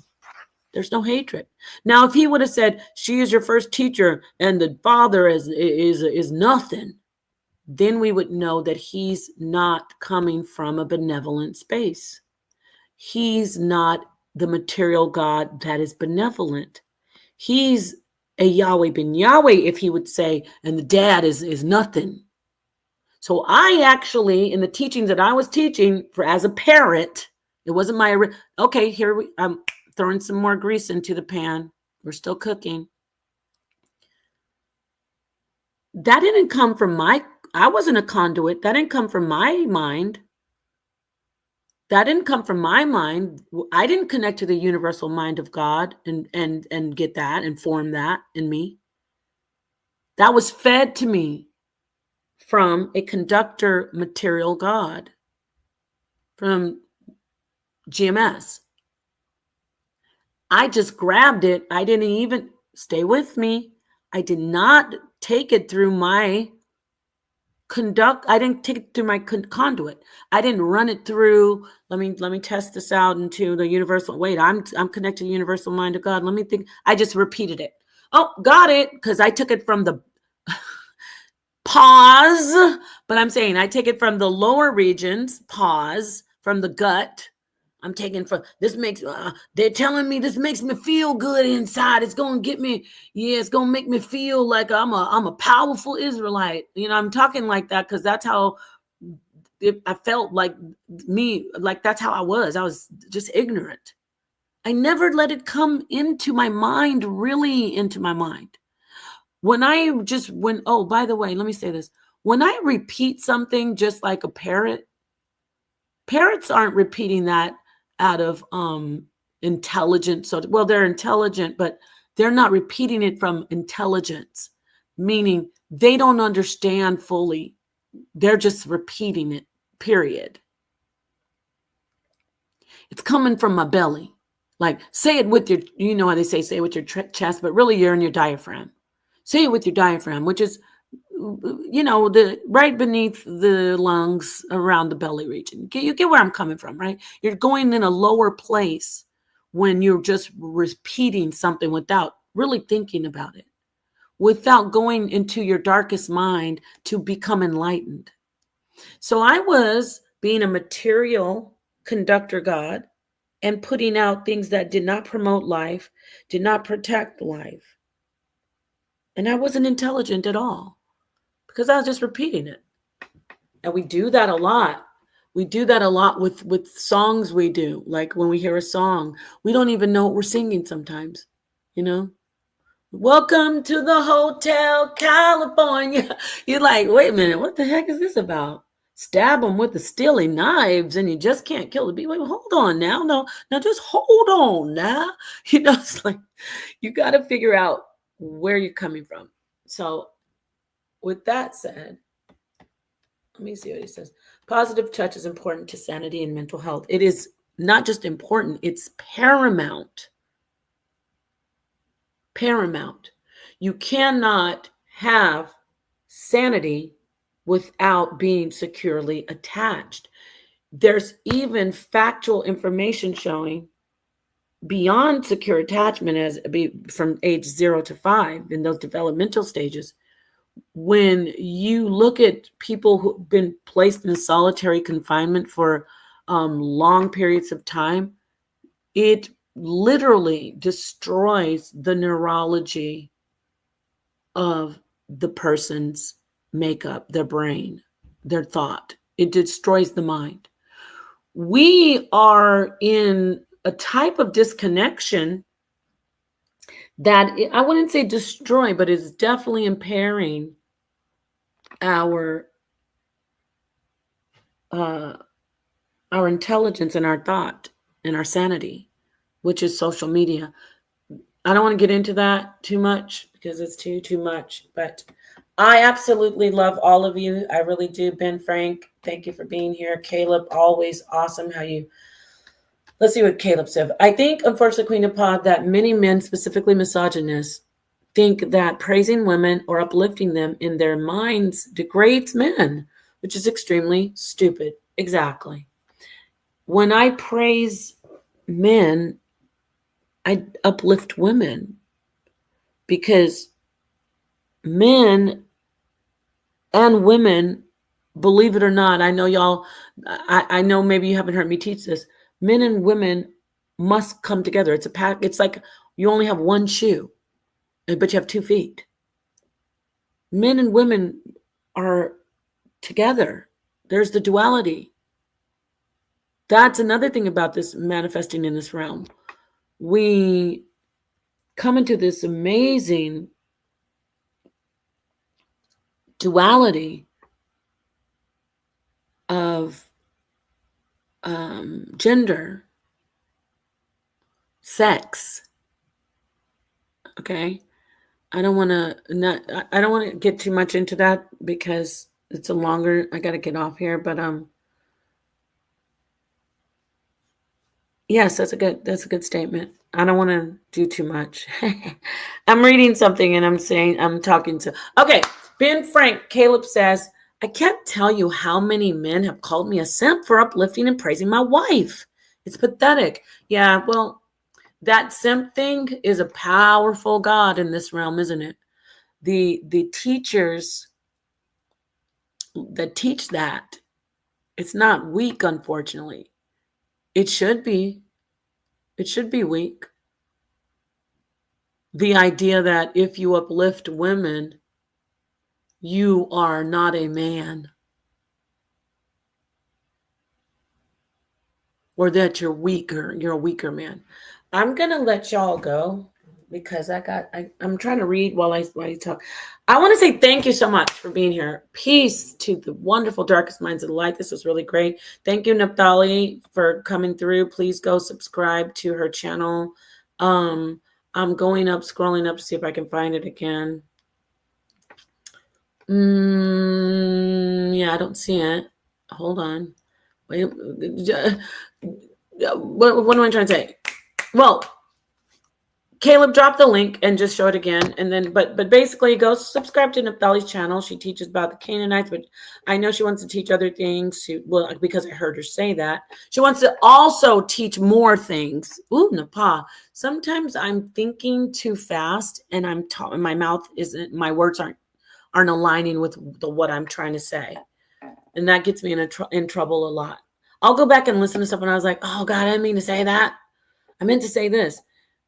there's no hatred. Now, if he would have said, she is your first teacher and the father is nothing, then we would know that he's not coming from a benevolent space. He's not the material God that is benevolent. He's a Yahweh ben Yahweh, if he would say, and the dad is nothing. So I actually, in the teachings that I was teaching as a parent, it wasn't okay, I'm throwing some more grease into the pan. We're still cooking. That didn't come from I wasn't a conduit. That didn't come from my mind. That didn't come from my mind. I didn't connect to the universal mind of God and get that and form that in me. That was fed to me from a conductor material God, from GMS. I just grabbed it. I didn't even stay with me. I did not take it through my I didn't take it through my conduit. I didn't run it through. Let me test this out into the universal. Wait, I'm connected to the universal mind of God. Let me think. I just repeated it. Oh, got it. Because I took it from the pause. But I'm saying I take it from the lower regions, pause, from the gut. I'm taking from this makes they're telling me this makes me feel good inside. It's gonna get me, it's gonna make me feel like I'm a powerful Israelite. I'm talking like that because that's how I felt like me, like that's how I was. I was just ignorant. I never let it come into my mind, really into my mind. Oh, by the way, let me say this. When I repeat something just like a parrot, parrots aren't repeating that out of intelligence. So, well, they're intelligent, but they're not repeating it from intelligence, meaning they don't understand fully. They're just repeating it, period. It's coming from my belly. Like, say it with how they say it with your chest, but really you're in your diaphragm. Say it with your diaphragm, which is the right beneath the lungs, around the belly region. You get where I'm coming from, right? You're going in a lower place when you're just repeating something without really thinking about it, without going into your darkest mind to become enlightened. So I was being a material conductor god and putting out things that did not promote life, did not protect life. And I wasn't intelligent at all because I was just repeating it. And we do that a lot. We do that a lot with songs we do. Like when we hear a song, we don't even know what we're singing sometimes, you know? Welcome to the Hotel California. You're like, wait a minute, what the heck is this about? Stab them with the steely knives and you just can't kill the bee. Wait, hold on now. No, now just hold on now. It's like you got to figure out where you're coming from. So, with that said, let me see what he says. Positive touch is important to sanity and mental health. It is not just important, it's paramount. Paramount. You cannot have sanity without being securely attached. There's even factual information showing beyond secure attachment, as from age 0 to 5 in those developmental stages. When you look at people who've been placed in solitary confinement for long periods of time, it literally destroys the neurology of the person's makeup, their brain, their thought. It destroys the mind. We are in a type of disconnection that I wouldn't say destroy, but is definitely impairing our intelligence and our thought and our sanity, which is social media. I don't want to get into that too much because it's too much, but I absolutely love all of you. I really do. Ben Frank, thank you for being here. Caleb, always awesome how you. Let's see what Caleb said. I think, unfortunately, Queen of Pod, that many men, specifically misogynists, think that praising women or uplifting them in their minds degrades men, which is extremely stupid. Exactly. When I praise men, I uplift women because men and women, believe it or not, I know y'all, I know maybe you haven't heard me teach this. Men and women must come together. It's a pack. It's like you only have one shoe, but you have 2 feet. Men and women are together. There's the duality. That's another thing about this manifesting in this realm. We come into this amazing duality of gender, sex. Okay, I don't want to get too much into that because it's a longer. I got to get off here, but yes, that's a good statement. I don't want to do too much. I'm reading something and I'm talking to. Okay, Ben Frank, Caleb says, I can't tell you how many men have called me a simp for uplifting and praising my wife. It's pathetic. Yeah, well, that simp thing is a powerful god in this realm, isn't it? The teachers that teach that, it's not weak, unfortunately. It should be. It should be weak. The idea that if you uplift women, you are not a man, or that you're a weaker man. I'm gonna let y'all go because I'm trying to read while you talk. I want to say thank you so much for being here. Peace to the wonderful darkest minds of the light. This was really great. Thank you, Naphtali, for coming through. Please go subscribe to her channel. I'm scrolling up to see if I can find it again. Yeah, I don't see it. Hold on. Wait, what am I trying to say? Well, Caleb, drop the link and just show it again. And then, but basically, go subscribe to Naphtali's channel. She teaches about the Canaanites, but I know she wants to teach other things. Well, because I heard her say that. She wants to also teach more things. Ooh, Napa. Sometimes I'm thinking too fast, and my mouth isn't. My words aren't aligning with what I'm trying to say, and that gets me in trouble a lot. I'll go back and listen to stuff, and I was like, oh God, I didn't mean to say that. I meant to say this.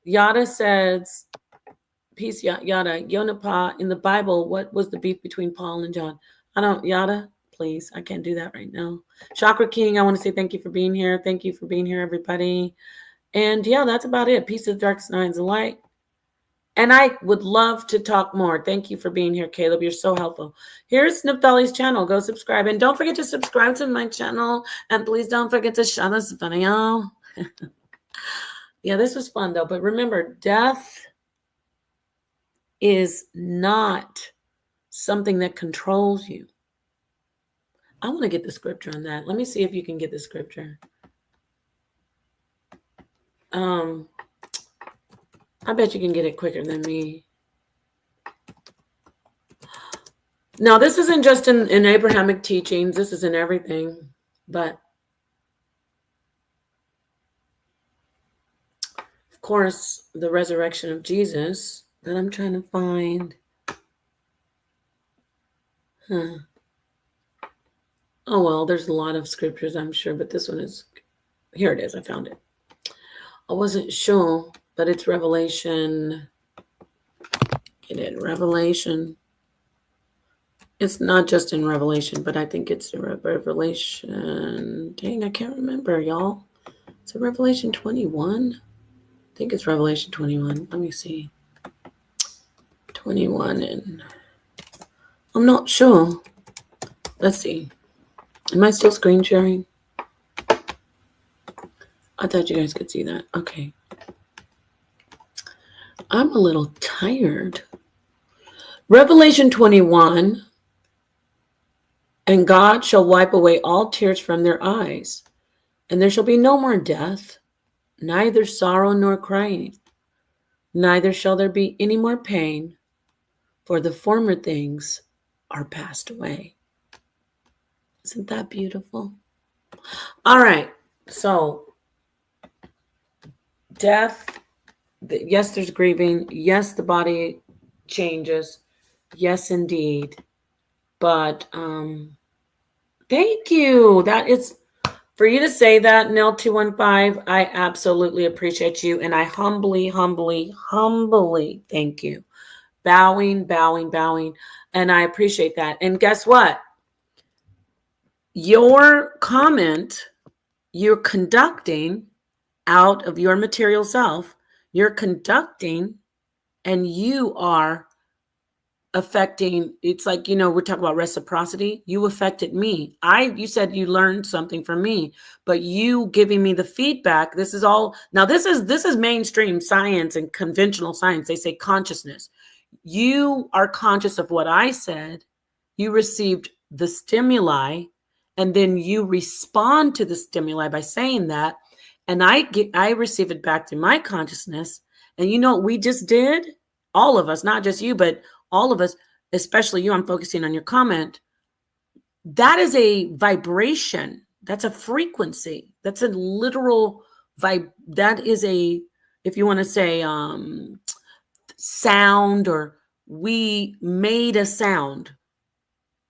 Yada says, peace, Yada, Yonapa, in the Bible, what was the beef between Paul and John? Yada, please, I can't do that right now. Chakra King, I want to say thank you for being here. Thank you for being here, everybody. And yeah, that's about it. Peace of dark, signs of light. And I would love to talk more. Thank you for being here, Caleb. You're so helpful. Here's Naphtali's channel. Go subscribe. And don't forget to subscribe to my channel. And please don't forget to share this video. Yeah, this was fun, though. But remember, death is not something that controls you. I want to get the scripture on that. Let me see if you can get the scripture. I bet you can get it quicker than me. Now, this isn't just in Abrahamic teachings. This is in everything. But of course, the resurrection of Jesus that I'm trying to find. Oh, well, there's a lot of scriptures, I'm sure, but this one is, here it is. I found it. I wasn't sure, but it's Revelation. Get it, Revelation. It's not just in Revelation, but I think it's Revelation. Dang, I can't remember, y'all. Is it Revelation 21? I think it's Revelation 21. Let me see. 21 and I'm not sure. Let's see. Am I still screen sharing? I thought you guys could see that. Okay. I'm a little tired. Revelation 21. And God shall wipe away all tears from their eyes, and there shall be no more death, neither sorrow nor crying, neither shall there be any more pain, for the former things are passed away. Isn't that beautiful? All right. So, death, yes, there's grieving. Yes, the body changes. Yes, indeed. But thank you. That is, for you to say that, Nell215, I absolutely appreciate you. And I humbly thank you. Bowing. And I appreciate that. And guess what? Your comment, you're conducting out of your material self. You're conducting and you are affecting. It's like, we're talking about reciprocity. You affected me. You said you learned something from me, but you giving me the feedback. This is all, now this is mainstream science and conventional science. They say consciousness. You are conscious of what I said. You received the stimuli, and then you respond to the stimuli by saying that. And I receive it back to my consciousness. And you know what we just did? All of us, not just you, but all of us, especially you, I'm focusing on your comment. That is a vibration. That's a frequency. That's a literal vibe. That is a, if you want to say sound, or we made a sound.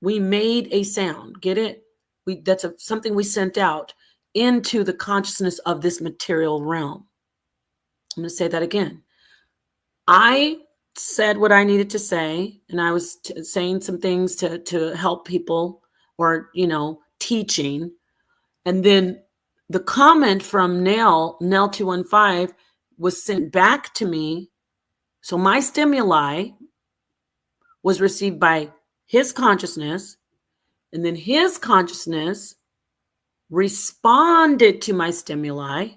We made a sound. Get it? That's something we sent out into the consciousness of this material realm. I'm going to say that again. I said what I needed to say, and I was saying some things to help people, or teaching, and then the comment from Nell215 was sent back to me. So my stimuli was received by his consciousness, and then his consciousness responded to my stimuli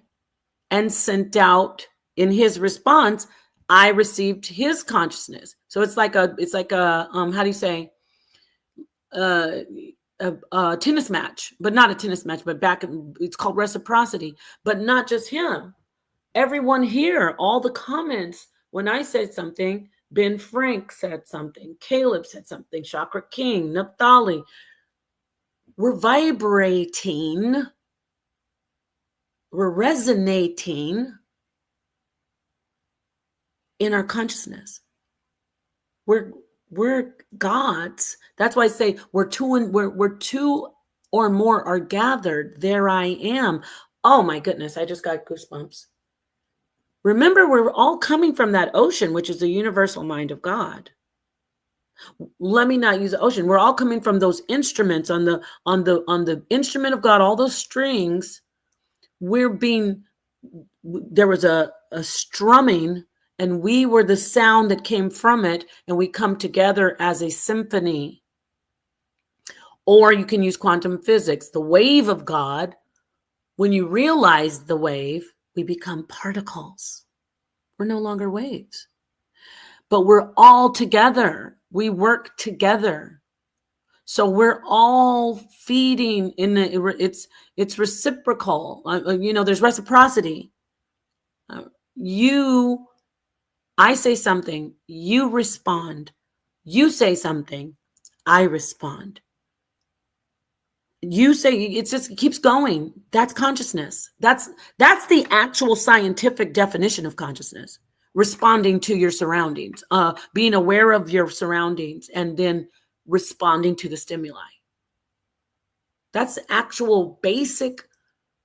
and sent out, in his response, I received his consciousness. So it's like a how do you say, a tennis match, but not a tennis match, but it's called reciprocity. But not just him. Everyone here, all the comments When I said something, Ben Frank said something, Caleb said something, Chakra King, Naphtali. We're vibrating, we're resonating in our consciousness. We're gods. That's why I say we're two or more are gathered. There I am. Oh my goodness, I just got goosebumps. Remember, we're all coming from that ocean, which is the universal mind of God. Let me not use the ocean. We're all coming from those instruments on the instrument of God, all those strings. There was a strumming, and we were the sound that came from it, and we come together as a symphony. Or you can use quantum physics, the wave of God. When you realize the wave, we become particles. We're no longer waves, but we're all together. We work together. So we're all feeding it's reciprocal. There's reciprocity. I say something, you respond. You say something, I respond. You say, it keeps going. That's consciousness. That's the actual scientific definition of consciousness. Responding to your surroundings, being aware of your surroundings, and then responding to the stimuli. That's the actual basic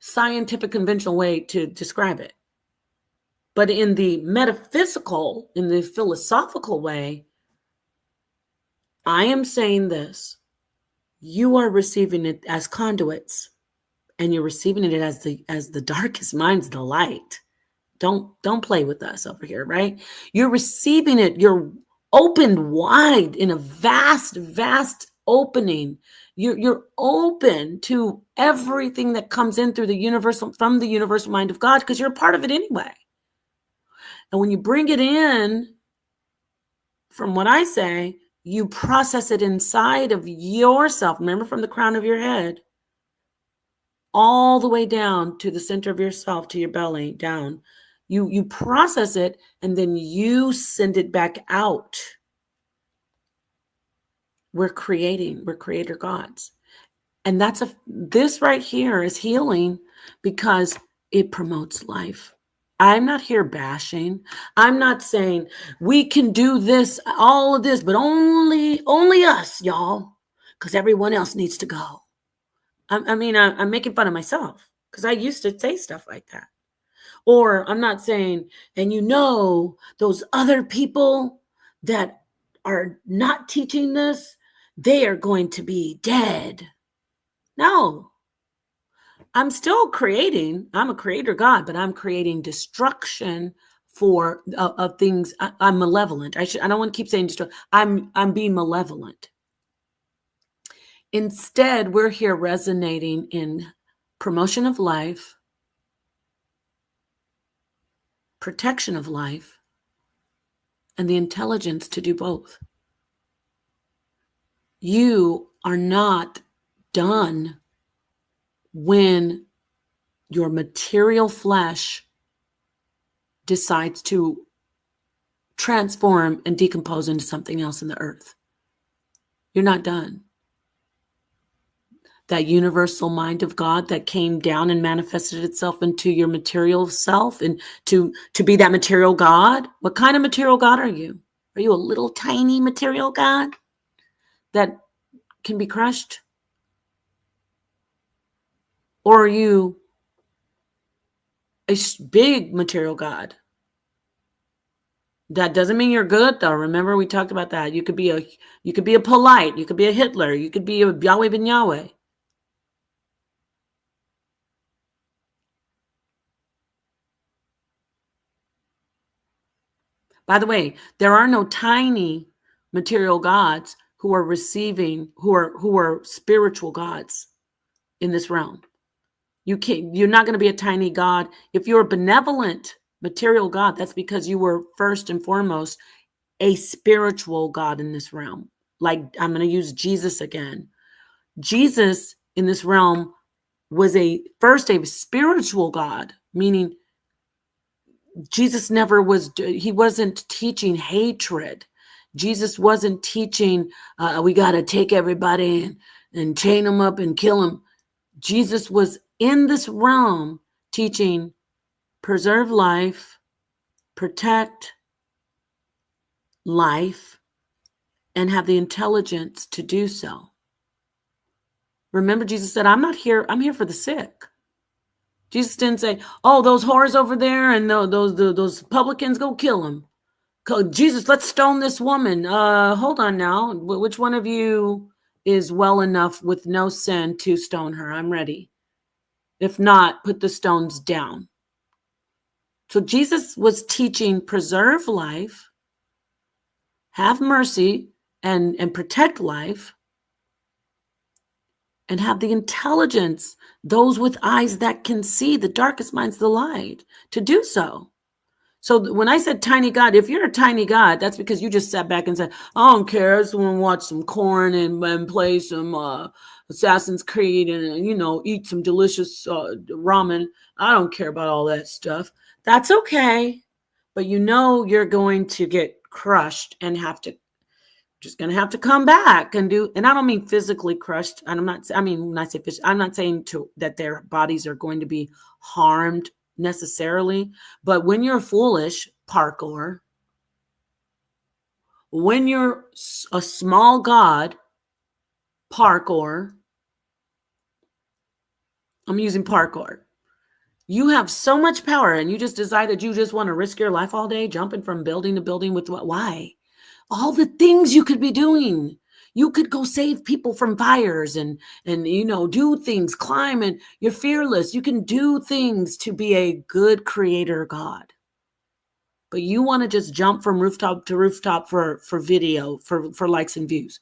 scientific conventional way to describe it. But in the metaphysical, in the philosophical way, I am saying this. You are receiving it as conduits, and you're receiving it as the darkest mind's delight. Don't play with us over here, right? You're receiving it. You're opened wide in a vast opening. You're open to everything that comes in from the universal mind of God, because you're a part of it anyway. And when you bring it in, from what I say, you process it inside of yourself. Remember, from the crown of your head all the way down to the center of yourself, to your belly, down. You process it, and then you send it back out. We're creator gods. And this right here is healing, because it promotes life. I'm not here bashing. I'm not saying we can do this, all of this, but only us, y'all, because everyone else needs to go. I'm making fun of myself, because I used to say stuff like that. Or I'm not saying, and those other people that are not teaching this, they are going to be dead. No. I'm still creating. I'm a creator God, but I'm creating destruction of things. I'm malevolent. I don't want to keep saying destruction. I'm being malevolent. Instead, we're here resonating in promotion of life, protection of life, and the intelligence to do both. You are not done when your material flesh decides to transform and decompose into something else in the earth. You're not done. That universal mind of God that came down and manifested itself into your material self, and to be that material God. What kind of material God are you? Are you a little tiny material God that can be crushed? Or are you a big material God? That doesn't mean you're good, though. Remember, we talked about that. You could be a polite, you could be a Hitler, you could be a Yahweh ben Yahweh. By the way, there are no tiny material gods who are spiritual gods in this realm. You're not going to be a tiny God. If you're a benevolent material God, that's because you were first and foremost a spiritual God in this realm. Like, I'm going to use Jesus again. Jesus in this realm was first a spiritual God, meaning Jesus never was, he wasn't teaching hatred. Jesus wasn't teaching, we got to take everybody and chain them up and kill them. Jesus was in this realm teaching preserve life, protect life, and have the intelligence to do so. Remember, Jesus said, I'm here for the sick. Jesus didn't say, oh, those whores over there and those publicans, go kill them. Jesus, let's stone this woman. Hold on now. Which one of you is well enough with no sin to stone her? I'm ready. If not, put the stones down. So Jesus was teaching preserve life, have mercy, and protect life, and have the intelligence, those with eyes that can see the darkest minds of the light, to do so. So when I said tiny God, if you're a tiny God, that's because you just sat back and said, I don't care. I just want to watch some corn and play some Assassin's Creed and, eat some delicious ramen. I don't care about all that stuff. That's okay. But you're going to get crushed and just going to have to come back and do, and I don't mean physically crushed. And when I say physically, I'm not saying that their bodies are going to be harmed necessarily, but when you're foolish, parkour, when you're a small God, parkour, I'm using parkour. You have so much power and you just decided you just want to risk your life all day, jumping from building to building with what? Why? All the things you could be doing. You could go save people from fires and do things, climb, and you're fearless. You can do things to be a good creator God. But you want to just jump from rooftop to rooftop for video, for likes and views.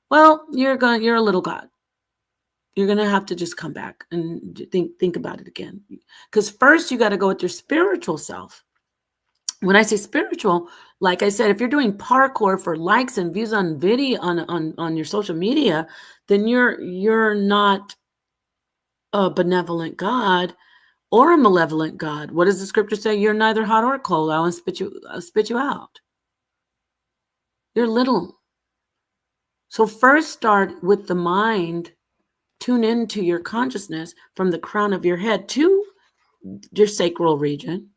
Well, you're a little God. You're going to have to just come back and think about it again. Because first you got to go with your spiritual self. When I say spiritual, like I said, if you're doing parkour for likes and views on video on your social media, then you're not a benevolent God or a malevolent God. What does the scripture say? You're neither hot or cold. I want to spit you out. You're little. So first start with the mind. Tune into your consciousness from the crown of your head to your sacral region.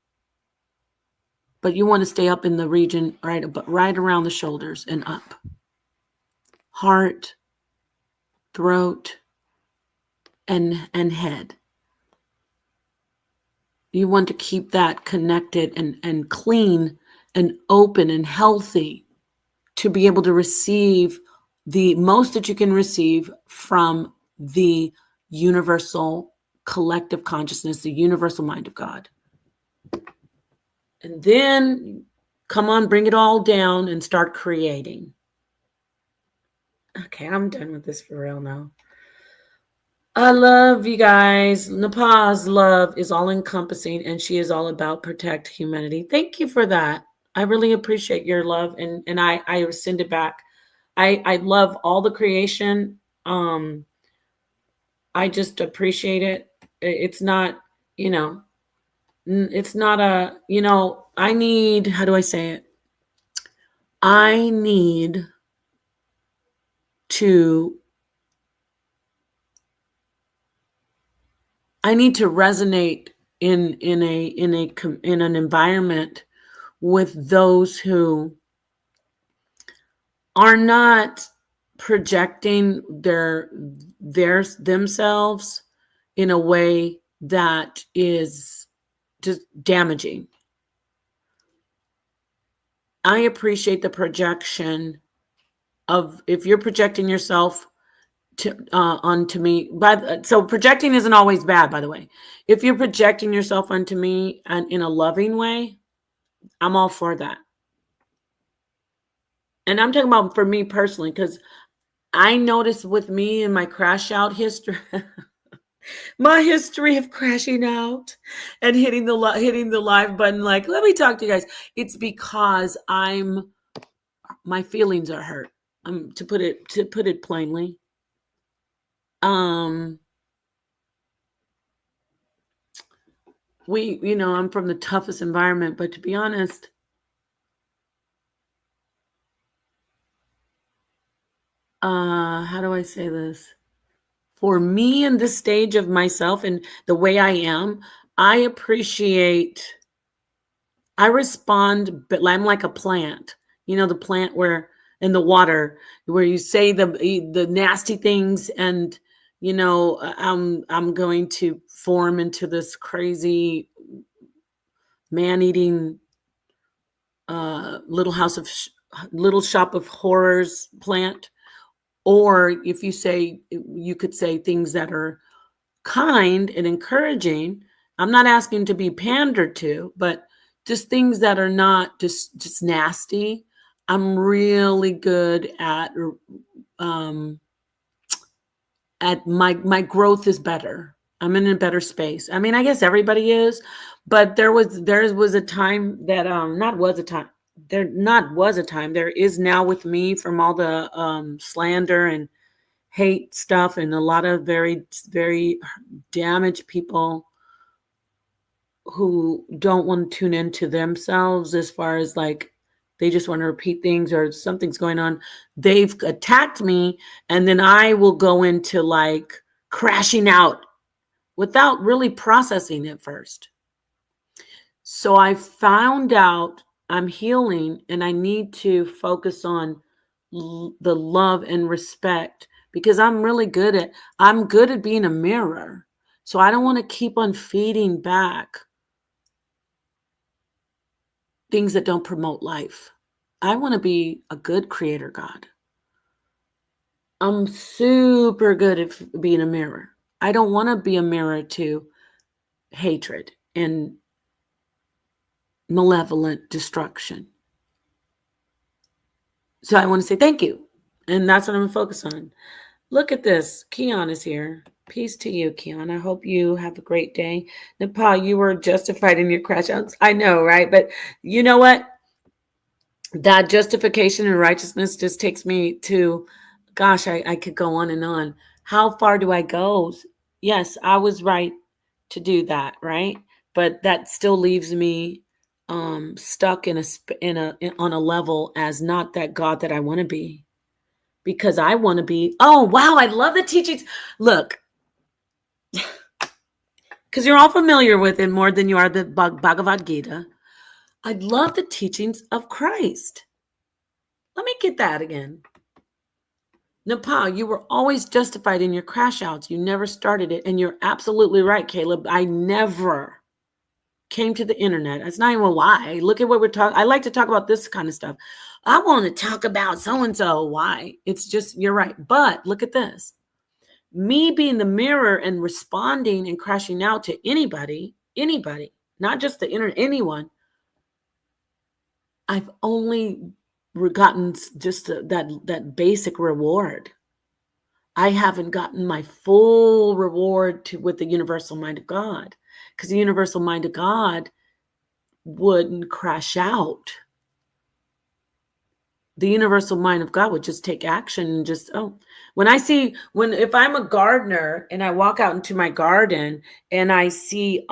But you want to stay up in the region right around the shoulders and up. Heart, throat, and head. You want to keep that connected and clean and open and healthy to be able to receive the most that you can receive from the universal collective consciousness, the universal mind of God. And then come on, bring it all down and start creating. Okay, I'm done with this for real now. I love you guys. Napa's love is all encompassing and she is all about protect humanity. Thank you for that. I really appreciate your love and I send it back. I love all the creation. I just appreciate it. It's not, it's not I need, how do I say it? I need to resonate in an environment with those who are not projecting themselves in a way that is just damaging. I appreciate the projection of, if you're projecting yourself onto me, so projecting isn't always bad, by the way. If you're projecting yourself onto me and in a loving way, I'm all for that. And I'm talking about for me personally, because I noticed with me in my crash out history, my history of crashing out and hitting the live button, like, let me talk to you guys. It's because my feelings are hurt. To put it plainly. I'm from the toughest environment, but to be honest, how do I say this? For me in this stage of myself and the way I am, I appreciate, I respond, but I'm like a plant. The plant where in the water where you say the nasty things, and I'm going to form into this crazy man-eating little shop of horrors plant. Or if you could say things that are kind and encouraging. I'm not asking to be pandered to, but just things that are not just nasty. I'm really good um at my growth is better. I'm in a better space. I mean, I guess everybody is, but there was a time that not was a time there not was a time there is now with me from all the slander and hate stuff and a lot of very very damaged people who don't want to tune into themselves, as far as like they just want to repeat things or something's going on. They've attacked me, and then I will go into like crashing out without really processing it first. So I found out I'm healing and I need to focus on the love and respect, because I'm good at being a mirror. So I don't want to keep on feeding back things that don't promote life. I want to be a good creator, God. I'm super good at being a mirror. I don't want to be a mirror to hatred and malevolent destruction. So I want to say thank you. And that's what I'm going to focus on. Look at this. Keon is here. Peace to you, Keon. I hope you have a great day. Nepal, you were justified in your crash outs. I know, right? But you know what? That justification and righteousness just takes me to, gosh, I could go on and on. How far do I go? Yes, I was right to do that, right? But that still leaves me stuck on a level as not that God that I want to be, because I want to be. Oh wow, I love the teachings. Look, because you're all familiar with it more than you are the Bhagavad Gita. I love the teachings of Christ. Let me get that again. Nepal, you were always justified in your crash outs. You never started it. And you're absolutely right, Caleb. I never came to the internet. That's not even a lie. Look at what we're talking. I like to talk about this kind of stuff. I want to talk about so-and-so. Why? It's just, you're right. But look at this. Me being the mirror and responding and crashing out to anybody, not just the internet, anyone. I've only gotten just that basic reward. I haven't gotten my full reward with the universal mind of God, because the universal mind of God wouldn't crash out. The universal mind of God would just take action and just, if I'm a gardener and I walk out into my garden and I see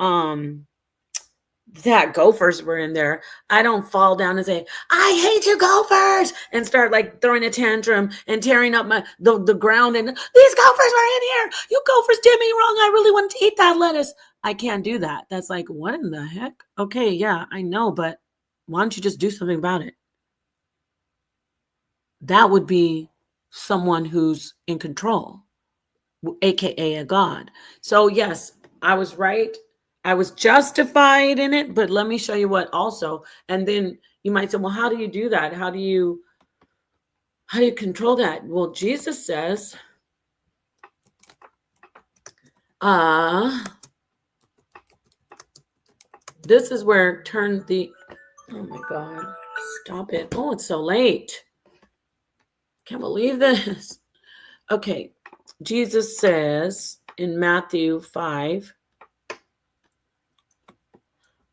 that gophers were in there, I don't fall down and say, I hate you gophers, and start like throwing a tantrum and tearing up the ground, and these gophers were in here, you gophers did me wrong, I really wanted to eat that lettuce. I can't do that. That's like, what in the heck? Okay, yeah, I know, but why don't you just do something about it? That would be someone who's in control, aka a God. So yes, I was right. I was justified in it, but let me show you what also. And then you might say, well, how do you do that? How do you control that? Well, Jesus says, this is where oh my God, stop it. Oh, it's so late. Can't believe this. Okay. Jesus says in Matthew 5,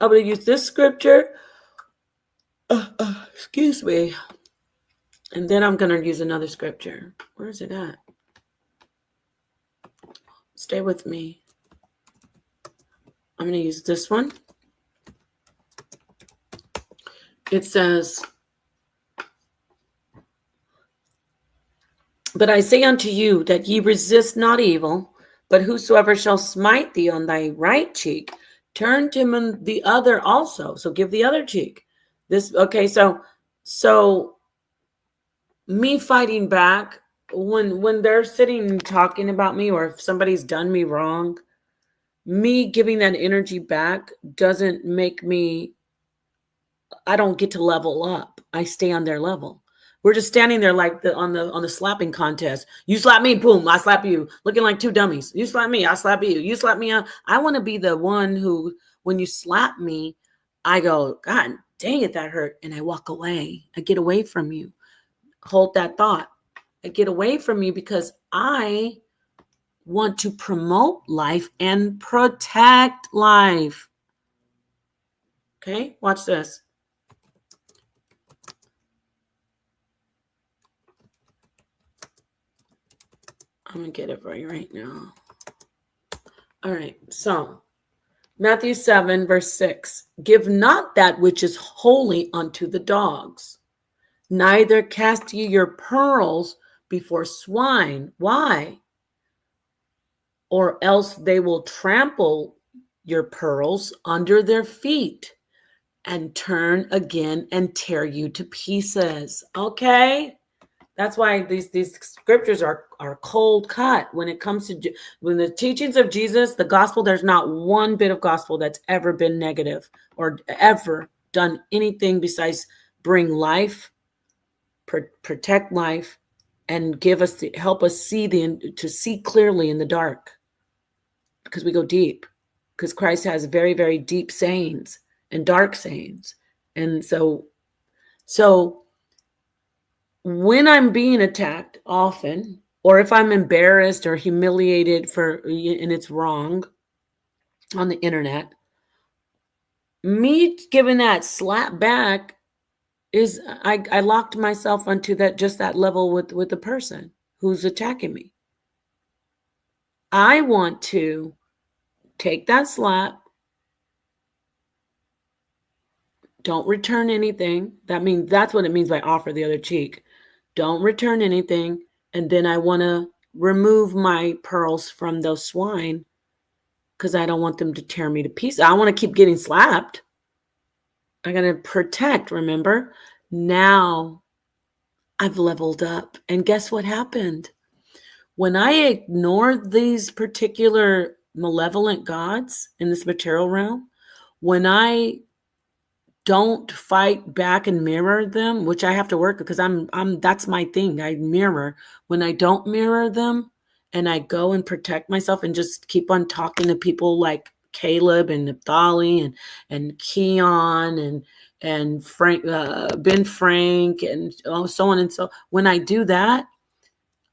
I'm going to use this scripture. Excuse me. And then I'm going to use another scripture. Where is it at? Stay with me. I'm going to use this one. It says, but I say unto you that ye resist not evil, but whosoever shall smite thee on thy right cheek, turn to him on the other also. So give the other cheek. This, okay, so me fighting back when they're sitting and talking about me, or if somebody's done me wrong, me giving that energy back doesn't make me, I don't get to level up. I stay on their level. We're just standing there like on the slapping contest. You slap me, boom, I slap you. Looking like two dummies. You slap me, I slap you. You slap me. I want to be the one who, when you slap me, I go, God dang it, that hurt, and I walk away. I get away from you. Hold that thought. I get away from you because I want to promote life and protect life. Okay, watch this. I'm going to get it for you right now. All right, so Matthew 7, verse 6. Give not that which is holy unto the dogs, neither cast ye your pearls before swine. Why? Or else they will trample your pearls under their feet and turn again and tear you to pieces. Okay? That's why these scriptures are cold cut when it comes to when the teachings of Jesus, the gospel. There's not one bit of gospel that's ever been negative or ever done anything besides bring life, protect life, and give us help us see to see clearly in the dark, because we go deep, because Christ has very, very deep sayings and dark sayings, and so when I'm being attacked often, or if I'm embarrassed or humiliated and it's wrong on the internet, me giving that slap back is I locked myself onto that level with the person who's attacking me. I want to take that slap, don't return anything. That's what it means by offer the other cheek. Don't return anything. And then I want to remove my pearls from those swine, because I don't want them to tear me to pieces. I want to keep getting slapped. I got to protect, remember? Now I've leveled up. And guess what happened? When I ignored these particular malevolent gods in this material realm, when I don't fight back and mirror them, which I have to work, because I'm that's my thing. I mirror. When I don't mirror them and I go and protect myself and just keep on talking to people like Caleb and Naphtali and Keon and Frank, Ben Frank, and so on and so. When I do that,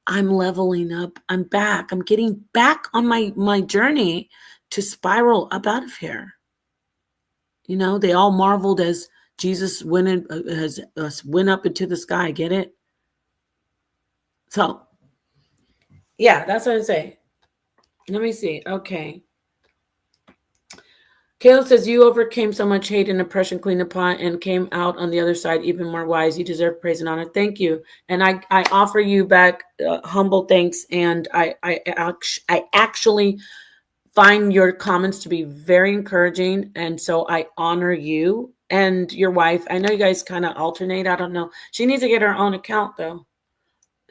I'm leveling up. I'm back. I'm getting back on my journey to spiral up out of here. You know, they all marveled as Jesus went up into the sky. Get it? So, yeah, that's what I say. Let me see. Okay. Caleb says, you overcame so much hate and oppression, cleaned the pot, and came out on the other side even more wise. You deserve praise and honor. Thank you. And I offer you back humble thanks. And I actually find your comments to be very encouraging, and so I honor you and your wife. I know you guys kind of alternate. I don't know. She needs to get her own account though,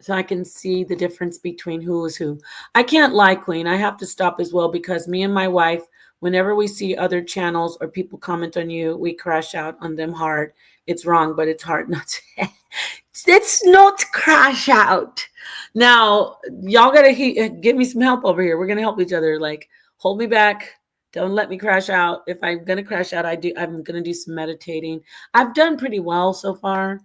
so I can see the difference between who is who. I can't lie, Queen. I have to stop as well, because me and my wife, whenever we see other channels or people comment on you, we crash out on them hard. It's wrong, but it's hard not to. It's not crash out. Now, y'all gotta give me some help over here. We're gonna help each other. Like, hold me back. Don't let me crash out. If I'm gonna crash out, I'm gonna do some meditating. I've done pretty well so far.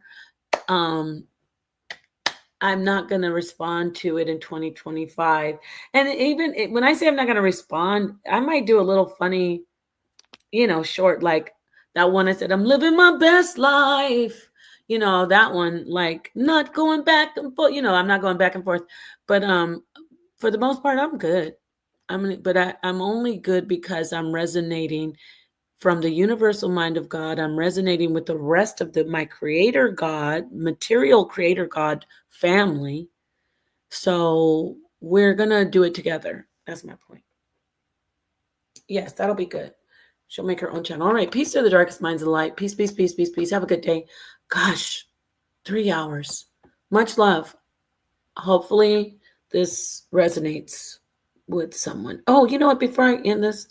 I'm not going to respond to it in 2025. And even when I say I'm not going to respond, I might do a little funny, short, like that one I said, I'm living my best life. That one, like not going back and forth, I'm not going back and forth. But for the most part, I'm good. I'm only good because I'm resonating from the universal mind of God. I'm resonating with the rest of my creator God, material creator God family. So we're going to do it together. That's my point. Yes, that'll be good. She'll make her own channel. All right. Peace to the darkest minds of the light. Peace, peace, peace, peace, peace. Have a good day. Gosh, 3 hours. Much love. Hopefully this resonates with someone. Oh, you know what? Before I end this,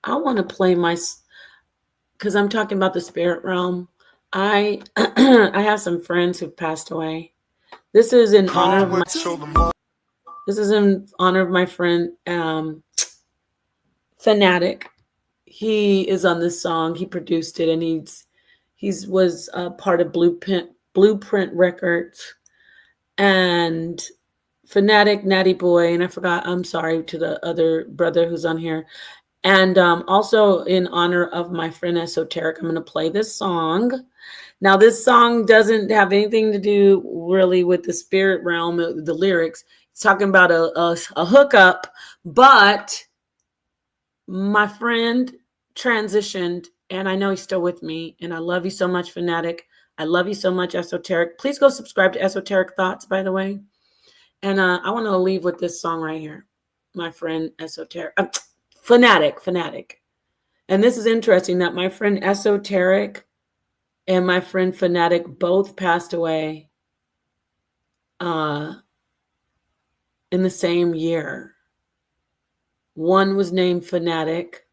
I want to play because I'm talking about the spirit realm. I I have some friends who've passed away. This is in honor of my friend Fanatic. He is on this song. He produced it, and he's was part of Blueprint Records, and Fanatic, Natty Boy, and I'm sorry to the other brother who's on here. And also in honor of my friend Esoteric, I'm going to play this song. Now, this song doesn't have anything to do really with the spirit realm, the lyrics. It's talking about a hookup, but my friend transitioned, and I know he's still with me, and I love you so much, Fanatic. I love you so much, Esoteric. Please go subscribe to Esoteric Thoughts, by the way. And I want to leave with this song right here. My friend Esoteric, Fanatic. And this is interesting that my friend Esoteric and my friend Fanatic both passed away in the same year. One was named Fanatic.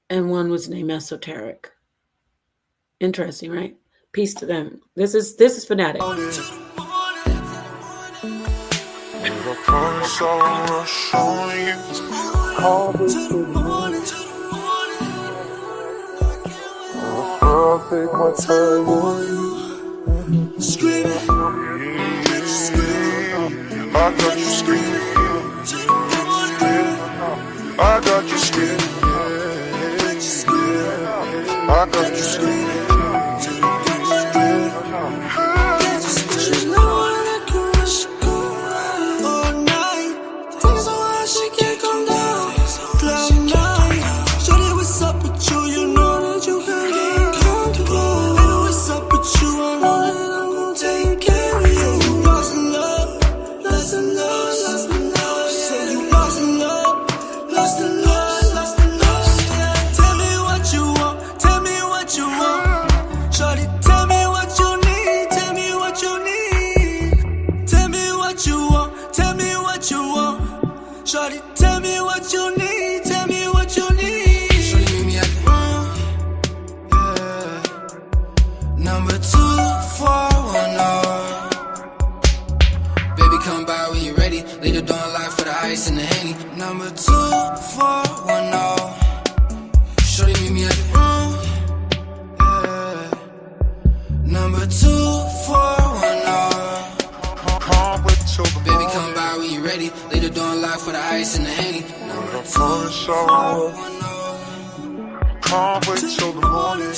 And one was named Esoteric. Interesting, right? Peace to them. This is Fanatic. I'll take my time on you. Screaming. I got you screaming. I got you screaming. I got you screaming. R.I.S.E in the Henny. Number 2410. Shorty meet me at the room. Yeah. Number 2410. Baby, come by when you ready. Leave the door unlocked for the R.I.S.E in the Henny. Number 2410. Can't wait till the morning.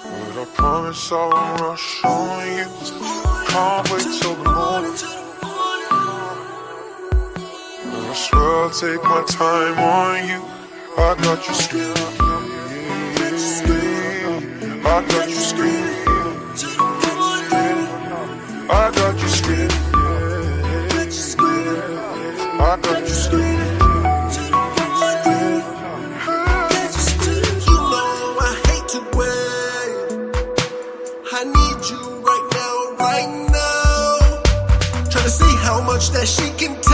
But I promise I won't rush on you. Can't wait till the morning. I swear I'll take my time on you. I got you screaming. I got you screaming. I got you screaming. I got you screaming. You know I hate to wait. I need you right now. Trying to see how much that she can take.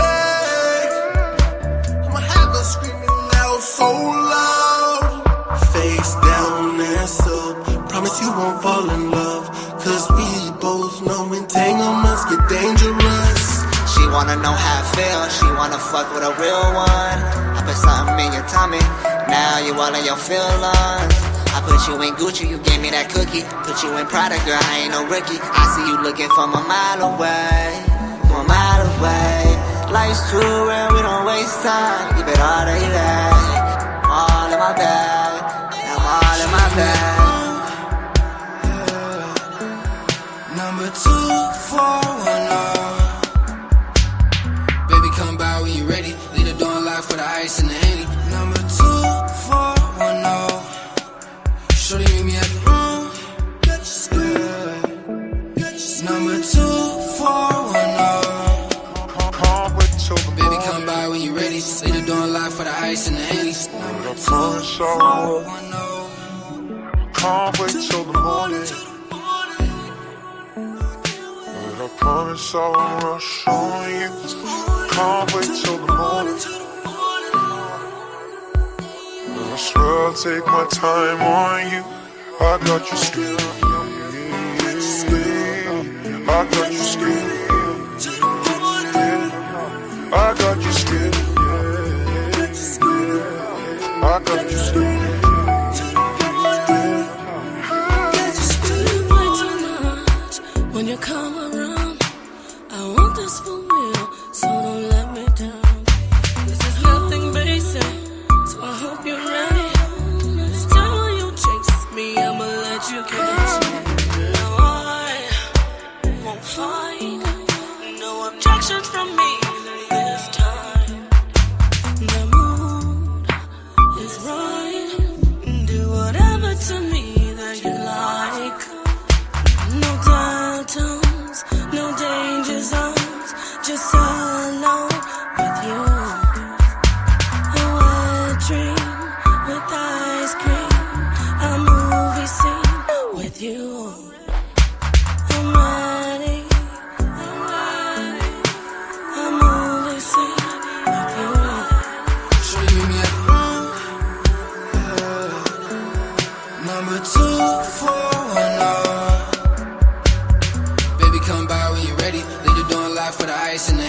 Screaming loud, so loud. Face down, ass up. Promise you won't fall in love. Cause we both know entanglements get dangerous. She wanna know how I feel. She wanna fuck with a real one. I put something in your tummy. Now you all in your feelings. I put you in Gucci, you gave me that cookie. Put you in Prada, girl, I ain't no rookie. I see you looking from a mile away. From a mile away. Life's too real, we don't waste time. Keep it all day back. All in my bag. I'm all in my bag. 2410. Baby, come by when you ready. Leave the door unlocked for the ice and the Henny. Number 2410. Shorty meet me at the room. Yeah. Number 2410. Baby, come by when you ready. Leave the door unlocked for the ice and the Henny. Number 2410. Can't wait till the morning. And I promise I won't rush on you. Can't wait till the morning. And I swear I'll take my time on you. I got you scared. I got you scared. I got you scared. I got you scared. When you come around, I want this for real, so don't let me down. This is nothing basic, so I hope you're ready. This time when you chase me, I'ma let you catch me. Now I won't find no objections from me this time. The mood is right, do whatever to me that you like. No downtimes, no danger zones, just alone with you. A wet dream with ice cream, a movie scene with you. I'm ready, a movie scene with you. Sure you meet me at the room. Number 2410. Come by when you're ready. Leave the door unlocked for the ice and the